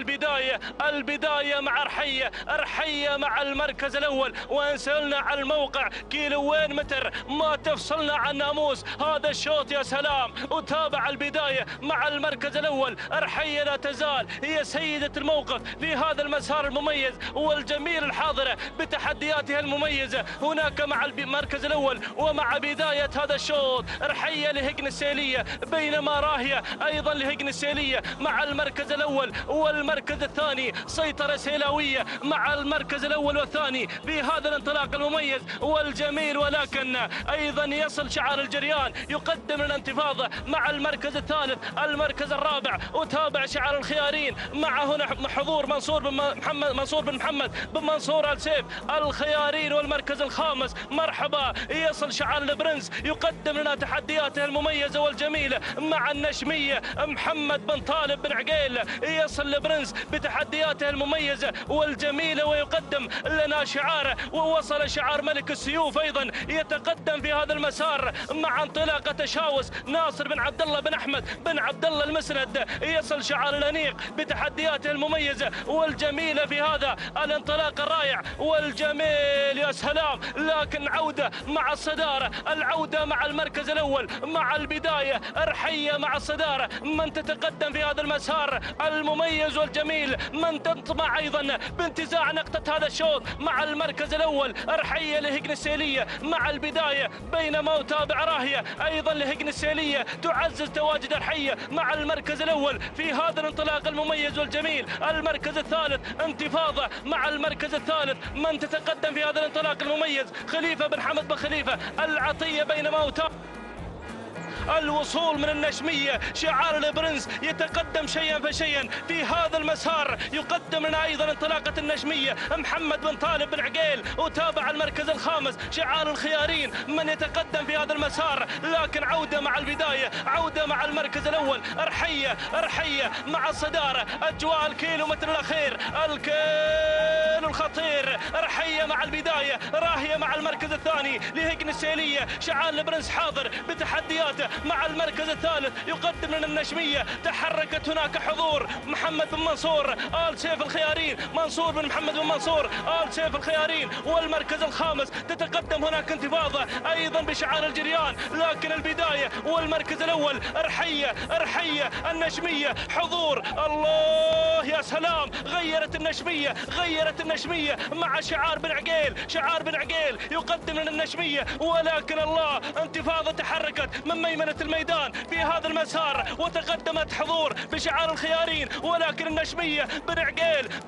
البداية مع أرحية مع المركز الأول. وإن سألنا عن الموقع كيلوين متر ما تفصلنا عن ناموس هذا الشوط. يا سلام، وتابع البداية مع المركز الأول. أرحية لا تزال هي سيدة الموقف في هذا المسار المميز والجميل الحاضرة بتحدياتها المميزة هناك مع المركز الأول ومع بداية هذا الشوط. أرحية لهجن السيلية بينما راهية أيضا لهجن السيلية مع المركز الأول والمركز الثاني. سيطرة سيلاوية مع المركز الأول والثاني في هذا الانطلاق المميز والجميل، ولكن أيضا يصل شعار الجريان يقدم الانتفاضة مع المركز الثالث. المركز الرابع وتابع شعار الخيارين مع هنا حضور منصور بن محمد بن منصور آل سيف الخيارين. والمركز الخامس مرحبا يصل شعار البرنس يقدم لنا تحدياته المميزة والجميلة مع النشمية محمد بن طالب بن عقيل. يصل البرنس بتحدياته المميزة المميز والجميل ويقدم لنا شعاره. ووصل شعار ملك السيوف أيضا يتقدم في هذا المسار مع انطلاقة تشاوس ناصر بن عبد الله بن أحمد بن عبد الله المسند. يصل شعار الأنيق بتحدياته المميزة والجميلة في هذا الانطلاق الرائع والجميل. يا سلام، لكن عودة مع الصدارة، العودة مع المركز الأول مع البداية. أرحية مع الصدارة، من تتقدم في هذا المسار المميز والجميل، من تطمع أيضا بانتزاع نقطة هذا الشوط مع المركز الأول. أرحية لهجن السيلية مع البداية، بينما أتابع راهية أيضا لهجن السيلية تعزز تواجد أرحية مع المركز الأول في هذا الانطلاق المميز والجميل. المركز الثالث انتفاضة مع المركز الثالث، من تتقدم في هذا الانطلاق المميز خليفة بن حمد بن خليفة العطية، بينما أتابع الوصول من النشمية شعار البرنس يتقدم شيئا فشيئا في هذا المسار. يقدم لنا أيضا انطلاقة النشمية محمد بن طالب بن عقيل. وتابع المركز الخامس شعار الخيارين من يتقدم في هذا المسار، لكن عودة مع البداية، عودة مع المركز الأول. أرحية مع الصدارة، أجواء الكيلومتر الأخير، الكيلو الخطير. أرحية مع البداية، راهية مع المركز الثاني لهجن السيلية. شعار البرنس حاضر بتحدياته مع المركز الثالث. يقدم لنا النشمية، تحركت هناك حضور محمد بن منصور آل سيف الخيارين، منصور بن محمد بن منصور آل سيف الخيارين. والمركز الخامس تتقدم هناك انتفاضة أيضا بشعار الجريان، لكن البداية والمركز الأول. أرحية النشمية حضور. الله يا سلام، غيرت النشمية مع شعار بن عقيل. شعار بن عقيل يقدم لنا النشمية، ولكن الله انتفاضة تحركت من ميمنة الميدان في هذا المسار وتقدمت حضور بشعار الخيارين، ولكن النشمية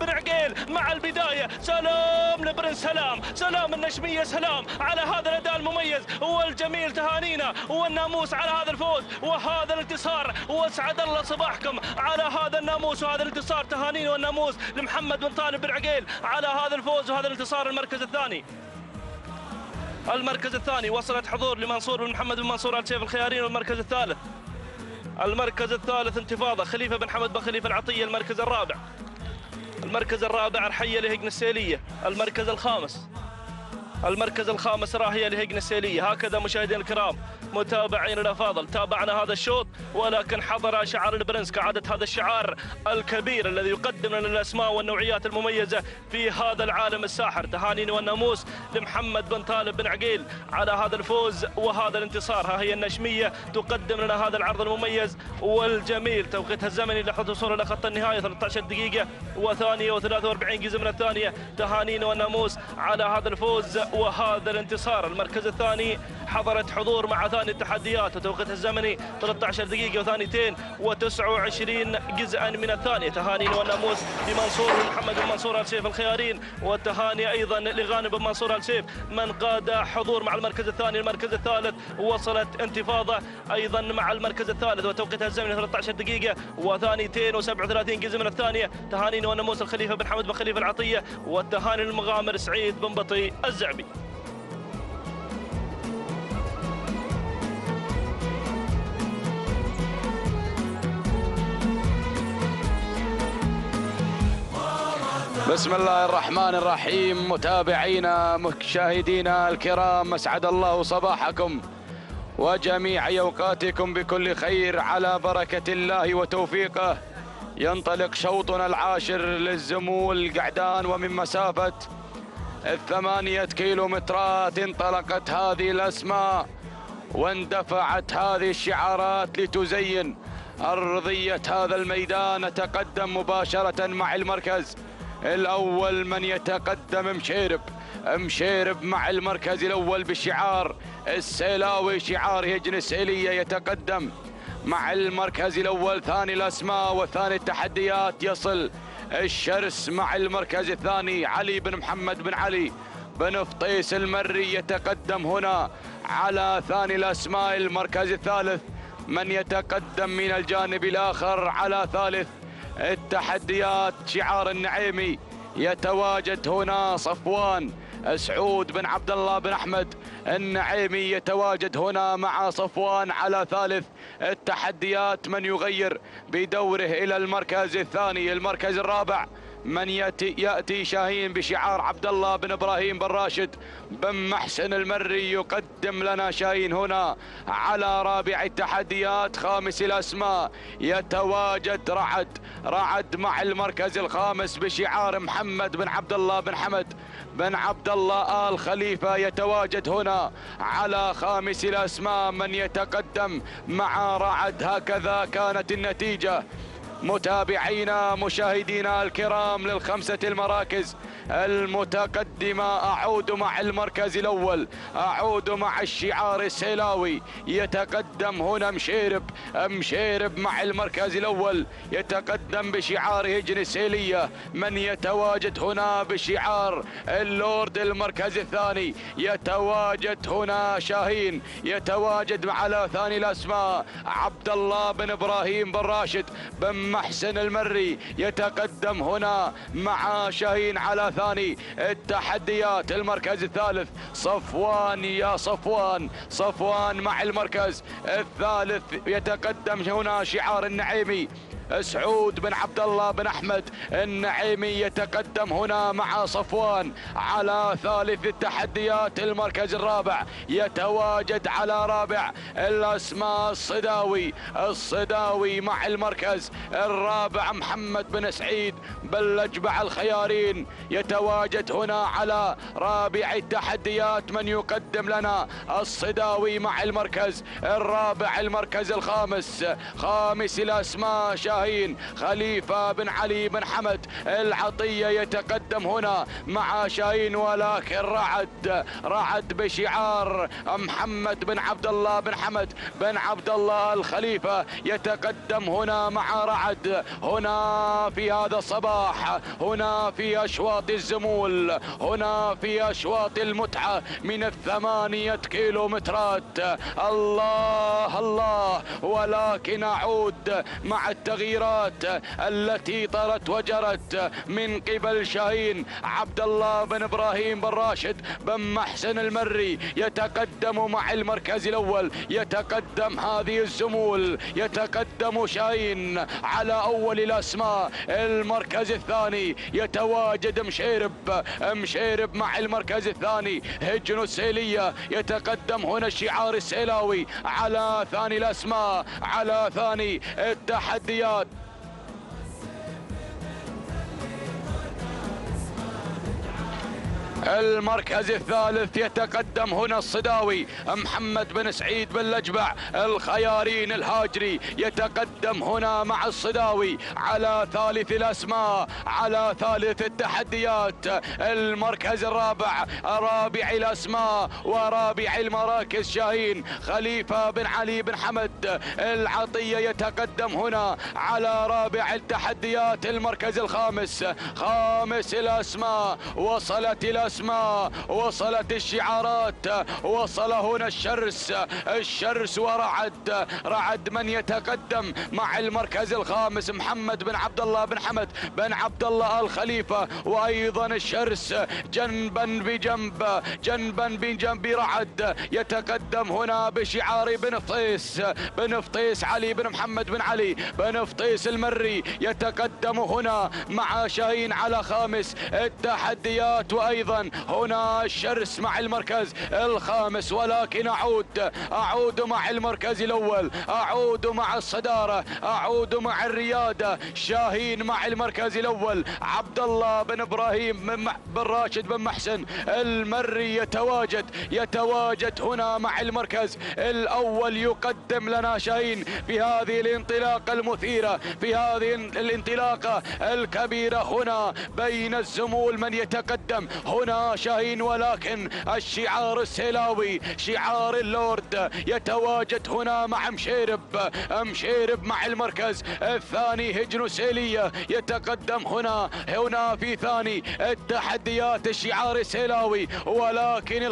بن عقيل مع البداية. سلام لبرنس، سلام النشمية، سلام على هذا الأداء المميز والجميل. تهانينا والناموس على هذا الفوز وهذا الانتصار، واسعد الله صباحكم على هذا الناموس وهذا الانتصار. تهانينا والناموس لمحمد بن طالب بن عقيل على هذا الفوز وهذا الانتصار. المركز الثاني وصلت حضور لمنصور بن محمد بن منصور آل سيف الخيارين. والمركز الثالث انتفاضة خليفة بن حمد بن خليفة العطية. المركز الرابع أرحية لهجن السيلية. المركز الخامس راهية لهجن السيلية. هكذا مشاهدينا الكرام متابعين الأفاضل، تابعنا هذا الشوط، ولكن حضر شعار البرنس كعادة هذا الشعار الكبير الذي يقدم لنا الأسماء والنوعيات المميزة في هذا العالم الساحر. تهانينا والناموس لمحمد بن طالب بن عقيل على هذا الفوز وهذا الانتصار. ها هي النشمية تقدم لنا هذا العرض المميز والجميل. توقيتها الزمني لحظة وصول إلى خط النهاية 13 دقيقة وثانية و43 جزء من الثانية. تهانينا والناموس على هذا الفوز وهذا الانتصار. المركز الثاني حضرت حضور مع ثاني التحديات وتوقيتها الزمني 13 دقيقة و2 و29 جزءا من الثانية. تهانينا والناموس لمنصور بن محمد بن منصور آل سيف الخيارين، والتهاني أيضا لغانم بن منصور آل سيف من قاد حضور مع المركز الثاني. المركز الثالث وصلت انتفاضة أيضا مع المركز الثالث وتوقيتها الزمني 13 دقيقة و2 و37 جزء من الثانية. تهانينا والناموس الخليفة بن حمد بن خليفة العطية، والتهاني المغامر سعيد بن بطي الزعبي. بسم الله الرحمن الرحيم. متابعينا مشاهدينا الكرام، اسعد الله صباحكم وجميع اوقاتكم بكل خير على بركة الله وتوفيقه. ينطلق شوطنا العاشر للزمول قعدان، ومن مسافة 8 كيلومترات انطلقت هذه الأسماء واندفعت هذه الشعارات لتزين أرضية هذا الميدان. نتقدم مباشرة مع المركز الأول من يتقدم مشيرب مع المركز الأول بالشعار السيلاوي، شعار هجن السيلية يتقدم مع المركز الأول. ثاني الأسماء وثاني التحديات يصل الشرس مع المركز الثاني. علي بن محمد بن علي بن فطيس المري يتقدم هنا على ثاني الأسماء. المركز الثالث من يتقدم من الجانب الآخر على ثالث التحديات شعار النعيمي. يتواجد هنا صفوان سعود بن عبد الله بن أحمد النعيمي، يتواجد هنا مع صفوان على ثالث التحديات. من يغير بدوره إلى المركز الثاني. المركز الرابع من يأتي شاهين بشعار عبد الله بن إبراهيم بن راشد بن محسن المري. يقدم لنا شاهين هنا على رابع التحديات خامس الأسماء. يتواجد رعد مع المركز الخامس بشعار محمد بن عبد الله بن حمد بن عبد الله آل خليفة. يتواجد هنا على خامس الأسماء من يتقدم مع رعد. هكذا كانت النتيجة متابعينا مشاهدينا الكرام للخمسة المراكز المتقدمة. أعود مع المركز الأول، أعود مع الشعار السيلاوي. يتقدم هنا مشيرب مع المركز الأول، يتقدم بشعار هجن السيلية. من يتواجد هنا بشعار اللورد المركز الثاني، يتواجد هنا شاهين. يتواجد على ثاني الأسماء عبد الله بن إبراهيم بن راشد بن محسن المري. يتقدم هنا مع شاهين على ثاني التحديات. المركز الثالث صفوان، يا صفوان مع المركز الثالث. يتقدم هنا شعار النعيمي سعود بن عبد الله بن أحمد النعيمي. يتقدم هنا مع صفوان على ثالث التحديات. المركز الرابع يتواجد على رابع الأسماء الصداوي مع المركز الرابع محمد بن سعيد بن لجبع الخيارين. يتواجد هنا على رابع التحديات من يقدم لنا الصداوي مع المركز الرابع. المركز الخامس خامس الأسماء شاهين خليفة بن علي بن حمد العطية. يتقدم هنا مع شاهين ولكن رعد بشعار محمد بن عبد الله بن حمد بن عبد الله الخليفة. يتقدم هنا مع رعد هنا في هذا الصباح، هنا في أشواط الزمول، هنا في أشواط المتعة من 8 كيلومترات. الله ولكن أعود مع التغييرات التي طرت وجرت من قبل شاهين عبد الله بن إبراهيم بن راشد بن محسن المري. يتقدم مع المركز الأول، يتقدم هذه الزمول، يتقدم شاهين على أول الأسماء. المركز الثاني يتواجد مشيرب مع المركز الثاني هجن السيلية. يتقدم هنا الشعار السيلاوي على ثاني الأسماء، على ثاني التحديات. المركز الثالث يتقدم هنا الصداوي محمد بن سعيد بن لجبع الخيارين الهاجري. يتقدم هنا مع الصداوي على ثالث الأسماء، على ثالث التحديات. المركز الرابع رابع الأسماء ورابع المراكز شاهين خليفة بن علي بن حمد العطية. يتقدم هنا على رابع التحديات. المركز الخامس خامس الأسماء. وصلت الشعارات، وصل هنا الشرس ورعد من يتقدم مع المركز الخامس محمد بن عبد الله بن حمد بن عبد الله الخليفة، وايضا الشرس جنبا بجنب رعد. يتقدم هنا بشعار بن فطيس علي بن محمد بن علي بن فطيس المري. يتقدم هنا مع شاهين على خامس التحديات، وايضا هنا الشرس مع المركز الخامس. ولكن اعود مع المركز الاول، اعود مع الصدارة، اعود مع الريادة. شاهين مع المركز الاول عبد الله بن ابراهيم بن راشد بن محسن المري يتواجد هنا مع المركز الاول. يقدم لنا شاهين في هذه الانطلاقة المثيرة، في هذه الانطلاقة الكبيرة. هنا بين الزمول من يتقدم هنا شاهين، ولكن الشعار السيلاوي شعار اللورد يتواجد هنا مع مشيرب مع المركز الثاني هجن سيلية. يتقدم هنا في ثاني التحديات الشعار السيلاوي، ولكن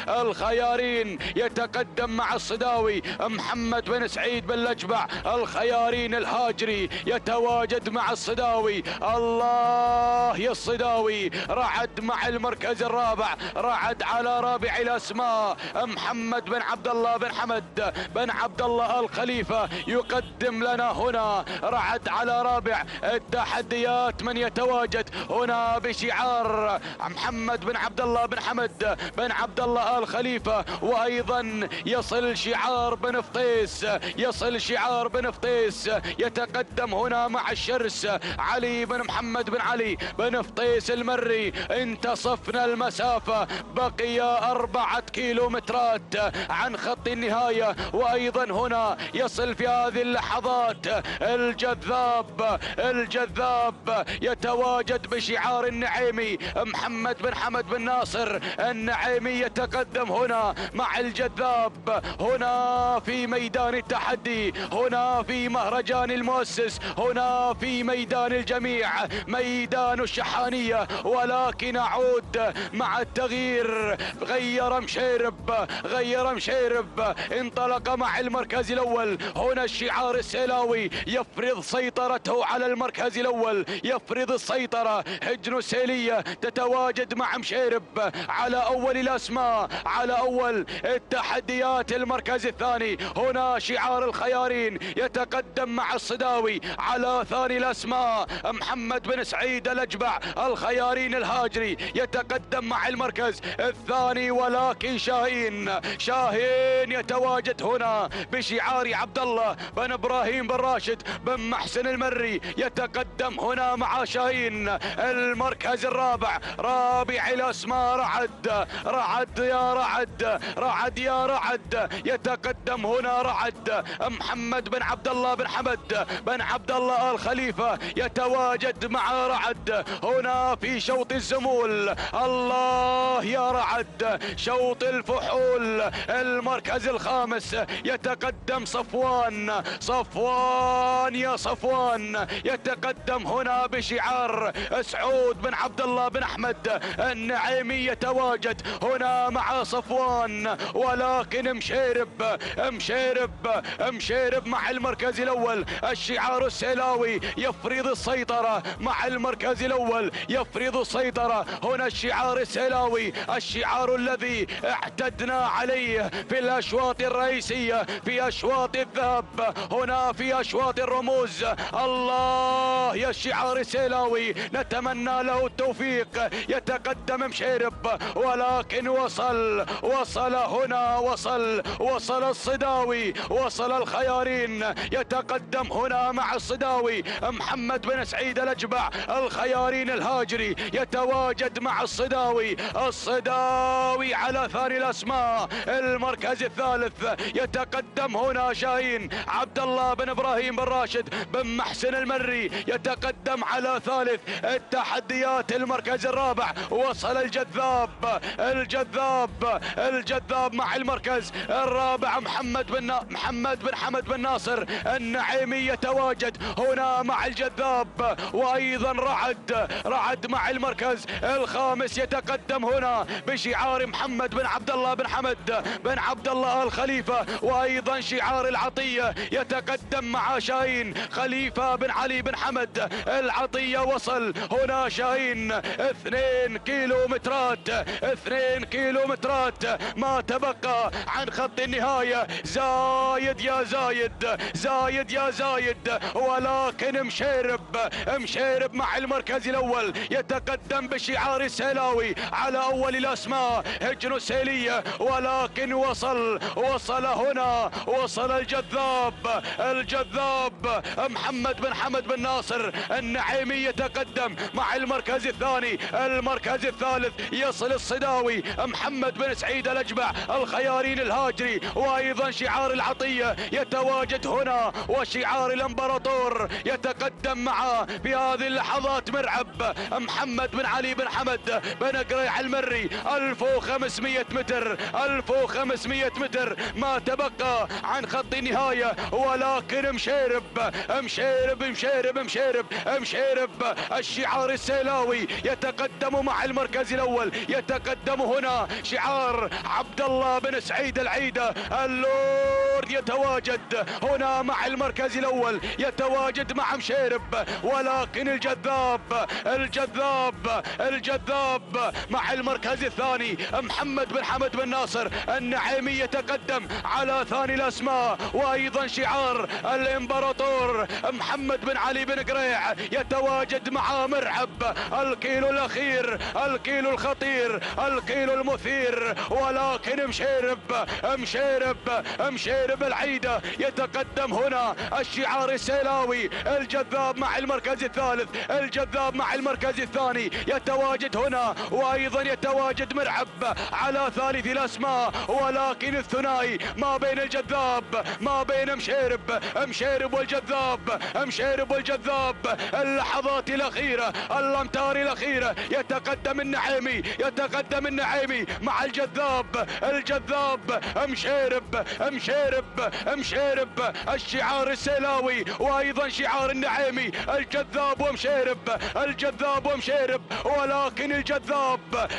الخيارين يتقدم مع الصداوي محمد بن سعيد بن لجبع الخيارين الهاجري. يتواجد مع الصداوي. الله يا الصداوي رعد مع مع المركز الرابع. رعد على رابع الأسماء محمد بن عبد الله بن حمد بن عبد الله الخليفة يقدم لنا هنا رعد على رابع التحديات. من يتواجد هنا بشعار محمد بن عبد الله بن حمد بن عبد الله الخليفة، وأيضا يصل شعار بن فطيس، يصل شعار بن فطيس. يتقدم هنا مع الشرس علي بن محمد بن علي بن فطيس المري. انتصفنا المسافة، بقي 4 كيلومترات عن خط النهاية. وأيضا هنا يصل في هذه اللحظات الجذاب يتواجد بشعار النعيمي محمد بن حمد بن ناصر النعيمي. يتقدم هنا مع الجذاب هنا في ميدان التحدي، هنا في مهرجان المؤسس، هنا في ميدان الجميع، ميدان الشحانية. ولكن أعود مع التغيير، غير مشيرب انطلق مع المركز الأول. هنا الشعار السيلاوي يفرض سيطرته على المركز الأول، يفرض السيطرة. حجن السيلية تتواجد مع مشيرب على أول الأسماء، على أول التحديات. المركز الثاني هنا شعار الخيارين يتقدم مع الصداوي على ثاني الأسماء. محمد بن سعيد الأجبع الخيارين الهاجري يتقدم مع المركز الثاني. ولكن شاهين يتواجد هنا بشعار عبد الله بن إبراهيم بن راشد بن محسن المري. يتقدم هنا مع شاهين. المركز الرابع، رابع الأسماء رعد يا رعد. يتقدم هنا رعد محمد بن عبد الله بن حمد بن عبد الله الخليفة. يتواجد مع رعد هنا في شوط الزمول. الله يا رعد، شوط الفحول. المركز الخامس يتقدم صفوان يا صفوان. يتقدم هنا بشعار سعود بن عبد الله بن أحمد النعيمي. يتواجد هنا مع صفوان. ولكن مشيرب مع المركز الأول. الشعار السيلاوي يفرض السيطرة مع المركز الأول، يفرض السيطرة. هنا الشعار السيلاوي، الشعار الذي اعتدنا عليه في الأشواط الرئيسية، في أشواط الذهب، هنا في أشواط الرموز. الله يا الشعار السيلاوي، نتمنى له التوفيق. يتقدم مشيرب، ولكن وصل هنا، وصل الصداوي، وصل الخيارين. يتقدم هنا مع الصداوي محمد بن سعيد الأجبع الخيارين الهاجري. يتواجد مع الصداوي على ثاني الأسماء. المركز الثالث يتقدم هنا شاهين عبد الله بن إبراهيم بن راشد بن محسن المري. يتقدم على ثالث التحديات. المركز الرابع وصل الجذاب مع المركز الرابع محمد بن حمد بن ناصر النعيمي. يتواجد هنا مع الجذاب. وايضا رعد مع المركز الخامس. يتقدم هنا بشعار محمد بن عبد الله بن حمد بن عبد الله الخليفة. وايضا شعار العطية يتقدم مع شاهين خليفة بن علي بن حمد العطية. وصل هنا شاهين 2 كيلومترات ما تبقى عن خط النهاية. زايد يا زايد. ولكن مشيرب مع المركز الأول يتقدم بشعار السيلاوي على أول الأسماء هجن السيلية. ولكن وصل هنا، وصل الجذاب محمد بن حمد بن ناصر النعيمي. يتقدم مع المركز الثاني. المركز الثالث يصل الصداوي محمد بن سعيد الأجبع الخيارين الهاجري. وأيضا شعار العطية يتواجد هنا، وشعار الامبراطور يتقدم معه في هذه اللحظات مرعب محمد بن علي بن حمد بن قريع المري. 1500 متر ما تبقى عن خط النهاية. ولكن مشيرب الشعار السيلاوي يتقدم مع المركز الأول. يتقدم هنا شعار عبد الله بن سعيد العيدة اللورد. يتواجد هنا مع المركز الأول، يتواجد مع مشيرب. ولكن الجذاب الجذاب مع المركز الثاني محمد بن حمد بن ناصر النعيمي يتقدم على ثاني الأسماء، وأيضا شعار الإمبراطور محمد بن علي بن قريع يتواجد مع مرعب. الكيلو الأخير، الكيلو الخطير، الكيلو المثير، ولكن مشيرب العيدة يتقدم هنا. الشعار السيلاوي الجذاب مع المركز الثالث، الجذاب مع المركز الثاني يتواجد هنا، وأيضا يتواجد مرعب على ثالث الأسماء، ولكن الثنائي ما بين الجذاب، ما بين مشيرب والجذاب. اللحظات الأخيرة، الأمتار الأخيرة، يتقدم النعيمي مع الجذاب مشيرب الشعار السيلاوي، وأيضا شعار النعيمي، الجذاب ومشيرب، ولكن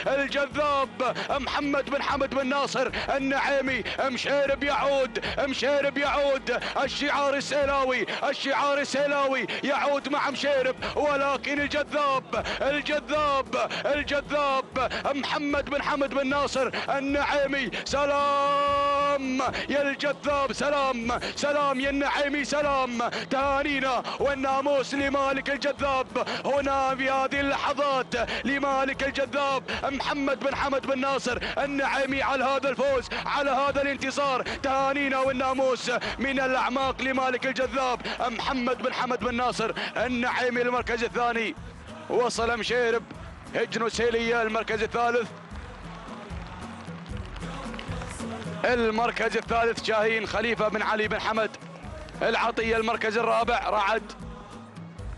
الجذاب محمد بن حمد بن ناصر النعيمي. مشيرب يعود، الشعار السيلاوي يعود مع مشيرب، ولكن الجذاب محمد بن حمد بن ناصر النعيمي. سلام يا الجذاب، سلام يا النعيمي، سلام. تهانينا والناموس لمالك الجذاب هنا في هذه اللحظات، لمالك الجذاب محمد بن حمد بن ناصر النعيمي على هذا الفوز، على هذا الانتصار. تهانينا والناموس من الأعماق لمالك الجذاب محمد بن حمد بن ناصر النعيمي. المركز الثاني وصل مشيرب، هجن سيلية المركز الثالث. المركز الثالث شاهين خليفة بن علي بن حمد العطية. المركز الرابع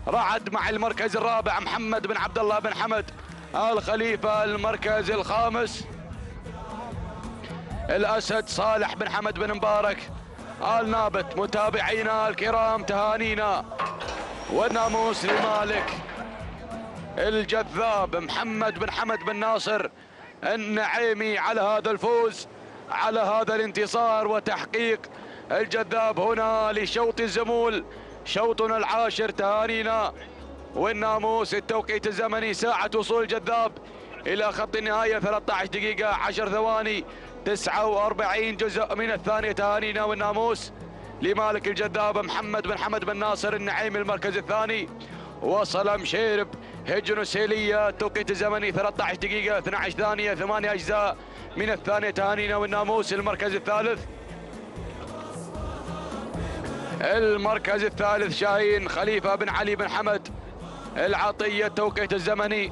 رعد مع المركز الرابع محمد بن عبد الله بن حمد الخليفة. المركز الخامس الأسد صالح بن حمد بن مبارك آل نابت. متابعينا الكرام تهانينا والناموس لمالك الجذاب محمد بن حمد بن ناصر النعيمي على هذا الفوز، على هذا الانتصار وتحقيق الجذاب هنا لشوط الزمول، شوطنا العاشر. تهانينا والناموس. التوقيت الزمني ساعة وصول الجذاب إلى خط النهاية 13 دقيقة 10 ثواني 49 جزء من الثانية. تهانينا والناموس لمالك الجذاب محمد بن حمد بن ناصر النعيمي. المركز الثاني وصل مشيرب، هجن سيلية. التوقيت الزمني 13 دقيقة 12 ثانية 8 أجزاء من الثانية. تهانينا والناموس. المركز الثالث شاهين خليفة بن علي بن حمد العطية. التوقيت الزمني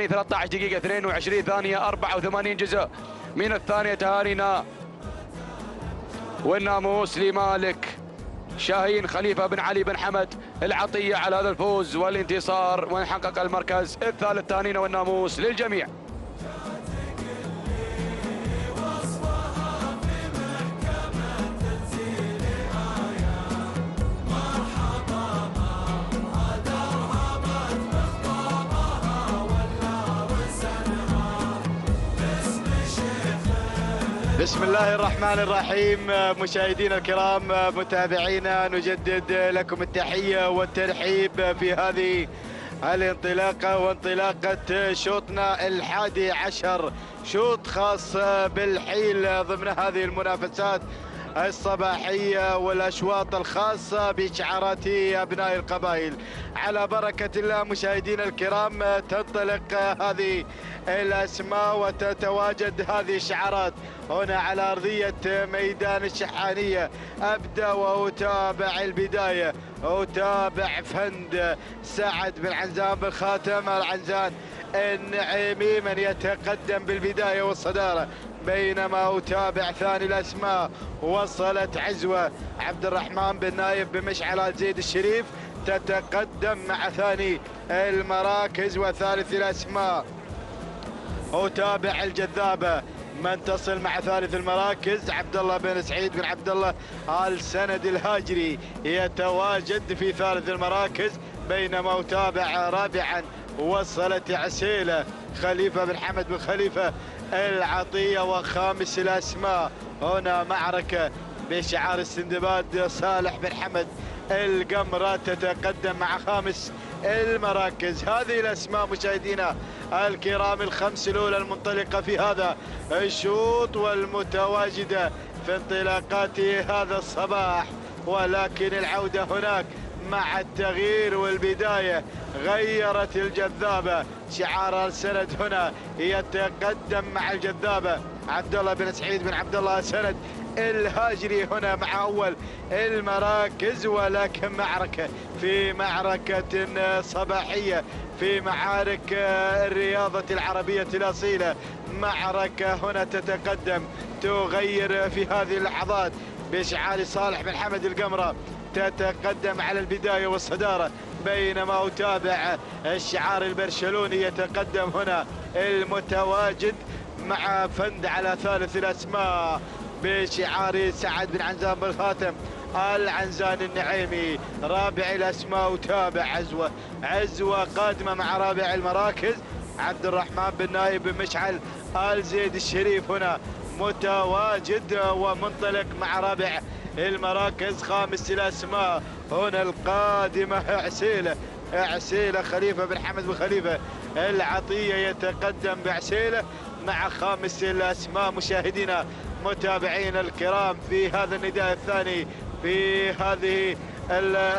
13 دقيقة 22 ثانية 84 جزء من الثانية. تهانينا والناموس لمالك شاهين خليفة بن علي بن حمد العطية على هذا الفوز والانتصار ونحقق المركز الثالث. تهانينا والناموس للجميع. بسم الله الرحمن الرحيم. مشاهدينا الكرام، متابعينا، نجدد لكم التحية والترحيب في هذه الانطلاقة وانطلاقة شوطنا 11، شوط خاص بالحيل ضمن هذه المنافسات الصباحية والأشواط الخاصة بشعارات أبناء القبائل. على بركة الله مشاهدينا الكرام، تنطلق هذه الأسماء وتتواجد هذه الشعارات هنا على أرضية ميدان الشحانية. أبدأ وأتابع البداية، أتابع فند سعد بن عنزان بن خاتم العنزان النعيمي من يتقدم بالبداية والصدارة، بينما أتابع ثاني الأسماء وصلت عزوة عبد الرحمن بن نايف بمشعل زيد الشريف تتقدم مع ثاني المراكز. وثالث الأسماء أتابع الجذابة من تصل مع ثالث المراكز عبد الله بن سعيد بن عبد الله آل سند الهاجري يتواجد في ثالث المراكز، بينما أتابع رابعا وصلت عسيلة خليفة بن حمد بن خليفة العطية. وخامس الأسماء هنا معركة بشعار السندباد صالح بن حمد القمرة تتقدم مع خامس المراكز. هذه الأسماء مشاهدينا الكرام الخمس الأولى المنطلقة في هذا الشوط والمتواجدة في انطلاقات هذا الصباح، ولكن العودة هناك مع التغيير والبداية غيرت الجذابة. شعار السند هنا يتقدم مع الجذابة عبد الله بن سعيد بن عبد الله السند الهاجري هنا مع أول المراكز، ولكن معركة في معركة صباحية في معارك الرياضة العربية الأصيلة. معركة هنا تتقدم تغير في هذه اللحظات بإشعال صالح بن حمد القمرة، تتقدم على البداية والصدارة، بينما أتابع الشعار البرشلوني يتقدم هنا المتواجد مع فند على ثالث الأسماء بشعار سعد بن عنزان بالخاتم العنزان النعيمي. رابع الأسماء أتابع عزوة قادمة مع رابع المراكز عبد الرحمن بن نايف بن مشعل آل زيد الشريف هنا متواجد ومنطلق مع رابع المراكز. خامس الأسماء هنا القادمة عسيلة خليفة بن حمد بن خليفة العطية يتقدم بعسيلة مع خامس الأسماء. مشاهدينا متابعينا الكرام في هذا النداء الثاني في هذه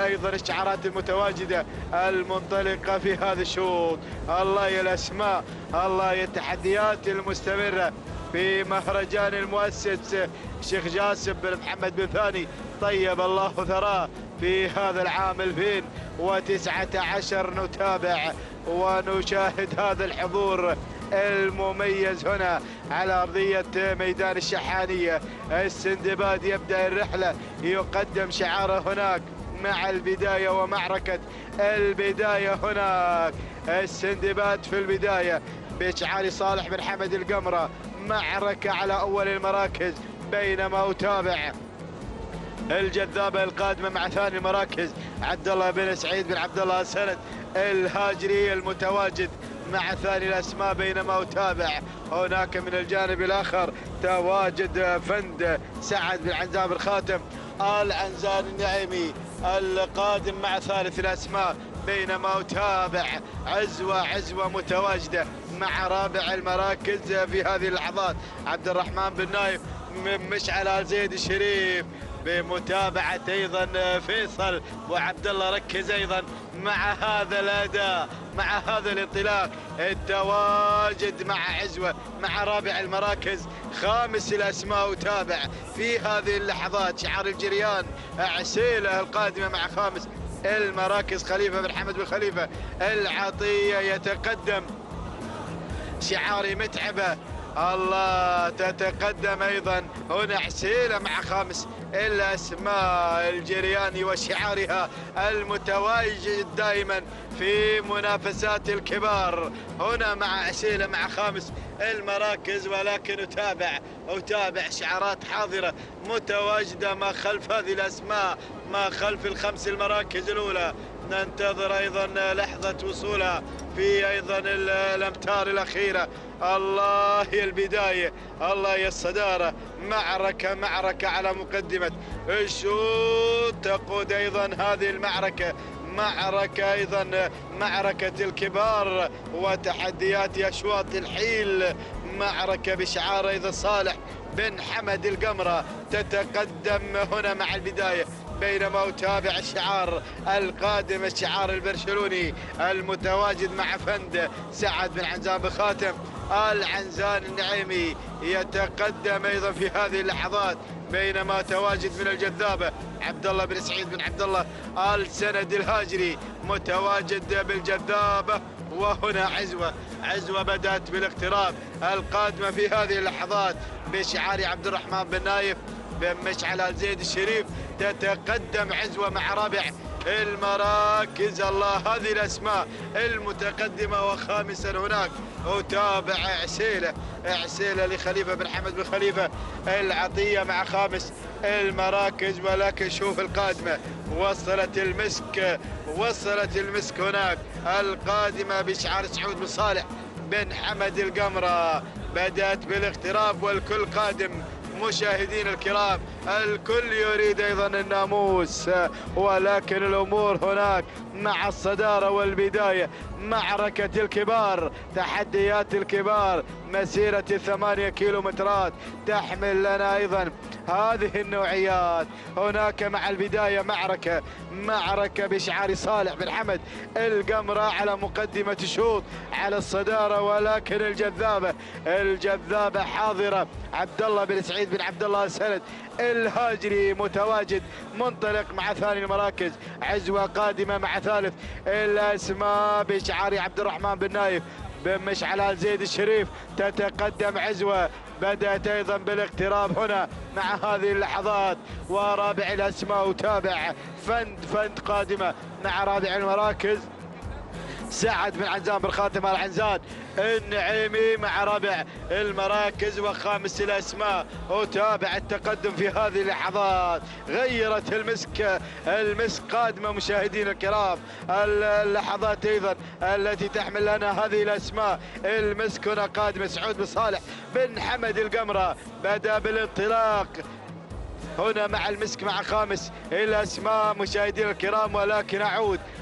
ايضا الشعارات المتواجده المنطلقه في هذا الشوط. الله يا الاسماء، الله يا التحديات المستمره في مهرجان المؤسس الشيخ جاسم بن محمد بن ثاني طيب الله ثراه في هذا العام 2019. نتابع ونشاهد هذا الحضور المميز هنا على أرضية ميدان الشحانية. السندباد يبدأ الرحلة، يقدم شعاره هناك مع البداية ومعركة البداية هناك. السندباد في البداية بإشعال صالح بن حمد القمرة، معركة على أول المراكز، بينما أتابع الجذابة القادمة مع ثاني المراكز عبد الله بن سعيد بن عبد الله السند الهاجري المتواجد مع ثاني الأسماء، بينما أتابع هناك من الجانب الآخر تواجد فند سعد بن عنزان بالخاتم العنزان النعيمي القادم مع ثالث الأسماء، بينما أتابع عزوة متواجدة مع رابع المراكز في هذه اللحظات عبد الرحمن بن نايف من مشعل آل زيد الشريف، بمتابعة أيضا فيصل وعبد الله. ركز أيضا مع هذا الأداء، مع هذا الانطلاق، التواجد مع عزوة مع رابع المراكز. خامس الأسماء أتابع في هذه اللحظات شعار الجريان عسيلة القادمة مع خامس المراكز خليفة بن حمد بن خليفة العطية. يتقدم شعار متعبة الله، تتقدم ايضا هنا عسيلة مع خامس الاسماء الجرياني وشعارها المتواجد دائما في منافسات الكبار. هنا مع عسيلة مع خامس المراكز، ولكن أتابع شعارات حاضرة متواجدة ما خلف هذه الأسماء، ما خلف الخمس المراكز الأولى. ننتظر أيضا لحظة وصولها في أيضا الأمتار الأخيرة. الله يا البداية، الله يا الصدارة. معركة على مقدمة الشوط، تقود أيضا هذه المعركة أيضا معركة الكبار وتحديات أشواط الحيل. معركة بشعار أيضا صالح بن حمد القمرة تتقدم هنا مع البداية، بينما أتابع الشعار القادم الشعار البرشلوني المتواجد مع فند سعد بن عنزان بخاتم العنزان النعيمي. يتقدم أيضا في هذه اللحظات، بينما تواجد من الجذابة عبد الله بن سعيد بن عبد الله آل سند الهاجري متواجد بالجذابة. وهنا عزوة بدأت بالاقتراب، القادمة في هذه اللحظات بشعار عبد الرحمن بن نايف بن مشعل آل زيد الشريف. تتقدم عزوة مع رابع المراكز. الله، هذه الأسماء المتقدمة. وخامسا هناك أتابع عسيلة لخليفة بن حمد بن خليفة العطية مع خامس المراكز. ولكن شوف القادمة، وصلت المسك هناك القادمة بشعار سعود بن صالح بن حمد القمرة. بدأت بالاقتراب والكل قادم مشاهدين الكرام. الكل يريد أيضا الناموس، ولكن الأمور هناك مع الصدارة والبداية. معركة الكبار، تحديات الكبار، مسيرة 8 كيلومترات تحمل لنا أيضا هذه النوعيات. هناك مع البداية معركة بشعار صالح بن حمد القمرة على مقدمة شوط على الصدارة، ولكن الجذابة حاضرة. عبد الله بن سعيد بن عبد الله السند الهاجري متواجد منطلق مع ثاني المراكز. عزوة قادمة مع ثالث الأسماء بشعار عبد الرحمن بن نايف بن مشعل زيد الشريف. تتقدم عزوة، بدأت أيضا بالاقتراب هنا مع هذه اللحظات. ورابع الأسماء وتابع فند قادمة مع رابع المراكز سعد بن عنزان بن خاتم العنزان النعيمي مع رابع المراكز. وخامس الأسماء وتابع التقدم في هذه اللحظات. غيرت المسك قادمة مشاهدين الكرام. اللحظات أيضا التي تحمل لنا هذه الأسماء. المسك هنا قادمة سعود بن صالح بن حمد القمرة، بدأ بالانطلاق هنا مع المسك مع خامس الأسماء مشاهدين الكرام. ولكن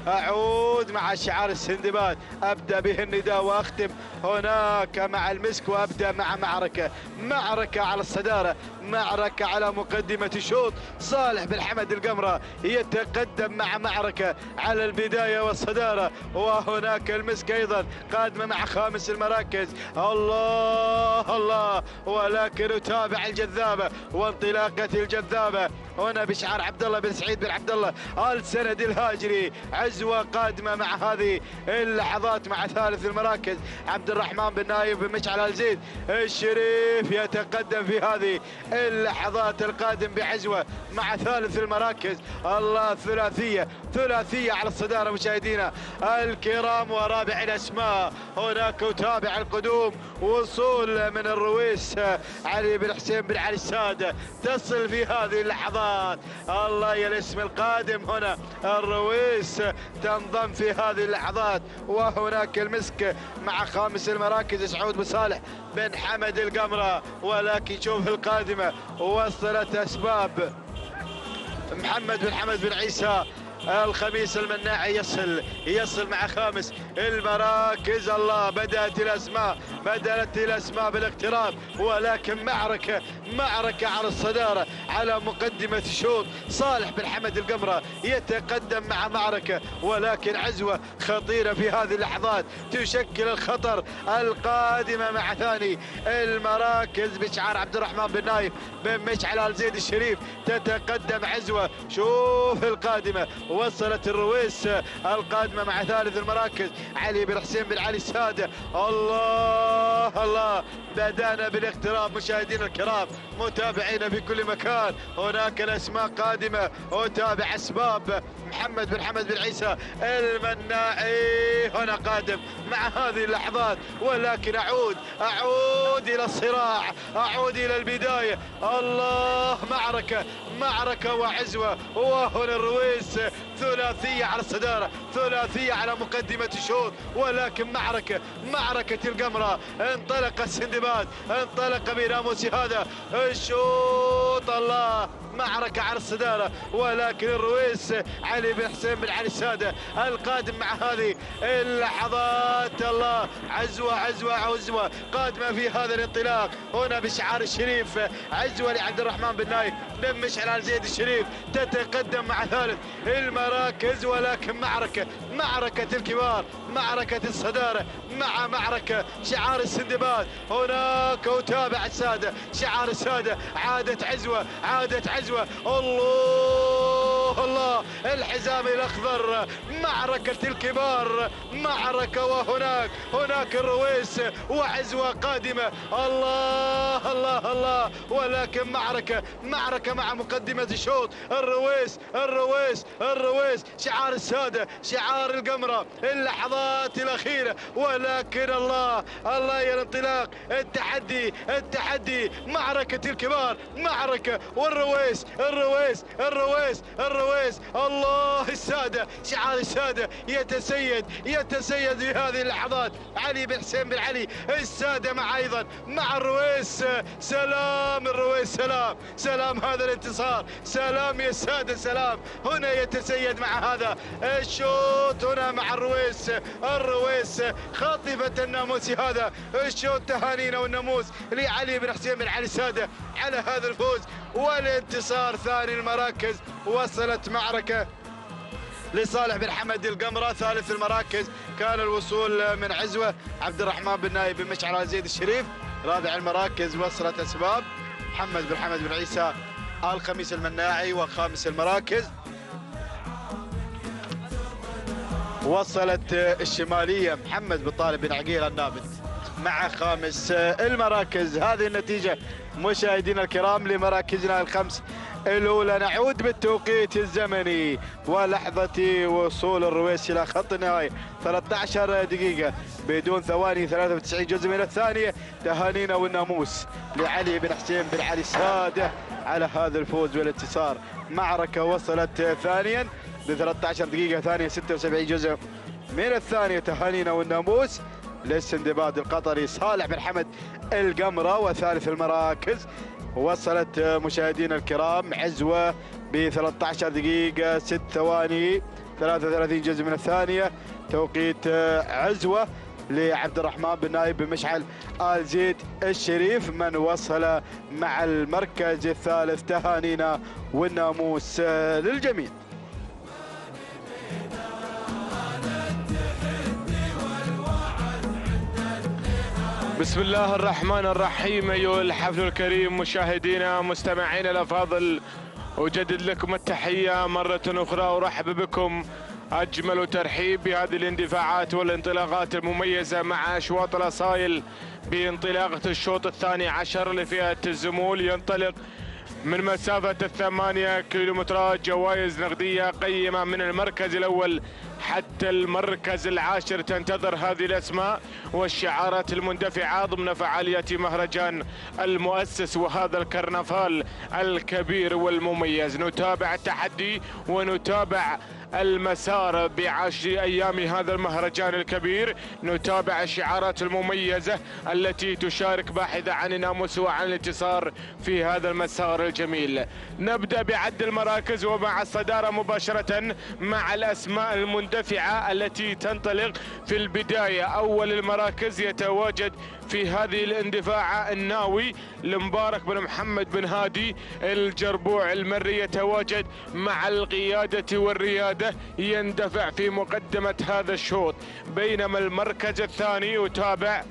أعود مع شعار السندباد، أبدأ به النداء وأختم هناك مع المسك، وأبدأ مع معركة على الصدارة، معركة على مقدمة شوط. صالح بن حمد القمرة يتقدم مع معركة على البداية والصدارة. وهناك المسك أيضا قادمة مع خامس المراكز. الله ولكن يتابع الجذابة وانطلاقة الجذابة هنا بشعار عبد الله بن سعيد بن عبد الله السند الهاجري. عزوة قادمة مع هذه اللحظات مع ثالث المراكز عبد الرحمن بن نايف بن مشعل زيد الشريف. يتقدم في هذه اللحظات القادم بعزوة مع ثالث المراكز. الله، ثلاثية على الصدارة مشاهدينا الكرام. ورابع الأسماء هناك وتابع القدوم. وصول من الرويس علي بن حسين بن علي السادة تصل في هذه اللحظات. الله، يا الاسم القادم هنا الرويس تنضم في هذه اللحظات. وهناك المسك مع خامس المراكز سعود بن صالح بن حمد القمرة. ولكن شوف القادمة وصلت أسباب محمد بن حمد بن عيسى الخميس المناعي يصل مع خامس المراكز. الله، بدأت الأسماء بالاقتراب. ولكن معركة على الصدارة على مقدمة شوط. صالح بن حمد القمرة يتقدم مع معركة، ولكن عزوة خطيرة في هذه اللحظات تشكل الخطر. القادمة مع ثاني المراكز بشعار عبد الرحمن بن نايف بن مشعل آل زيد الشريف. تتقدم عزوة، شوف القادمة وصلت الرويس. القادمة مع ثالث المراكز علي بن حسين بن علي السادة. الله، بدأنا بالاقتراب مشاهدينا الكرام متابعينا في كل مكان. هناك الأسماء قادمة وتابع أسباب محمد بن حمد بن عيسى المناعي هنا قادم مع هذه اللحظات. ولكن أعود إلى الصراع، أعود إلى البداية. الله، معركة وعزوة. وهنا الرويس ثلاثية على الصدارة، ثلاثية على مقدمة الشوط. ولكن معركة القمرة. انطلق السندباد، انطلق بناموس هذا الشوط. الله، معركة على الصدارة. ولكن الرويس علي بن حسين بن علي السادة القادم مع هذه اللحظات. الله، عزوة قادمة في هذا الانطلاق هنا بشعار الشريف. عزوة لعبد الرحمن بن نايف بن مشعل آل زيد الشريف تتقدم مع ثالث المراكز. ولكن معركة الكبار، معركة الصدارة مع معركة شعار السندباد. هناك وتابع السادة شعار السادة. عادت عزوة. الله، الحزام الأخضر، معركة الكبار، معركة. وهناك الرويس وعزوة قادمة. الله، ولكن معركة مع مقدمة الشوط. الرويس شعار السادة، شعار القمرة، اللحظات الأخيرة. ولكن الله يا الانطلاق، التحدي، معركة الكبار، معركة. والرويس الله السادة، شعار السادة يتسيد في هذه اللحظات. علي بن حسين بن علي السادة مع أيضا مع الرويس. سلام الرويس، سلام هذا الانتصار، سلام يا السادة، سلام. هنا يتسيد مع هذا الشوط، هنا مع الرويس خاطفة الناموس. هذا الشوط تهانينا والناموس لعلي بن حسين بن علي السادة على هذا الفوز والانتصار. ثاني المراكز وصلت معركة لصالح بن حمد القمرة. ثالث المراكز كان الوصول من عزوة عبد الرحمن بن نايف بن مشعل زيد الشريف. رابع المراكز وصلت أسباب محمد بن حمد بن عيسى الخميس المناعي. وخامس المراكز وصلت الشمالية محمد بن طالب بن عقيل النابت مع خامس المراكز. هذه النتيجة مشاهدينا الكرام لمراكزنا الخمس الأولى. نعود بالتوقيت الزمني ولحظة وصول الرويس إلى خط النهاية 13 دقيقة بدون ثواني 93 جزء من الثانية. تهانينا والناموس لعلي بن حسين بن علي السادة على هذا الفوز والانتصار. معركة وصلت ثانيا ب 13 دقيقة ثانية 76 جزء من الثانية. تهانينا والناموس للسندباد القطري صالح بن حمد القمرة. وثالث المراكز وصلت مشاهدينا الكرام عزوة ب 13 دقيقة 6 ثواني 33 جزء من الثانية. توقيت عزوة لعبد الرحمن بن نايف بن مشعل آل زيد الشريف من وصل مع المركز الثالث. تهانينا والناموس للجميع. بسم الله الرحمن الرحيم. أيها الحفل الكريم مشاهدينا مستمعينا الأفاضل، أجدد لكم التحية مرة أخرى. أرحب بكم أجمل ترحيب بهذه الاندفاعات والانطلاقات المميزة مع أشواط الأصايل بانطلاقة الشوط الثاني عشر لفئة الزمول. ينطلق من مسافة 8 كيلومترات، جوائز نقدية قيمة من المركز الأول حتى المركز العاشر. تنتظر هذه الأسماء والشعارات المندفعة ضمن فعاليات مهرجان المؤسس وهذا الكرنفال الكبير والمميز. نتابع التحدي ونتابع المسار ب10 أيام هذا المهرجان الكبير. نتابع الشعارات المميزة التي تشارك باحثة عن الناموس وعن الانتصار في هذا المسار الجميل. نبدأ بعد المراكز ومع الصدارة مباشرة مع الأسماء المندفعة التي تنطلق في البداية. أول المراكز يتواجد في هذه الاندفاع الناوي لمبارك بن محمد بن هادي الجربوع المري، يتواجد مع القيادة والريادة، يندفع في مقدمة هذا الشوط. بينما المركز الثاني يتابع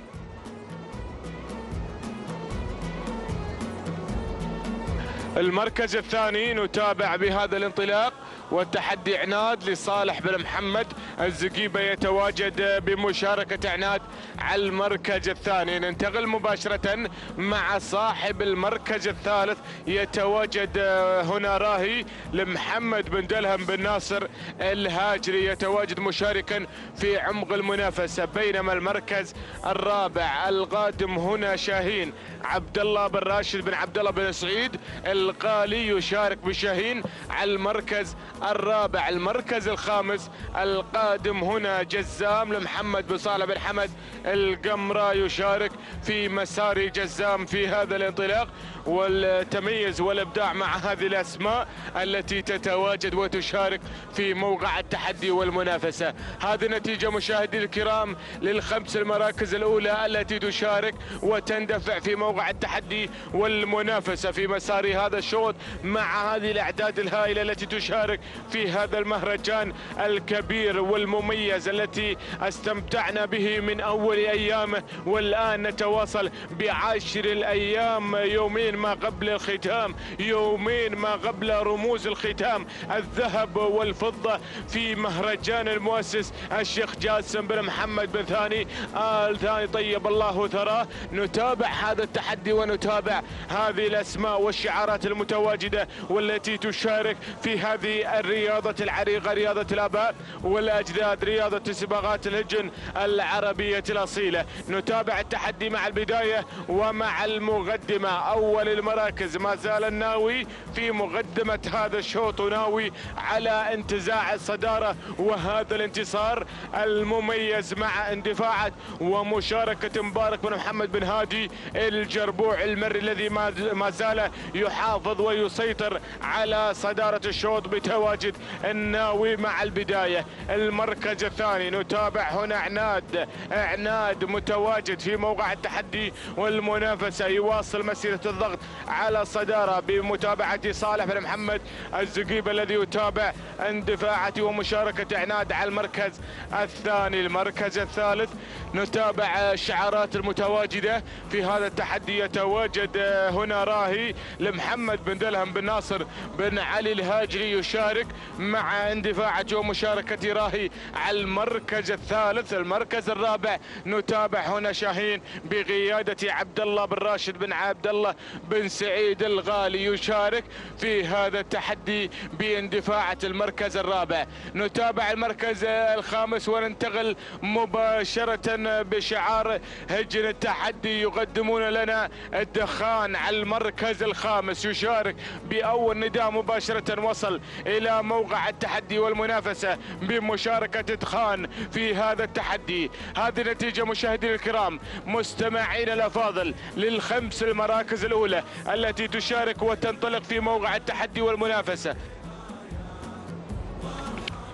المركز الثاني نتابع بهذا الانطلاق والتحدي عناد لصالح بن محمد الزقيبة، يتواجد بمشاركة عناد على المركز الثاني. ننتقل مباشرة مع صاحب المركز الثالث، يتواجد هنا راهي لمحمد بن دلهم بن ناصر الهاجري، يتواجد مشاركا في عمق المنافسة. بينما المركز الرابع القادم هنا شاهين عبد الله بن راشد بن عبد الله بن سعيد القالي يشارك بشاهين على المركز الرابع. المركز الخامس القادم هنا جزام لمحمد بن صالح بن حمد القمرة، يشارك في مسار جزام في هذا الانطلاق. والتميز والابداع مع هذه الاسماء التي تتواجد وتشارك في موقع التحدي والمنافسة. هذه نتيجة مشاهدي الكرام للخمس المراكز الاولى التي تشارك وتندفع في موقع التحدي والمنافسة في مسار هذا الشوط مع هذه الاعداد الهائلة التي تشارك في هذا المهرجان الكبير والمميز التي استمتعنا به من اول ايامه. والان نتواصل ب10 الايام، يومين ما قبل الختام، يومين ما قبل رموز الختام الذهب والفضة في مهرجان المؤسس الشيخ جاسم بن محمد بن ثاني آل ثاني طيب الله ثراه. نتابع هذا التحدي ونتابع هذه الاسماء والشعارات المتواجدة والتي تشارك في هذه الرياضة العريقة، رياضة الآباء والأجداد، رياضة سباقات الهجن العربية الأصيلة. نتابع التحدي مع البداية ومع المقدمة. أول المراكز ما زال الناوي في مقدمة هذا الشوط، وناوي على انتزاع الصدارة وهذا الانتصار المميز مع اندفاعة ومشاركة مبارك بن محمد بن هادي الجربوع المري الذي ما زال يحافظ ويسيطر على صدارة الشوط بتواجد الناوي مع البداية. المركز الثاني نتابع هنا عناد متواجد في موقع التحدي والمنافسة، يواصل مسيرة الضغط على الصدارة بمتابعة صالح بن محمد الزقيب الذي يتابع اندفاعة ومشاركة عناد على المركز الثاني. المركز الثالث نتابع الشعارات المتواجدة في هذا التحدي. يتواجد هنا راهي لمحمد بن دلهم بن ناصر بن علي الهاجري يشارك مع اندفاعه ومشاركة راهي على المركز الثالث. المركز الرابع نتابع هنا شاهين بقيادة عبد الله بن راشد بن عبد الله بن سعيد الغالي يشارك في هذا التحدي باندفاعة المركز الرابع. نتابع المركز الخامس وننتقل مباشرة بشعار هجن التحدي. يقدمون لنا الدخان على المركز الخامس، يشارك بأول نداء مباشرة وصل إلى موقع التحدي والمنافسة بمشاركة دخان في هذا التحدي. هذه النتيجة مشاهدينا الكرام مستمعين الأفاضل للخمس المراكز الأولى التي تشارك وتنطلق في موقع التحدي والمنافسة.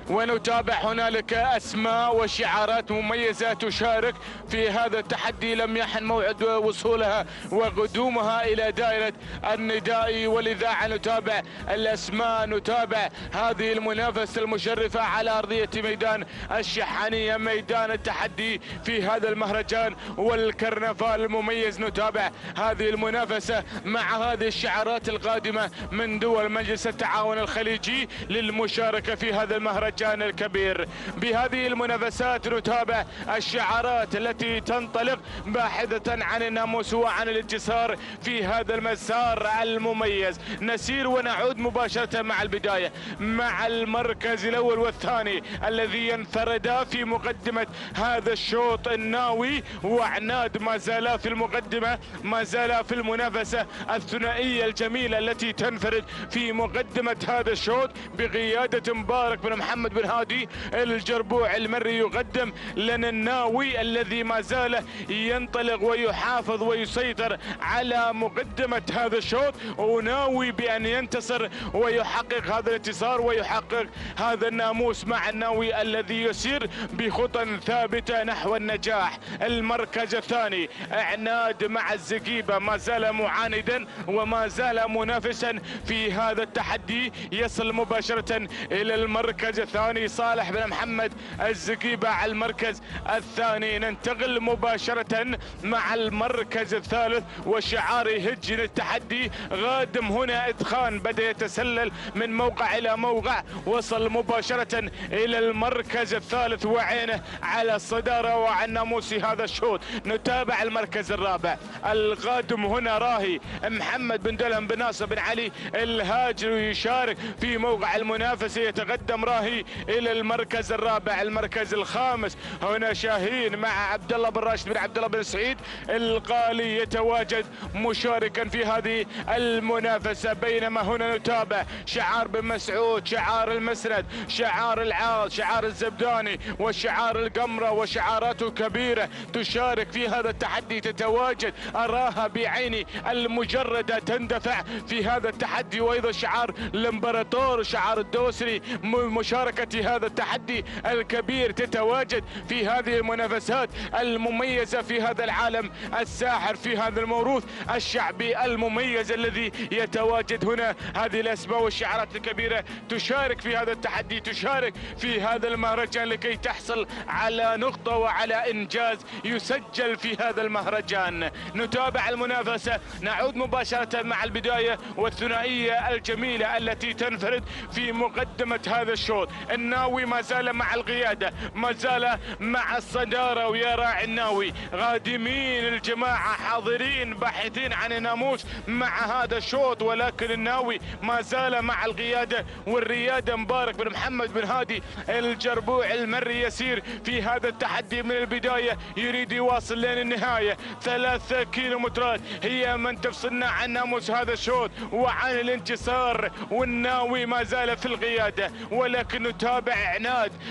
ونتابع هنالك أسماء وشعارات مميزة تشارك في هذا التحدي لم يحن موعد وصولها وقدومها إلى دائرة النداء والإذاعة. نتابع الأسماء، نتابع هذه المنافسة المشرفة على أرضية ميدان الشحانية، ميدان التحدي في هذا المهرجان والكرنفال المميز. نتابع هذه المنافسة مع هذه الشعارات القادمة من دول مجلس التعاون الخليجي للمشاركة في هذا المهرجان الكبير. بهذه المنافسات نتابع الشعارات التي تنطلق باحثة عن الناموس وعن الانتصار في هذا المسار المميز. نسير ونعود مباشرة مع البداية مع المركز الأول والثاني الذي ينفردا في مقدمة هذا الشوط. الناوي وعناد ما زالا في المقدمة، ما زالا في المنافسة الثنائية الجميلة التي تنفرد في مقدمة هذا الشوط بقيادة مبارك بن محمد بن هادي الجربوع المري. يقدم لنا الناوي الذي ما زال ينطلق ويحافظ ويسيطر على مقدمة هذا الشوط، وناوي بأن ينتصر ويحقق هذا الانتصار ويحقق هذا الناموس مع الناوي الذي يسير بخطى ثابتة نحو النجاح. المركز الثاني عناد مع الزقيبة ما زال معاندا وما زال منافسا في هذا التحدي، يصل مباشرة إلى المركز الثاني صالح بن محمد الزقيبة على المركز الثاني. ننتقل مباشرة مع المركز الثالث وشعار هجن التحدي. غادم هنا إدخان بدأ يتسلل من موقع إلى موقع، وصل مباشرة إلى المركز الثالث وعينه على الصدارة وعلى ناموس هذا الشوط. نتابع المركز الرابع. القادم هنا راهي محمد بن دلهم بن ناصر بن علي الهاجري يشارك في موقع المنافسة. يتقدم راهي إلى المركز الرابع. المركز الخامس هنا شاهين مع عبد الله بن راشد بن عبد الله بن سعيد القالي يتواجد مشاركا في هذه المنافسة. بينما هنا نتابع شعار بن مسعود، شعار المسند، شعار العاص، شعار الزبداني وشعار القمرة وشعاراته كبيرة تشارك في هذا التحدي. تتواجد أراها بعيني المجردة تندفع في هذا التحدي. وأيضا شعار الامبراطور وشعار الدوسري مشاركة هذا التحدي الكبير تتواجد في هذه المنافسات المميزة في هذا العالم الساحر، في هذا الموروث الشعبي المميز الذي يتواجد هنا. هذه الأسماء والشعارات الكبيرة تشارك في هذا التحدي، تشارك في هذا المهرجان لكي تحصل على نقطة وعلى إنجاز يسجل في هذا المهرجان. نتابع المنافسة، نعود مباشرة مع البداية والثنائية الجميلة التي تنفرد في مقدمة هذا الشوط. الناوي ما زال مع القيادة، ما زال مع الصدارة، ويا راعي الناوي غادمين الجماعة حاضرين باحثين عن الناموس مع هذا الشوط، ولكن الناوي ما زال مع القيادة والريادة. مبارك بن محمد بن هادي الجربوع المري يسير في هذا التحدي من البداية، يريد يواصل لين النهاية. 3 كيلومترات هي من تفصلنا عن ناموس هذا الشوط وعن الانتصار، والناوي ما زال في القيادة، ولكن نتابع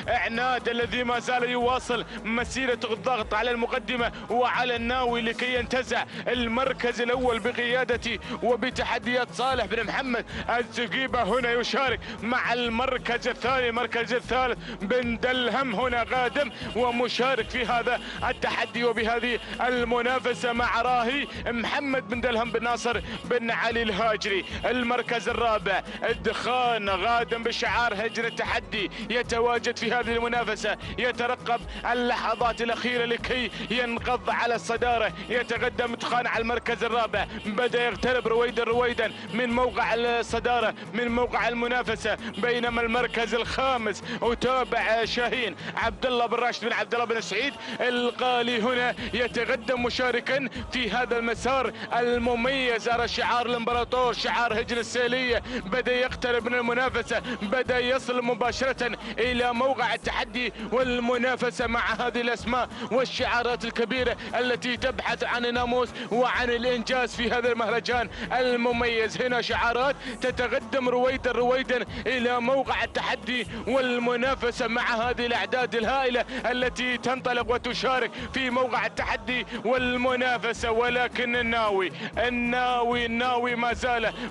عناد الذي ما زال يواصل مسيرة الضغط على المقدمة وعلى الناوي لكي ينتزع المركز الأول بقيادته وبتحديات صالح بن محمد الزقيبة. هنا يشارك مع المركز الثاني، المركز الثالث بن دلهم هنا قادم ومشارك في هذا التحدي وبهذه المنافسة مع راهي محمد بن دلهم بن ناصر بن علي الهاجري. المركز الرابع الدخان غادم بشعار هجر التحدي يتواجد في هذه المنافسة، يترقب اللحظات الأخيرة لكي ينقض على الصدارة. يتقدم دخان على المركز الرابع، بدأ يقترب رويدا من موقع الصدارة من موقع المنافسة، بينما المركز الخامس وتابع شاهين عبد الله بن راشد بن عبد الله بن سعيد القالي هنا يتقدم مشاركا في هذا المسار المميز. أرى شعار الامبراطور، شعار هجن السيلية بدأ يقترب من المنافسة، بدأ يصل مباشرة إلى موقع التحدي والمنافسة مع هذه الأسماء والشعارات الكبيرة التي تبحث عن الناموس وعن الإنجاز في هذا المهرجان المميز. هنا شعارات تتقدم رويدا إلى موقع التحدي والمنافسة مع هذه الأعداد الهائلة التي تنطلق وتشارك في موقع التحدي والمنافسة. ولكن الناوي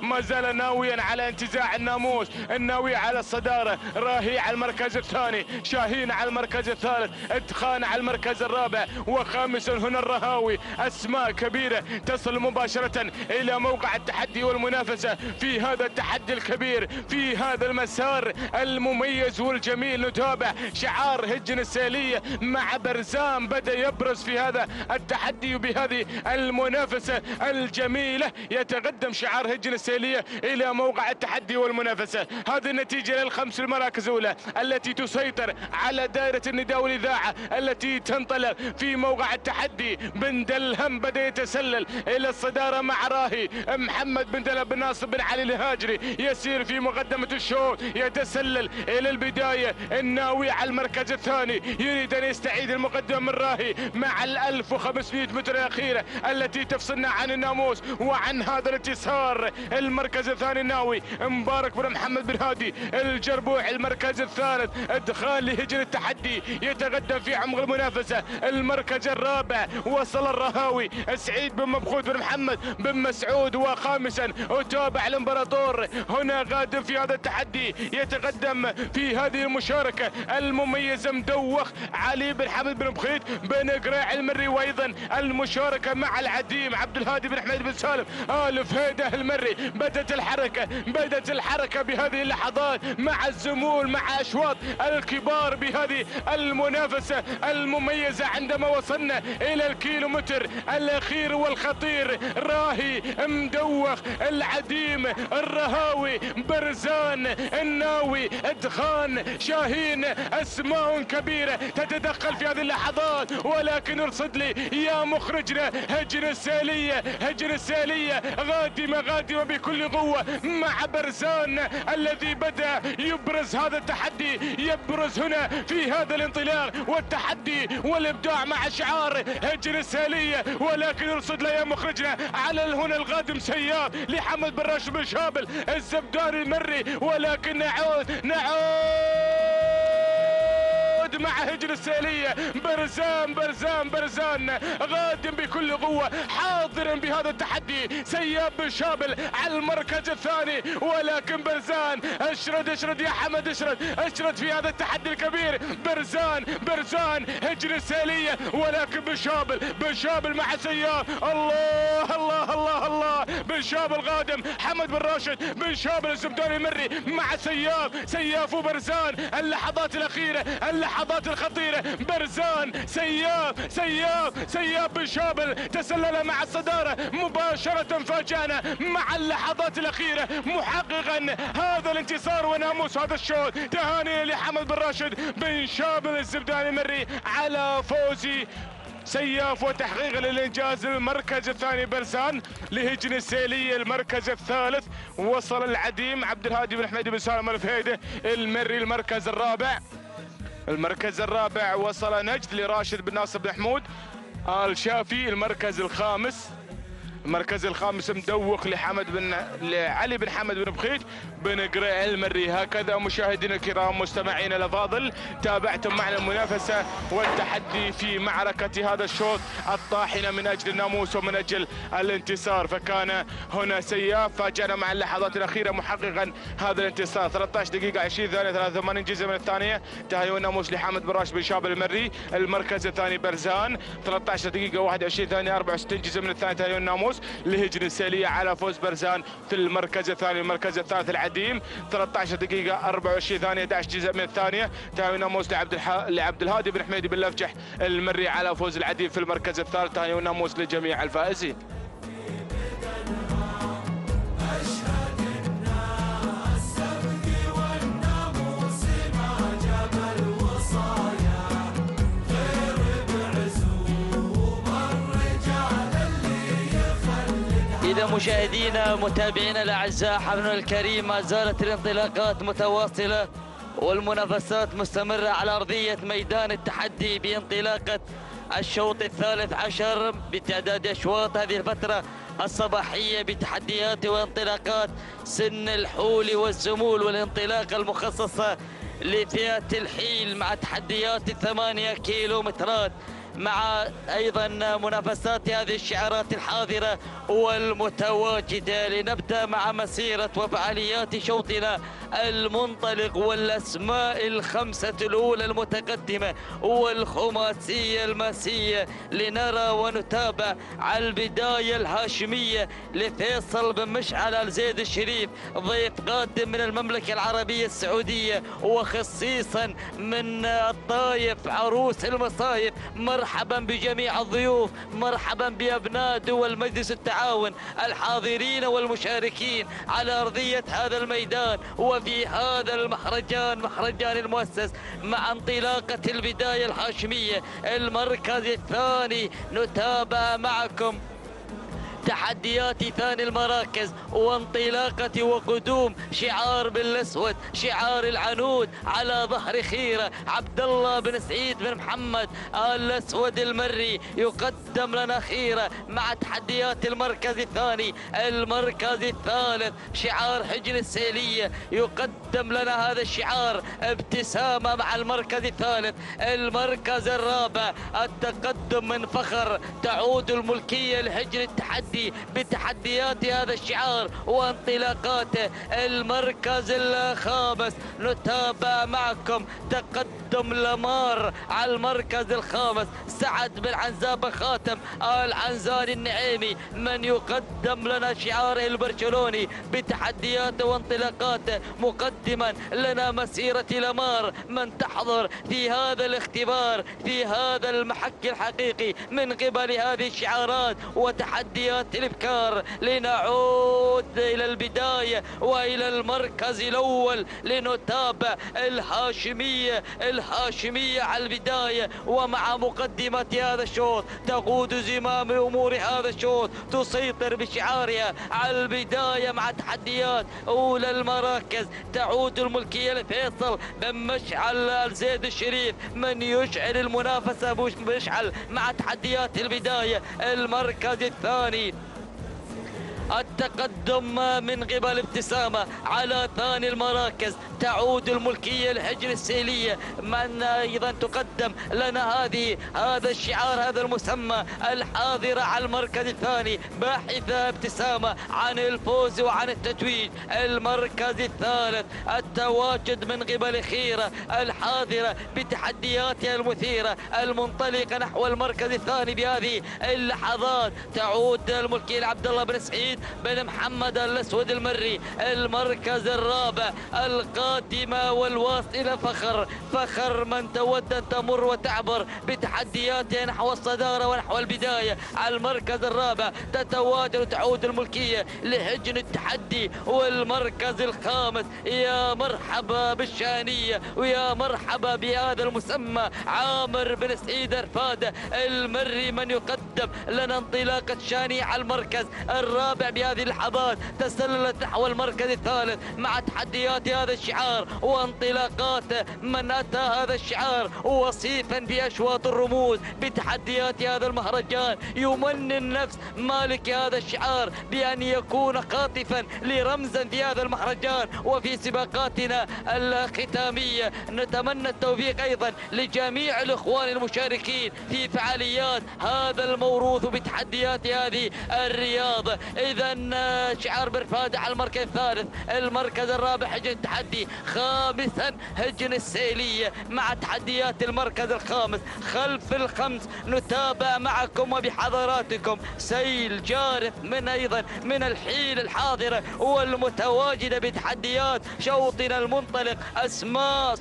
ما زال ناويا على انتزاع الناموس، الناوي على الصدارة. راهي على المركز الثاني، شاهين على المركز الثالث، ادخان على المركز الرابع، وخامسا هنا الرهاوي. أسماء كبيرة تصل مباشرة إلى موقع التحدي والمنافسة في هذا التحدي الكبير، في هذا المسار المميز والجميل. نتابع شعار هجن السيلية مع برزان بدأ يبرز في هذا التحدي وبهذه المنافسة الجميلة. يتقدم شعار هجن السيلية إلى موقع التحدي والمنافسة. هذه النتيجة للخمس المراكز الأولى التي تسيطر على دائرة النداء والإذاعة التي تنطلق في موقع التحدي. بن دلهم بدأ يتسلل إلى الصدارة مع راهي محمد بن دلهم بن ناصر بن علي الهاجري يسير في مقدمة الشوط، يتسلل إلى البداية. الناوي على المركز الثاني يريد أن يستعيد المقدمة من راهي مع 1500 متر الأخيرة التي تفصلنا عن الناموس وعن هذا الانتصار. المركز الثاني الناوي مبارك بن محمد بن هادي الجربوع. المركز الثالث ادخال لهجن التحدي يتقدم في عمق المنافسة. المركز الرابع وصل الرهاوي سعيد بن مبخوت بن محمد بن مسعود، وخامسا وتابع الامبراطور هنا قادم في هذا التحدي. يتقدم في هذه المشاركة المميزة مدوخ علي بن حمد بن بخيت بن قريع المري، وايضا المشاركة مع العديم عبد الهادي بن حميد بن سالم آل فهيده المري. بدت الحركة بهذه اللحظات مع الزمول مع أشواط الكبار بهذه المنافسة المميزة. عندما وصلنا إلى الكيلومتر الأخير والخطير، راهي مدوخ العديم الرهاوي برزان الناوي ادخان شاهين، أسماء كبيرة تتدخل في هذه اللحظات. ولكن ارصد لي يا مخرجنا هجن السيلية غادمة بكل قوة مع برزان الذي بدأ يبرز هذا التحدي، يبرز هنا في هذا الانطلاق والتحدي والإبداع مع شعار هجن السيلية. ولكن ارصد لي يا مخرجنا على هنا القادم سياب لحمد بن راشد بن شابل الزبداني المري. ولكن نعود مع هجن السيلية. برزان غادم بكل قوة، حاضر بهذا التحدي. سياب بن شابل على المركز الثاني، ولكن برزان اشرد يا حمد، اشرد في هذا التحدي الكبير. برزان هجن السيلية، ولكن بن شابل مع سياب. الله بن شابل قادم، حمد بن راشد بن شابل الزبداني المري مع سياف وبرزان. اللحظات الأخيرة اللحظات الخطيرة. برزان، سياف بن شابل تسلل مع الصدارة مباشرة، فاجأنا مع اللحظات الأخيرة محققا هذا الانتصار وناموس هذا الشوط. تهاني لحمد بن راشد بن شابل الزبداني المري على فوزي سياف وتحقيق للإنجاز. المركز الثاني برزان لهجن السيلية. المركز الثالث وصل العديم عبد الهادي بن حميد بن سالم الفهيدة المري. المركز الرابع وصل نجد لراشد بن ناصر بن حمود الشافي. المركز الخامس مدوخ لعلي بن حمد بن بخيت بن قريع المري. هكذا مشاهدينا الكرام مستمعينا الافاضل تابعتم معنا المنافسه والتحدي في معركه هذا الشوط الطاحنه من اجل الناموس ومن اجل الانتصار. فكان هنا سياف فاجأنا مع اللحظات الاخيره محققا هذا الانتصار. 13 دقيقه 20 ثانيه 83 جزء من الثانيه. تهاني الناموس لحمد بن راشد بن شابل المري. المركز الثاني برزان 13 دقيقه 21 ثانيه 64 جزء من الثانيه. تهاني الناموس لهجن السيلية على فوز برزان في المركز الثاني. المركز الثالث العديم 13 دقيقة 24 ثانية 11 جزء من الثانية. تهاني ناموس لعبد الهادي بن حميد بن لفجح المري على فوز العديم في المركز الثالث. تهاني ناموس لجميع الفائزين. إذا مشاهدينا متابعينا الأعزاء حفلنا الكريم ما زالت الانطلاقات متواصلة والمنافسات مستمرة على أرضية ميدان التحدي بانطلاقة الشوط الثالث عشر بتعداد أشواط هذه الفترة الصباحية بتحديات وانطلاقات سن الحول والزمول والانطلاقة المخصصة لفئة الحيل مع تحديات 8 كيلومترات مع أيضا منافسات هذه الشعارات الحاضرة والمتواجدة. لنبدأ مع مسيرة وفعاليات شوطنا المنطلق والأسماء الخمسة الأولى المتقدمة والخماسية الماسية. لنرى ونتابع على البداية الهاشمية لفيصل بن مشعل الزيد الشريف ضيف قادم من المملكة العربية السعودية وخصيصا من الطايف عروس المصايف. مرحبا بجميع الضيوف، مرحبا بأبناء دول مجلس التعاون الحاضرين والمشاركين على أرضية هذا الميدان وفي هذا المهرجان مهرجان المؤسس مع انطلاقة البداية الهاشمية. المركز الثاني نتابع معكم تحديات ثاني المراكز وانطلاقة وقدوم شعار بالاسود شعار العنود على ظهر خيرة عبد الله بن سعيد بن محمد الاسود المري. يقدم لنا خيرة مع تحديات المركز الثاني. المركز الثالث شعار حجن السيلية يقدم لنا هذا الشعار ابتسامة مع المركز الثالث. المركز الرابع التقدم من فخر تعود الملكية لحجن التحدي بتحديات هذا الشعار وانطلاقاته. المركز الخامس نتابع معكم تقدم لمار على المركز الخامس سعد بن عنزاب خاتم العنزاني النعيمي من يقدم لنا شعاره البرشلوني بتحدياته وانطلاقاته. مقدما لنا مسيرة لمار من تحضر في هذا الاختبار في هذا المحك الحقيقي من قبل هذه الشعارات وتحديات الابكار. لنعود الى البدايه والى المركز الاول لنتابع الهاشميه على البدايه ومع مقدمه هذا الشوط تقود زمام امور هذا الشوط تسيطر بشعارها على البدايه مع تحديات اولى المراكز. تعود الملكيه لفيصل بن مشعل الزيد الشريف من يشعل المنافسه مشعل مع تحديات البدايه. المركز الثاني التقدم من قبل ابتسامة على ثاني المراكز. تعود الملكية لحجر السيلية من أيضا تقدم لنا هذا الشعار هذا المسمى الحاضرة على المركز الثاني باحثة ابتسامة عن الفوز وعن التتويج. المركز الثالث التواجد من قبل خيرة الحاضرة بتحدياتها المثيرة المنطلقة نحو المركز الثاني بهذه اللحظات. تعود الملكية لعبد الله بن سعيد سعيد بن محمد الأسود المري. المركز الرابع القادمة والواصلة فخر من تود أن تمر وتعبر بتحدياتها نحو الصدارة ونحو البداية. على المركز الرابع تتواجد وتعود الملكية لهجن التحدي. والمركز الخامس يا مرحبا بالشانية ويا مرحبا بهذا المسمى عامر بن سعيد الرفادة المري من يقدم لنا انطلاقة شانية على المركز الرابع. بهذه اللحظات تسللت نحو المركز الثالث مع تحديات هذا الشعار وانطلاقات من أتى هذا الشعار وصيفا بأشواط الرموز بتحديات هذا المهرجان. يمني النفس مالك هذا الشعار بأن يكون خاطفا لرمزا في هذا المهرجان وفي سباقاتنا الختامية. نتمنى التوفيق أيضا لجميع الإخوان المشاركين في فعاليات هذا الموروث بتحديات هذه الرياضة. إذا شعار برفادة على المركز الثالث. المركز الرابع هجن التحدي. خامسا هجن السيلية مع تحديات المركز الخامس. خلف الخمس نتابع معكم وبحضراتكم سيل جارف من الحيل الحاضرة والمتواجدة بتحديات شوطنا المنطلق. أسماء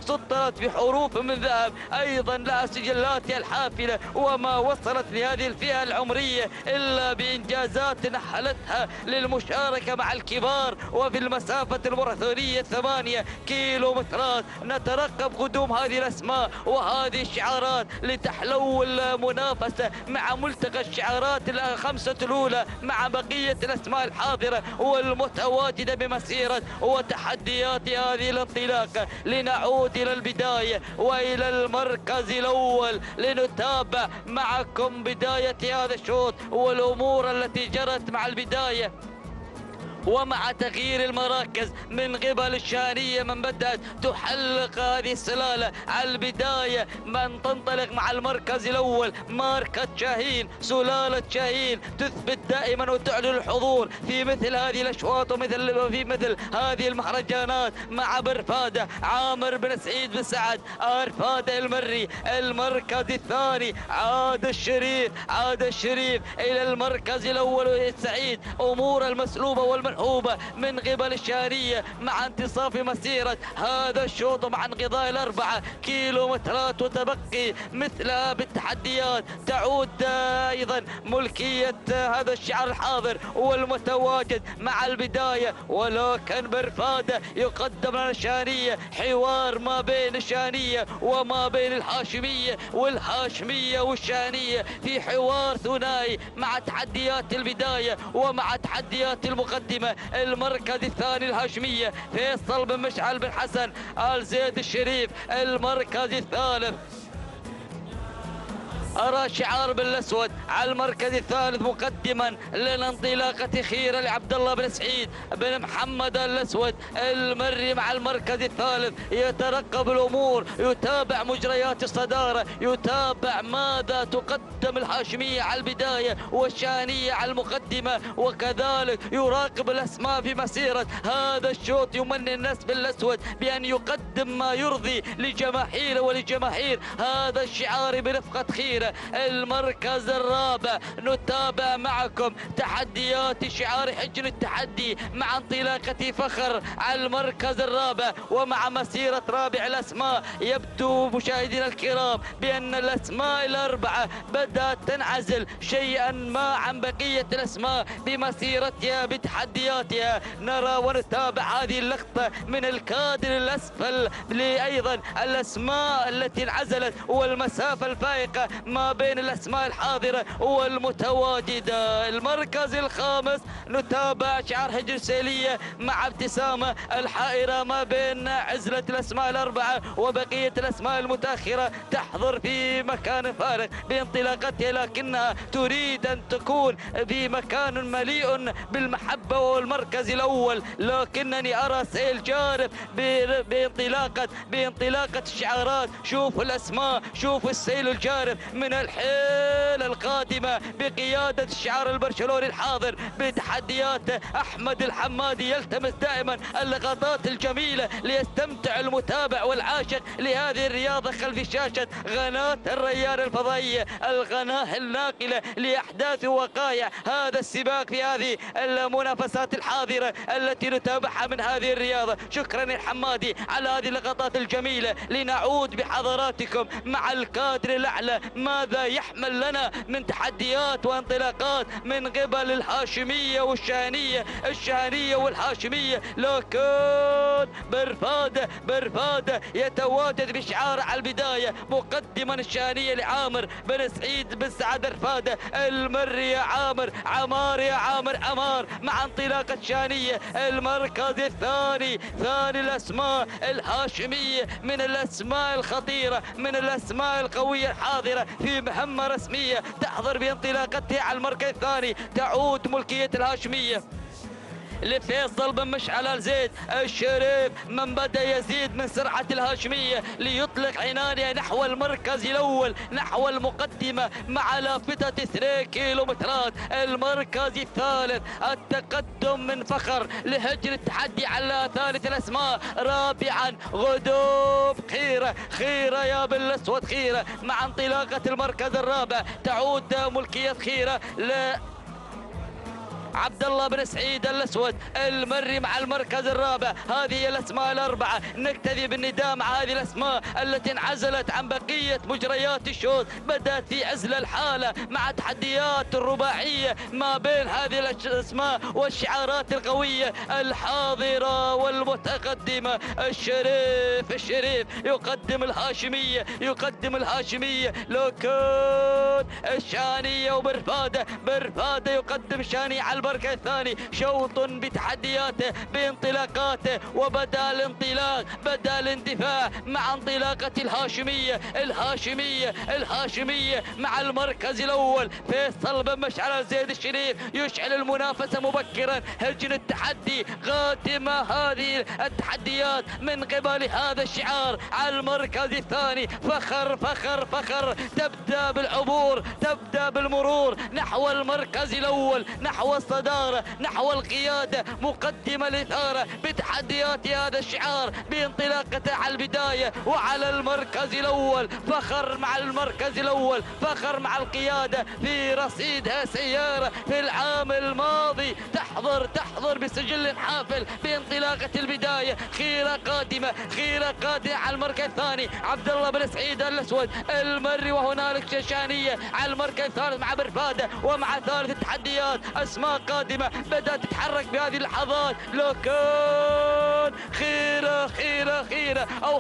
سطرت بحروف من ذهب أيضا لها سجلاتها الحافلة وما وصلت لهذه الفئة العمرية إلا بإنجازات نحلتها للمشاركة مع الكبار وفي المسافة الماراثونية 8 كيلومترات. نترقب قدوم هذه الأسماء وهذه الشعارات لتحلو المنافسة مع ملتقى الشعارات الخمسة الأولى مع بقية الأسماء الحاضرة والمتواجدة بمسيرة وتحديات هذه الانطلاقة. لنعود إلى البداية وإلى المركز الأول لنتابع معكم بداية هذا الشوط والأمور التي جرت مع البداية ومع تغيير المراكز من قبل الشانية من بدأت تحلق هذه السلالة. على البداية من تنطلق مع المركز الأول ماركة شاهين سلالة شاهين تثبت دائما وتعلن الحضور في مثل هذه الأشواط وفي مثل هذه المهرجانات مع برفادة عامر بن سعيد بن سعد رفادة المري. المركز الثاني عاد الشريف إلى المركز الأول السعيد. أمور المسلوبة والمنحوبة من قبل الشانية مع انتصاف مسيرة هذا الشوط مع انقضاء 4 كيلومترات وتبقي مثلها بالتحديات. تعود أيضا ملكية هذا الشعار الحاضر والمتواجد مع البداية. ولكن برفادة يقدم لنا الشانية حوار ما بين الشانية وما بين الهاشمية والهاشمية والشانية في حوار ثنائي مع تحديات البداية ومع تحديات المقدمة. المركز الثاني الهاشمية فيصل بن مشعل بن حسن آل زيد الشريف. المركز الثالث أرى شعار بالأسود على المركز الثالث مقدما للانطلاقة خيرة لعبد الله بن سعيد بن محمد الأسود المري مع المركز الثالث. يترقب الأمور يتابع مجريات الصدارة يتابع ماذا تقدم الهاشمية على البداية والشانية على المقدمة وكذلك يراقب الأسماء في مسيرة هذا الشوط. يمني الناس بالأسود بأن يقدم ما يرضي لجماهيره ولجماهير هذا الشعار برفقة خيرة. المركز الرابع نتابع معكم تحديات شعار حجن التحدي مع انطلاقة فخر على المركز الرابع ومع مسيرة رابع الأسماء. يبدو مشاهدينا الكرام بأن الأسماء الأربعة بدأت تنعزل شيئا ما عن بقية الأسماء بمسيرتها بتحدياتها. نرى ونتابع هذه اللقطة من الكادر الأسفل لأيضا الأسماء التي انعزلت والمسافة الفائقة ما بين الأسماء الحاضرة والمتواجدة. المركز الخامس نتابع شعار هجر سيلية مع ابتسامة الحائرة ما بين عزلة الأسماء الأربعة وبقية الأسماء المتأخرة تحضر في مكان فارغ بانطلاقتها لكنها تريد أن تكون في مكان مليء بالمحبة والمركز الأول. لكنني أرى سيل جارف بانطلاقة الشعارات. شوفوا الأسماء شوفوا السيل الجارف من من الحيل القادمة بقيادة الشعار البرشلوني الحاضر بتحديات أحمد الحمادي، يلتمس دائما اللقطات الجميلة ليستمتع المتابع والعاشق لهذه الرياضة خلف شاشة قناة الريان الفضائية، القناة الناقلة لأحداث ووقائع هذا السباق في هذه المنافسات الحاضرة التي نتابعها من هذه الرياضة. شكرا الحمادي على هذه اللقطات الجميلة. لنعود بحضراتكم مع الكادر الأعلى ماذا يحمل لنا من تحديات وانطلاقات من قبل الهاشمية والشهنية، الشهنية والهاشمية. لو كان برفادة يتواجد بشعار على البداية مقدما الشهنية لعامر بن سعيد بن سعد رفادة، المري يا عامر، عمار يا عمار مع انطلاقة شهنية. المركز الثاني، ثاني الأسماء الهاشمية من الأسماء الخطيرة، من الأسماء القوية الحاضرة في مهمة رسمية تحضر بانطلاقتها على المركز الثاني. تعود ملكية الهاشمية لفيصل بن مشعل زيد الشريف، من بدأ يزيد من سرعة الهاشمية ليطلق عنانه نحو المركز الأول، نحو المقدمة مع لافتة 2 كيلومترات. المركز الثالث، التقدم من فخر لهجر التحدي على ثالث الأسماء. رابعا غدوب خيرة يا بالأسود خيرة مع انطلاقة المركز الرابع. تعود ملكية خيرة عبد الله بن سعيد الأسود المري مع المركز الرابع. هذه الأسماء الأربعة. نكتفي بالنداء مع هذه الأسماء التي انعزلت عن بقية مجريات الشوط، بدأت في عزل الحالة مع تحديات الرباعية ما بين هذه الأسماء والشعارات القوية الحاضرة والمتقدمة. الشريف يقدم الهاشمية، لو كان الشانية وبرفادة يقدم شانية على المركز الثاني. شوط بتحدياته بانطلاقاته، وبدأ الانطلاق، بدأ الاندفاع مع انطلاقة الهاشمية مع المركز الأول. فيصل بن مشعل زيد الشريف يشعل المنافسة مبكرا. هجن التحدي قادمة هذه التحديات من قبل هذا الشعار على المركز الثاني. فخر تبدأ بالعبور، تبدأ بالمرور نحو المركز الأول، نحو الصدارة، نحو القيادة، مقدمة الإثارة بتحديات هذا الشعار بانطلاقته على البداية وعلى المركز الأول. فخر مع المركز الأول، فخر مع القيادة في رصيدها سيارة في العام الماضي تحضر بسجل حافل بانطلاقة البداية. خيرة قادمة على المركز الثاني. عبد الله بن سعيد الأسود المري، وهنالك شاشانية على المركز الثالث مع برفادة. ومع ثالث التحديات أسماء قادمة بدأت تتحرك بهذه اللحظات. لو كان خيرة أو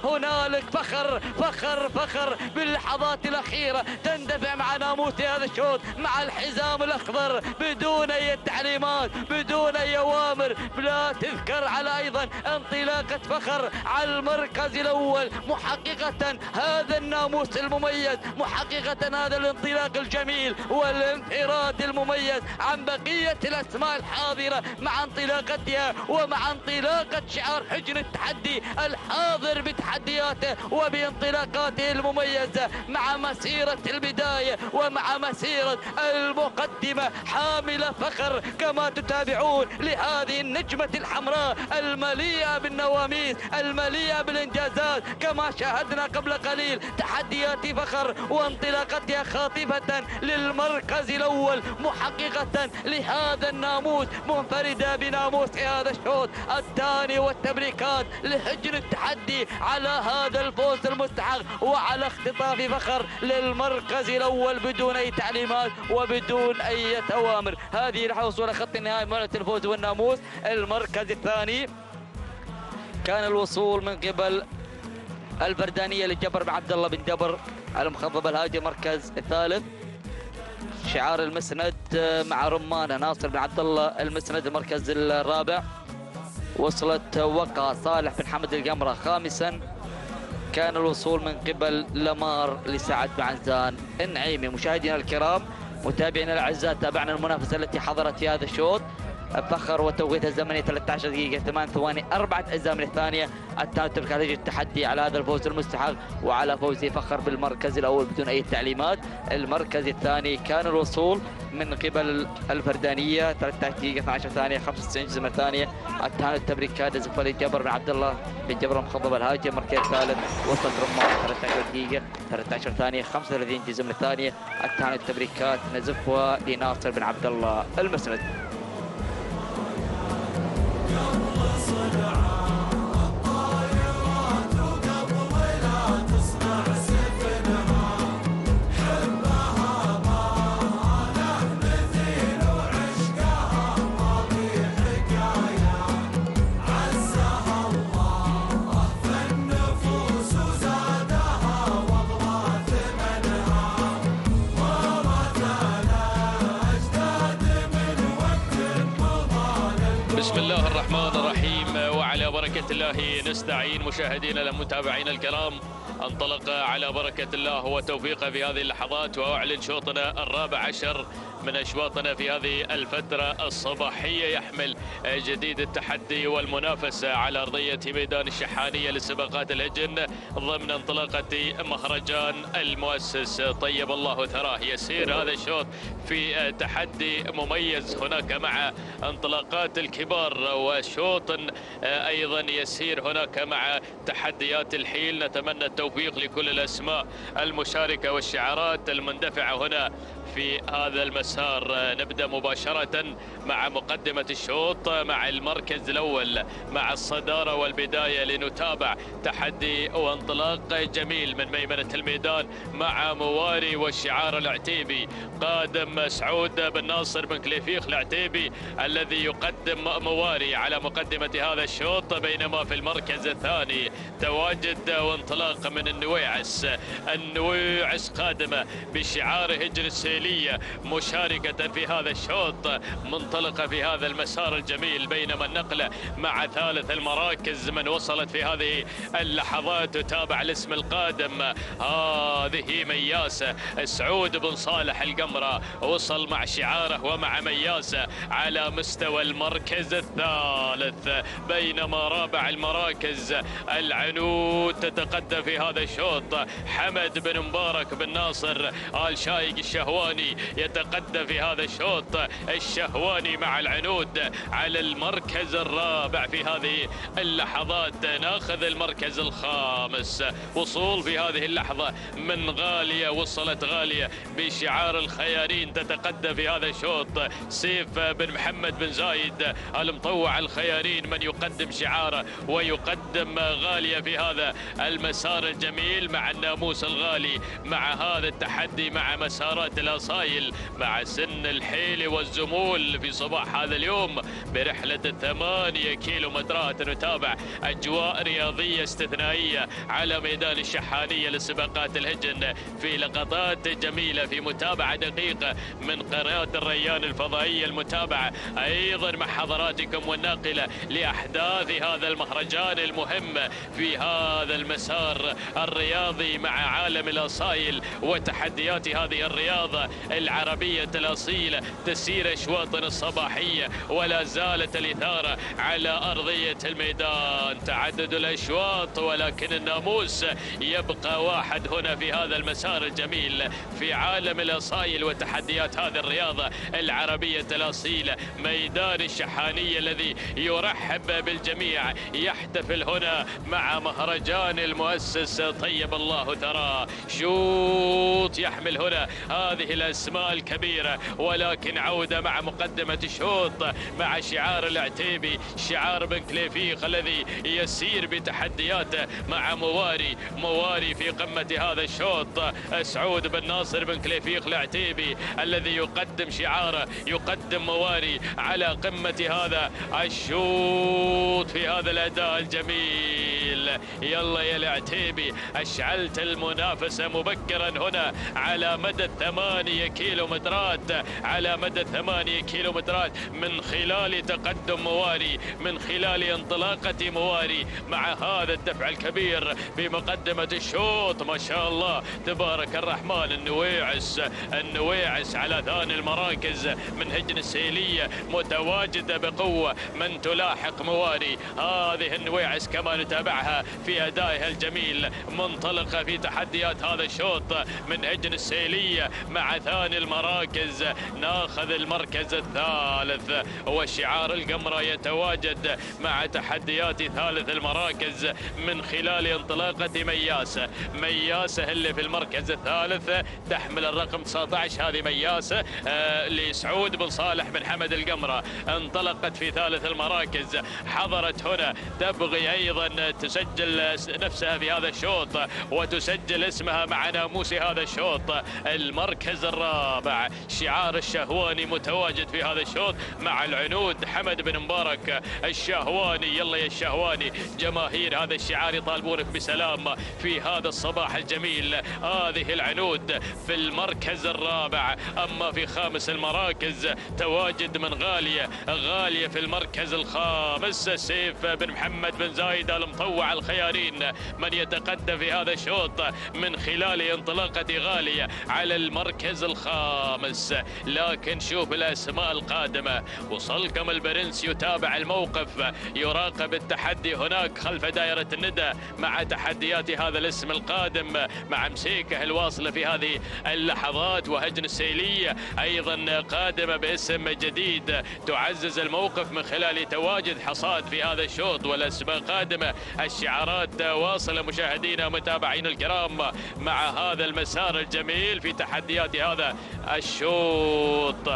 هنالك فخر باللحظات الأخيرة تندفع مع ناموس هذا الشوط مع الحزام الأخضر بدون أي تعليمات، بدون أي أوامر. لا تذكر على أيضا انطلاقة فخر على المركز الأول، محققة هذا الناموس المميز، محققة هذا الانطلاق الجميل والانفراد المميز عن بقية الأسماء الحاضرة مع انطلاقتها ومع انطلاقة شعار حجن التحدي الحاضر بتحدياته وبانطلاقاته المميزة مع مسيرة البداية ومع مسيرة المقدمة حاملة فخر كما تتابعون لهذه النجمة الحمراء المليئة بالنواميس، المليئة بالإنجازات كما شاهدنا قبل قليل. تحديات فخر وانطلاقتها خاطفة للمركز الأول، محققة لهذا الناموس، منفردة بناموس هذا الشوط الثاني. والتبريكات لهجن التحدي على هذا الفوز المستحق وعلى اختطاف فخر للمركز الأول بدون أي تعليمات وبدون أي أوامر. هذه الحصول خط النهائي مرة الفوز والناموس. المركز الثاني كان الوصول من قبل البردانية لجبر بن عبد الله بن جبر المخضب الهادي. المركز الثالث شعار المسند مع رمانة ناصر بن عبد الله المسند. المركز الرابع وصلت وقع صالح بن حمد القمرة. خامسا كان الوصول من قبل لمار لسعد بن عنزان النعيمي. مشاهدينا الكرام، متابعينا الاعزاء، تابعنا المنافسه التي حضرت في هذا الشوط. فخر وتوقيته الزمني 13 دقيقة 8 ثواني 4 أجزاء من الثانية. التاون تبريكات التحدي على هذا الفوز المستحق وعلى فوز فخر بالمركز الأول بدون أي تعليمات. المركز الثاني كان الوصول من قبل الفردانية 13 دقيقة 12 ثانية 95 جزء من الثانية. التاون التبريكات زفلي جبر بن عبد الله بن جبر مخضب الهاجم. المركز الثالث وصلت رمان 13 دقيقة 13 ثانية 35 جزء من الثانية. التاون التبريكات نزفوها لناصر بن عبد الله المسند. بسم الله الرحمن الرحيم وعلى بركة الله نستعين. مشاهدينا المتابعين الكرام، انطلق على بركة الله وتوفيقه في هذه اللحظات، وأعلن شوطنا الرابع عشر من أشواطنا في هذه الفترة الصباحية يحمل جديد التحدي والمنافسة على أرضية ميدان الشحانية لسباقات الهجن ضمن انطلاقة مهرجان المؤسس طيب الله ثراه. يسير هذا الشوط في تحدي مميز هناك مع انطلاقات الكبار، وشوط أيضا يسير هناك مع تحديات الحيل. نتمنى التوفيق لكل الأسماء المشاركة والشعارات المندفعة هنا في هذا المسار. نبدأ مباشرة مع مقدمة الشوط مع المركز الأول مع الصدارة والبداية، لنتابع تحدي وانطلاق جميل من ميمنة الميدان مع مواري والشعار العتيبي. قادم سعود بن ناصر بن كليفيخ العتيبي الذي يقدم مواري على مقدمة هذا الشوط، بينما في المركز الثاني تواجد وانطلاق من النويعس. النويعس قادمة بشعار هجن السيلية مشاركة في هذا الشوط، منطلقة في هذا المسار الجميل. بينما النقلة مع ثالث المراكز من وصلت في هذه اللحظات تتابع الاسم القادم. هذه مياسة سعود بن صالح القمرة وصل مع شعاره ومع مياسة على مستوى المركز الثالث. بينما رابع المراكز العنود تتقدم في هذا الشوط. حمد بن مبارك بن ناصر آل شايق الشهواني يتقدم في هذا الشوط. الشهواني مع العنود على المركز الرابع في هذه اللحظات. ناخذ المركز الخامس. وصول في هذه اللحظة من غالية، وصلت غالية بشعار الخيارين تتقدم في هذا الشوط. سيف بن محمد بن زايد المطوع الخيارين من يقدم شعاره ويقدم غالية في هذا المسار الجميل مع الناموس الغالي، مع هذا التحدي، مع مسارات الأصايل، مع سن الحيل والزمول في صباح هذا اليوم برحلة 8 كيلومترات. نتابع أجواء رياضية استثنائية على ميدان الشحانية لسباقات الهجن في لقطات جميلة، في متابعة دقيقة من قناة الريان الفضائية المتابعة أيضا مع حضراتكم والناقلة لأحداث هذا المهرجان المهم في هذا المسار الرياضي مع عالم الأصايل وتحديات هذه الرياضة العربية الأصيلة. تسير أشواطنا الصباحية ولا زالت الإثارة على أرضية الميدان. تعدد الأشواط ولكن الناموس يبقى واحد هنا في هذا المسار الجميل في عالم الأصايل وتحديات هذه الرياضة العربية الأصيلة. ميدان الشحانية الذي يرحب بالجميع، يحتفل هنا مع مهرجان المؤسس طيب الله ثراه. شوط يحمل هنا هذه الأسماء الكبيرة، ولكن عودة مع مقدمة الشوط مع شعار العتيبي، شعار بن كليفيخ الذي يسير بتحدياته مع مواري في قمة هذا الشوط. سعود بن ناصر بن كليفيخ العتيبي الذي يقدم شعاره، يقدم مواري على قمة هذا الشوط في هذا الأداء الجميل. يلا يا العتيبي، أشعلت المنافسة مبكرا هنا على مدى 8 كيلومترات، على مدى 8 كيلومترات من خلال تقدم مواري، من خلال انطلاقة مواري مع هذا الدفع الكبير بمقدمة الشوط. ما شاء الله تبارك الرحمن. النويعس على ثاني المراكز من هجن السيلية متواجدة بقوة، من تلاحق مواري. هذه النويعس كما نتابعها في أدائها الجميل، منطلقة في تحديات هذا الشوط من هجن السيلية مع ثاني المراكز. ناخذ المركز الثالث وشعار القمرة يتواجد مع تحديات ثالث المراكز من خلال انطلاقة مياسة اللي في المركز الثالث تحمل الرقم 19. هذه مياسة لسعود بن صالح بن حمد القمرة، انطلقت في ثالث المراكز، حضرت هنا تبغي أيضا تسجل نفسها في هذا الشوط وتسجل اسمها مع ناموس هذا الشوط. المركز الرابع شعار الشهواني متواجد في هذا الشوط مع العنود حمد بن مبارك الشهواني. يلا يا الشهواني، جماهير هذا الشعار يطالبونك بسلام في هذا الصباح الجميل. هذه العنود في المركز الرابع. أما في خامس المراكز تواجد من غالية في المركز الخامس، سيف بن محمد بن زايد المطوع الخيارين من يتقدم في هذا الشوط من خلال انطلاقة غالية على المركز الخامس. لكن شوف الأسماء القادمة. وصلكم البرنس يتابع الموقف، يراقب التحدي هناك خلف دائرة الندى مع تحديات هذا الاسم القادم مع مسيكه الواصلة في هذه اللحظات. وهجن السيلية أيضا قادمة باسم جديد تعزز الموقف من خلال تواجد حصاد في هذا الشوط. والأسماء قادمة، الشعارات واصلة مشاهدينا متابعين الكرام مع هذا المسار الجميل في تحديات هذا الشوط.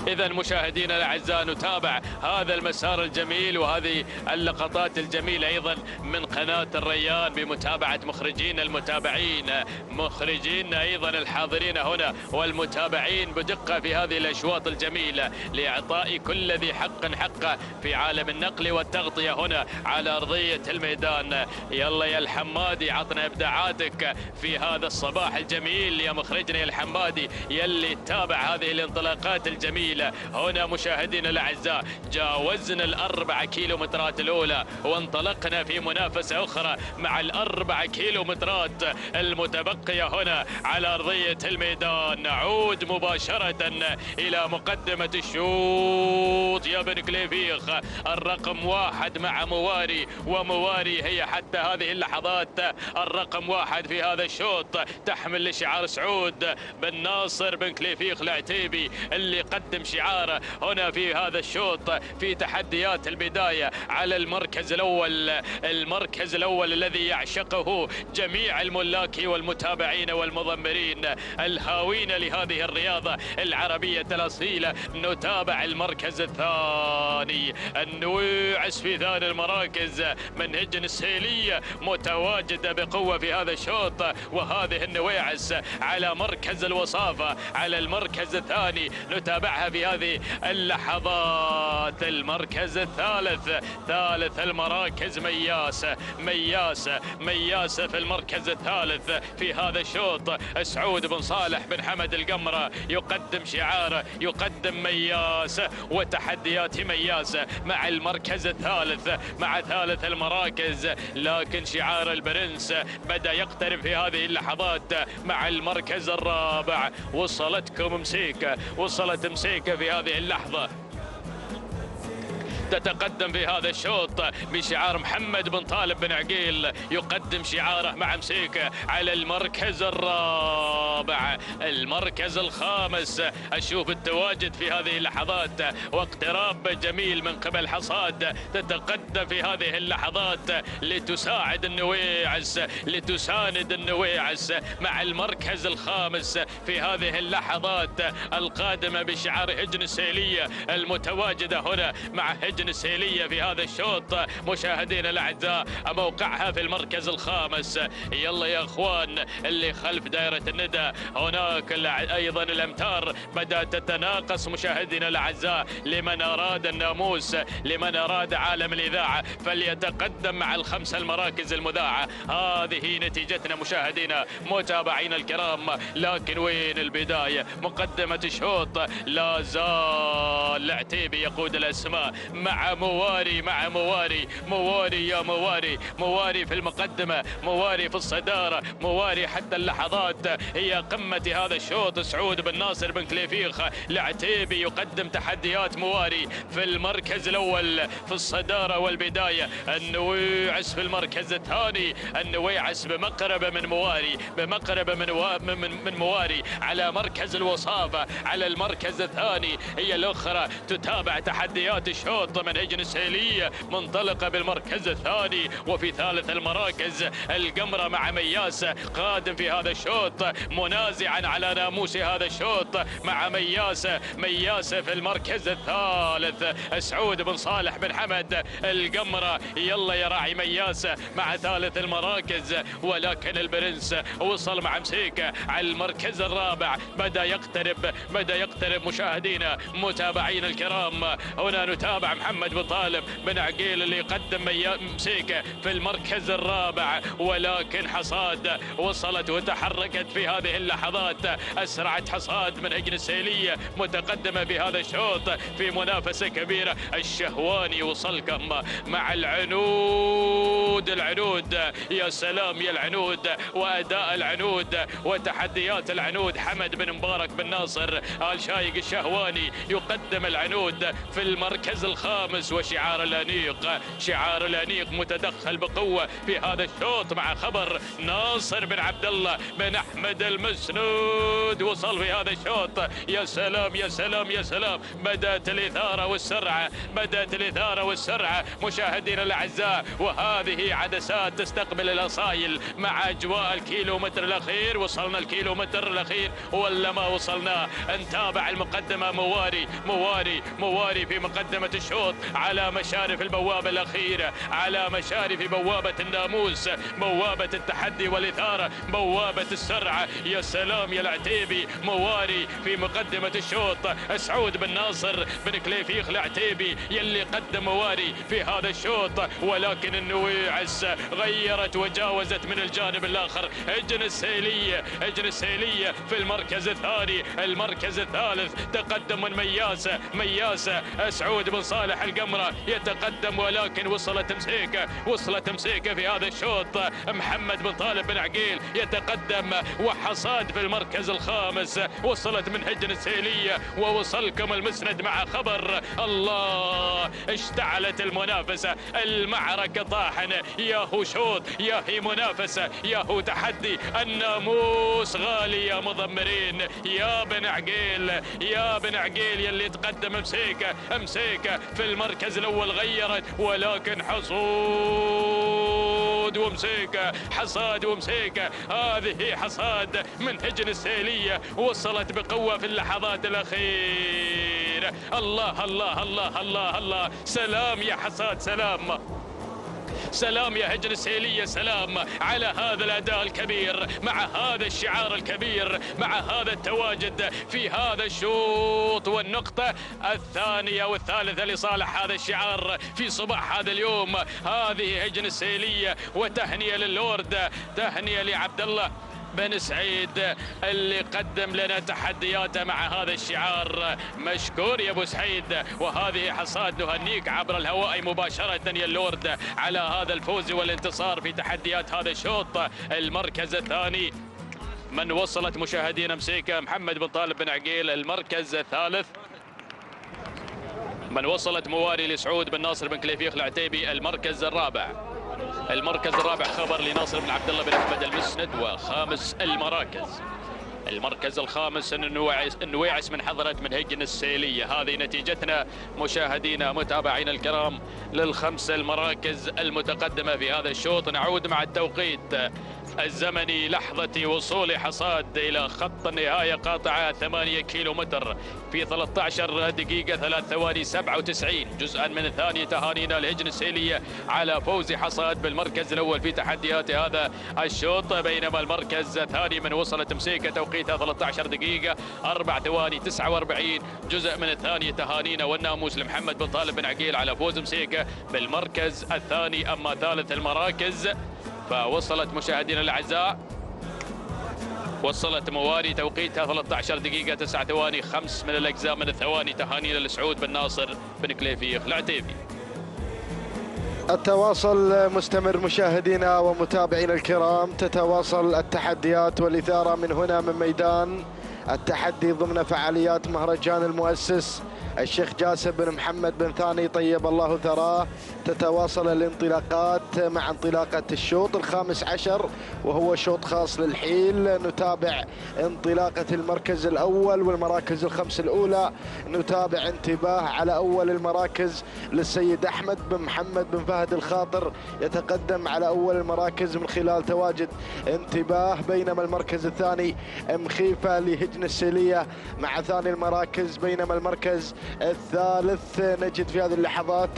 إذا مشاهدينا الأعزاء نتابع هذا المسار الجميل وهذه اللقطات الجميلة أيضا من قناة الريان بمتابعة مخرجين المتابعين، مخرجين أيضا الحاضرين هنا والمتابعين بدقة في هذه الأشواط الجميلة لإعطاء كل ذي حق حقه في عالم النقل والتغطية هنا على أرضية الميدان. يلا يا الحمادي، عطنا إبداعاتك في هذا الصباح الجميل يا مخرجنا يا الحمادي يلي تتابع هذه الانطلاقات الجميلة. هنا مشاهدينا الأعزاء جاوزنا ال4 كيلومترات الأولى وانطلقنا في منافسة أخرى مع ال4 كيلومترات المتبقية هنا على أرضية الميدان. نعود مباشرة إلى مقدمة الشوط يا بن كليفيخ. الرقم 1 مع مواري، ومواري هي حتى هذه اللحظات الرقم 1 في هذا الشوط، تحمل لشعار سعود بن ناصر بن كليفيخ العتيبي اللي قدم شعاره هنا في هذا الشوط في تحديات البداية على المركز الأول الذي يعشقه جميع الملاك والمتابعين والمضمرين الهاوين لهذه الرياضة العربية الأصيلة. نتابع المركز الثاني، النويعس في ثاني المراكز من هجن السيلية متواجدة بقوة في هذا الشوط، وهذه النويعس على مركز الوصافة على المركز الثاني. نتابعها في هذه اللحظات. المركز الثالث، ثالث المراكز مياسة في المركز الثالث في هذا الشوط. سعود بن صالح بن حمد القمرة يقدم شعاره، يقدم مياسة وتحديات مياسة مع المركز الثالث مع ثالث المراكز. لكن شعار البرنس بدأ يقترب في هذه اللحظات مع المركز الرابع. وصلت مسيكة في هذه اللحظة، تتقدم في هذا الشوط بشعار محمد بن طالب بن عقيل، يقدم شعاره مع مسيكة على المركز الرابع. المركز الخامس أشوف التواجد في هذه اللحظات واقتراب جميل من قبل حصاد، تتقدم في هذه اللحظات لتساعد النويعس، لتساند النويعس مع المركز الخامس في هذه اللحظات القادمة بشعار هجن السيلية المتواجدة هنا مع هجن السيلية في هذا الشوط. مشاهدينا الأعزاء موقعها في المركز الخامس. يلا يا أخوان اللي خلف دائرة الندى هناك أيضا الأمتار بدأت تتناقص مشاهدينا الأعزاء. لمن أراد الناموس، لمن أراد عالم الإذاعة، فليتقدم مع الخمس المراكز المذاعة. هذه نتيجتنا مشاهدينا متابعينا الكرام. لكن وين البداية؟ مقدمة الشوط لا زال العتيبي يقود الأسماء مع مواري، مع مواري يا مواري في المقدمة، مواري في الصدارة، مواري حتى اللحظات هي قمة هذا الشوط. سعود بن ناصر بن كليفيخ العتيبي يقدم تحديات مواري في المركز الأول في الصدارة والبداية. النويعس في المركز الثاني، النويعس بمقربة من مواري، بمقربة من مواري على مركز الوصافة. على المركز الثاني هي الأخرى تتابع تحديات الشوط. منهج السهيلية منطلقة بالمركز الثاني. وفي ثالث المراكز القمرة مع مياس قادم في هذا الشوط منازعا على ناموس هذا الشوط مع مياس في المركز الثالث. سعود بن صالح بن حمد القمرة يلا يا راعي مياس مع ثالث المراكز. ولكن البرنس وصل مع مسيكة على المركز الرابع. بدأ يقترب مشاهدينا متابعين الكرام. هنا نتابع محمد بن طالب بن عقيل اللي يقدم مسيكة في المركز الرابع. ولكن حصاد وصلت وتحركت في هذه اللحظات. أسرعت حصاد من هجن السيلية متقدمة بهذا الشوط في منافسة كبيرة. الشهواني وصلكم مع العنود يا سلام يا العنود وأداء العنود وتحديات العنود. حمد بن مبارك بن ناصر آل شايق الشهواني يقدم العنود في المركز الخامس. وشعار الأنيق متدخل بقوة في هذا الشوط مع خبر ناصر بن عبد الله بن أحمد المسنود وصل في هذا الشوط. يا سلام يا سلام يا سلام. بدأت الإثارة والسرعة مشاهدينا الأعزاء. وهذه عدسات تستقبل الأصايل مع أجواء الكيلومتر الأخير. وصلنا الكيلومتر الأخير ولا ما وصلنا؟ نتابع المقدمة. مواري في مقدمة الشوط على مشارف البوابة الأخيرة، على مشارف بوابة الناموس، بوابة التحدي والإثارة، بوابة السرعة. يا سلام يا العتيبي. مواري في مقدمة الشوط. سعود بن ناصر بن كليفيخ العتيبي يلي قدم مواري في هذا الشوط. ولكن النويعس غيرت وجاوزت من الجانب الآخر. هجن السيلية في المركز الثاني. المركز الثالث تقدم من مياس سعود بن صالح القمرة يتقدم. ولكن وصلت مسيكة في هذا الشوط. محمد بن طالب بن عقيل يتقدم. وحصاد في المركز الخامس. وصلت من هجن السيلية ووصلكم المسند مع خبر. الله اشتعلت المنافسة، المعركة طاحن. ياهو شوط، ياهي منافسة، ياهو تحدي. الناموس غالي يا مضمرين. يا بن عقيل يلي تقدم مسيكة في المركز الأول غيرت. ولكن حصاد ومسيكة هذه حصاد من هجن السيلية وصلت بقوة في اللحظات الأخيرة. الله الله الله الله الله. سلام يا حصاد، سلام يا هجن السيلية، سلام على هذا الأداء الكبير مع هذا الشعار الكبير مع هذا التواجد في هذا الشوط. والنقطة الثانية والثالثة لصالح هذا الشعار في صباح هذا اليوم. هذه هجن السيلية وتهنئة للورد، تهنئة لعبد الله بن سعيد اللي قدم لنا تحدياته مع هذا الشعار. مشكور يا ابو سعيد. وهذه حصاد نهنيك عبر الهواء مباشرة يا اللورد على هذا الفوز والانتصار في تحديات هذا الشوط. المركز الثاني من وصلت مشاهدينا مسيكة محمد بن طالب بن عقيل. المركز الثالث من وصلت مواري لسعود بن ناصر بن كليفيخ العتيبي. المركز الرابع خبر لناصر بن عبد الله بن احمد المسند. وخامس المركز الخامس النويعس من حضرة من هجن السيلية. هذه نتيجتنا مشاهدينا متابعينا الكرام للخمس المراكز المتقدمة في هذا الشوط. نعود مع التوقيت الزمني لحظة وصول حصاد إلى خط النهاية قاطعة 8 كيلومتر في 13 دقيقة 3 ثواني 97 جزءا من ثانية. تهانينا الهجن السيلية على فوز حصاد بالمركز الأول في تحديات هذا الشوط، بينما المركز الثاني من وصلت مسيكة توقيتها 13 دقيقة 4 ثواني 49 جزء من الثانية. تهانينا والناموس لمحمد بن طالب بن عقيل على فوز مسيكة بالمركز الثاني. أما ثالث المراكز فوصلت مشاهدينا الأعزاء، وصلت مواري توقيتها 13 دقيقة 9 ثواني 5 من الأجزاء من الثواني. تهانينا لسعود بن ناصر بن كليفيخ العتيبي. التواصل مستمر مشاهدينا ومتابعينا الكرام، تتواصل التحديات والإثارة من هنا من ميدان التحدي ضمن فعاليات مهرجان المؤسس الشيخ جاسم بن محمد بن ثاني طيب الله ثراه. تتواصل الانطلاقات مع انطلاقة الشوط الخامس عشر، وهو شوط خاص للحيل. نتابع انطلاقة المركز الأول والمراكز الخمس الأولى. نتابع انتباه على أول المراكز للسيد أحمد بن محمد بن فهد الخاطر، يتقدم على أول المراكز من خلال تواجد انتباه، بينما المركز الثاني مخيفة لهجن السيلية مع ثاني المراكز. بينما المركز الثالث نجد في هذه اللحظات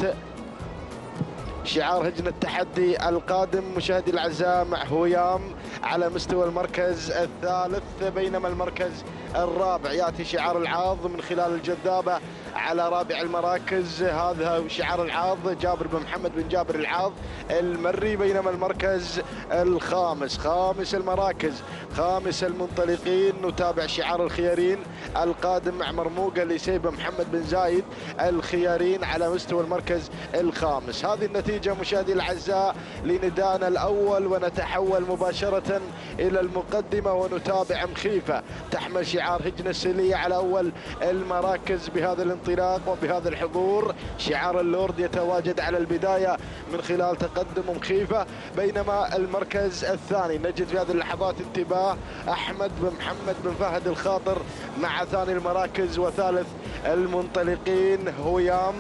شعار هجن التحدي القادم مشاهدي الأعزاء مع هويام على مستوى المركز الثالث. بينما المركز الرابع يأتي شعار العاض من خلال الجذابة على رابع المراكز، هذا شعار العاض جابر بن محمد بن جابر العاض المري. بينما المركز الخامس خامس المراكز خامس المنطلقين نتابع شعار الخيارين القادم مع مرموقة لسيب محمد بن زايد الخيارين على مستوى المركز الخامس. هذه النتيجة مشاهدي الأعزاء لندانا الأول، ونتحول مباشرة إلى المقدمة ونتابع مخيفة تحمل شعار هجن السيلية على أول المراكز بهذا الانطلاق وبهذا الحضور. شعار اللورد يتواجد على البداية من خلال تقدم مخيفة. بينما المركز الثاني نجد في هذه اللحظات انتباه أحمد بن محمد بن فهد الخاطر مع ثاني المراكز وثالث المنطلقين هويام